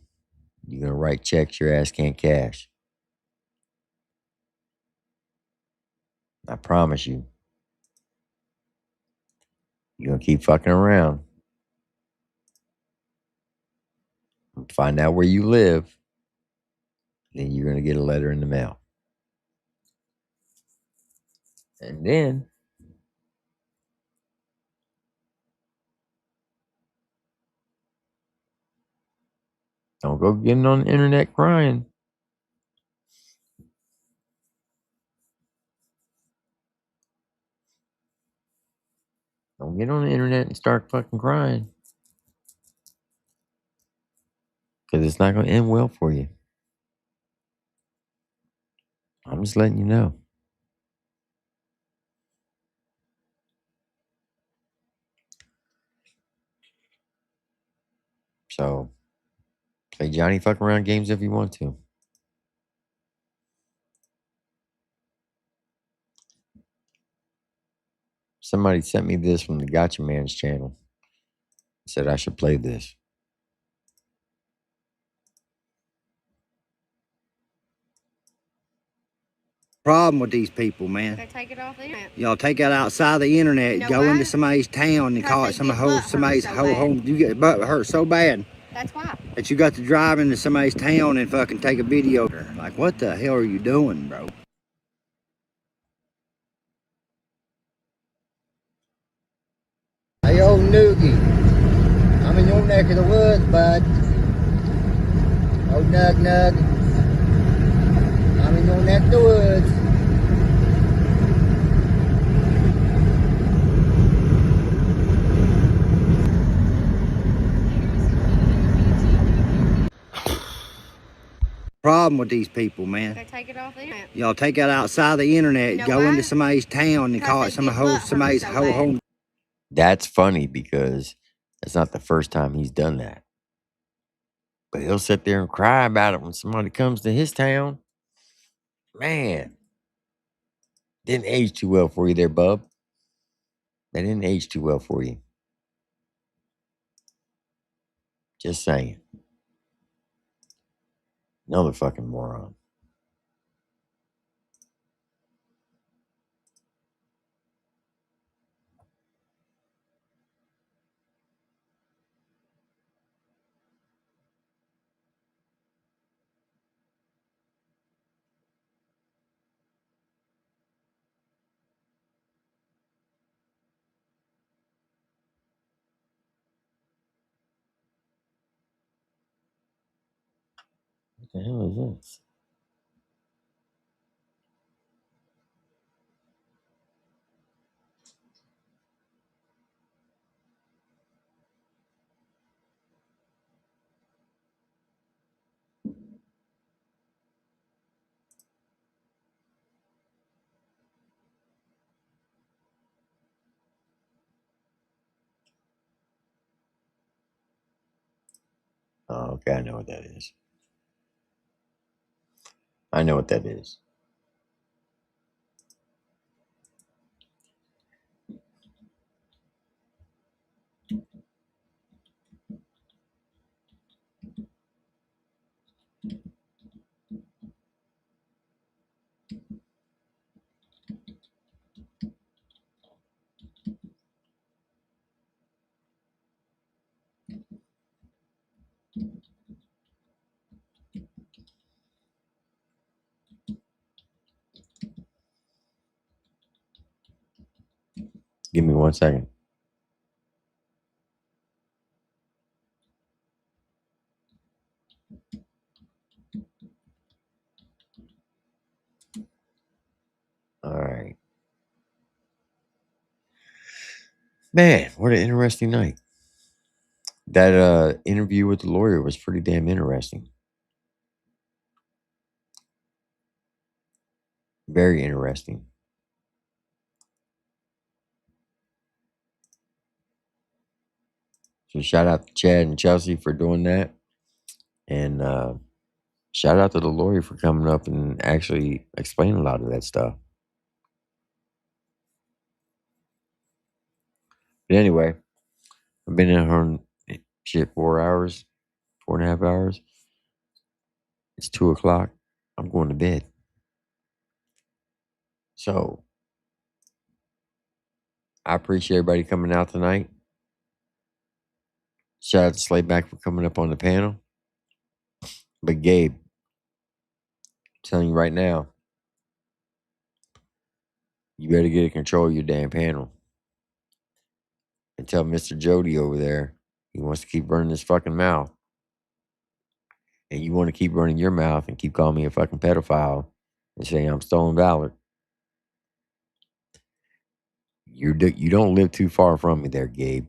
you're going to write checks your ass can't cash. I promise you. You're going to keep fucking around. Find out where you live. Then you're going to get a letter in the mail. And then don't go getting on the internet crying. Don't get on the internet and start fucking crying. Because it's not going to end well for you. I'm just letting you know. So, play Johnny fuck around games if you want to. Somebody sent me this from the Gotcha Man's channel. Said I should play this. Problem with these people, man. They take it off the internet. Y'all take it outside the internet, You know go why? into somebody's town and call it somebody's whole home. You get butt hurt so bad. That's why. That you got to drive into somebody's town and fucking take a video. Like, what the hell are you doing, bro? Hey, old Noogie. I'm in your neck of the woods, bud. Old Nug Nug. I'm in your neck of the woods. Problem with these people, man. They take it off the internet. Y'all take it outside the internet, You know go why? into somebody's town and call it somebody's whole home. That's funny because that's not the first time he's done that. But he'll sit there and cry about it when somebody comes to his town. Man, didn't age too well for you there, bub. That didn't age too well for you. Just saying. Another fucking moron. What the hell is this? Oh, okay, I know what that is. I know what that is. Give me 1 second. All right. Man, what an interesting night. That interview with the lawyer was pretty damn interesting. Very interesting. So shout out to Chad and Chelsea for doing that. And shout out to the lawyer for coming up and actually explaining a lot of that stuff. But anyway, I've been in here shit 4 hours, 4.5 hours. It's 2 o'clock. I'm going to bed. So I appreciate everybody coming out tonight. Shout out to Slayback for coming up on the panel. But Gabe, I'm telling you right now, you better get control of your damn panel. And tell Mr. Jody over there he wants to keep running his fucking mouth. And you want to keep running your mouth and keep calling me a fucking pedophile and saying I'm stolen valor. You don't live too far from me there, Gabe.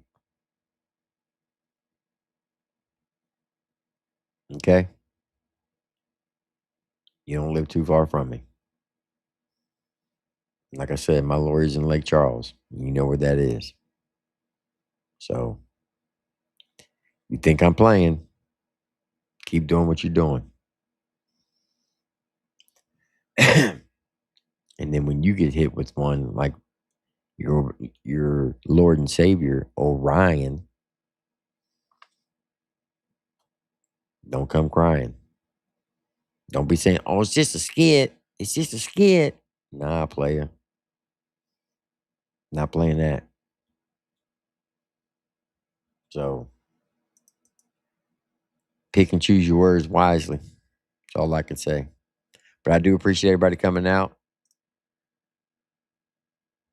Okay? You don't live too far from me. Like I said, my lawyer's in Lake Charles. You know where that is. So, you think I'm playing, keep doing what you're doing. And then when you get hit with one like your Lord and Savior, Orion, don't come crying. Don't be saying, oh, it's just a skit. It's just a skit. Nah, player. Not playing that. So, pick and choose your words wisely. That's all I can say. But I do appreciate everybody coming out.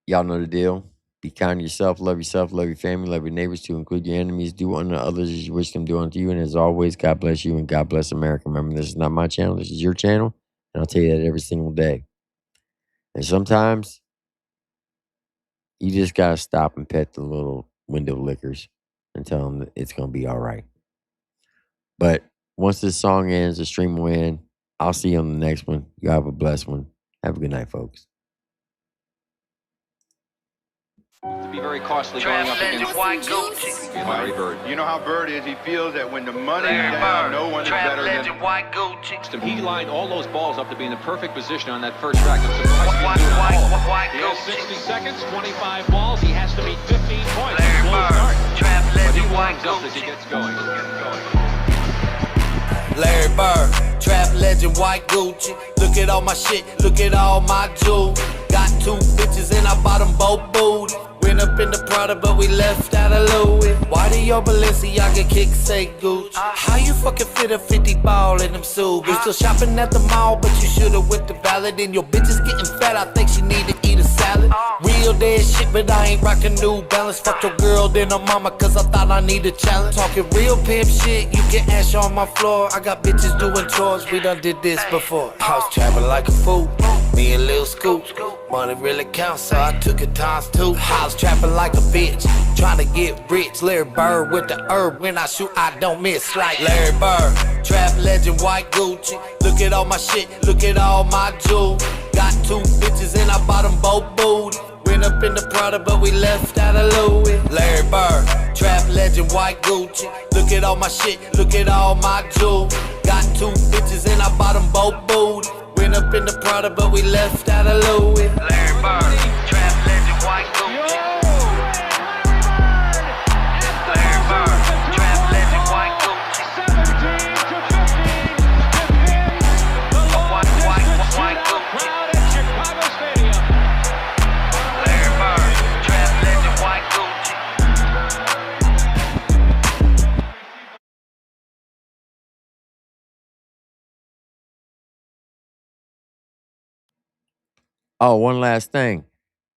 Y'all know the deal. Be kind to yourself, love your family, love your neighbors, to include your enemies. Do unto others as you wish them to do unto you. And as always, God bless you and God bless America. Remember, this is not my channel. This is your channel. And I'll tell you that every single day. And sometimes you just got to stop and pet the little window lickers and tell them that it's going to be all right. But once this song ends, the stream will end. I'll see you on the next one. You have a blessed one. Have a good night, folks. To be very costly going up against Larry Bird. You know how Bird is. He feels that when the money's down, no one is better than He lined all those balls up to be in the perfect position on that first track. I'm surprised he didn't do it all. He has 60 seconds, 25 balls. He has to meet 15 points. But he warms up as he gets going. Larry Bird, trap legend, white Gucci. Look at all my shit, look at all my jewels. Got 2 bitches and I bought them both booty. Went up in the Prada, but we left out of Louis. Why do your Balenciaga kicks say Gucci? How you fucking fit a 50 ball in them suits? You still shopping at the mall, but you should've went to Valid. And your bitch is getting fat, I think she need to eat a salad. Real dead shit, but I ain't rockin' New Balance. Fuck your girl, then her mama, cause I thought I need a challenge. Talking real pimp shit, you can ash on my floor. I got bitches doing chores, we done did this before. House trapping like a fool, me and Lil Scoop. Money really counts, so I took it times 2. House trapping like a bitch, trying to get rich. Larry Bird with the herb, when I shoot I don't miss. Like Larry Bird, trap legend, white Gucci. Look at all my shit, look at all my jewels. Got 2 bitches and I bought them both booty. Went up in the Prada, but we left out of Louis. Larry Bird, trap legend, white Gucci. Look at all my shit, look at all my jewels. Got 2 bitches and I bought them both booty. Went up in the Prada, but we left out of Louis. Larry Bird, trap legend, white Gucci. Larry Bird, trap legend, white Gucci. 17 to 15 to begin the white Gucci. Crowd at Chicago Stadium. Larry Bird, trap legend, white Gucci. Oh, one last thing.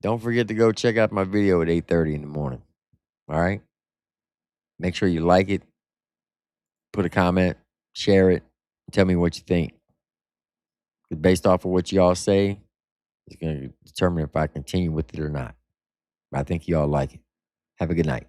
Don't forget to go check out my video at 8:30 in the morning. All right? Make sure you like it, put a comment, share it, and tell me what you think. Based off of what y'all say, it's going to determine if I continue with it or not. But I think y'all like it. Have a good night.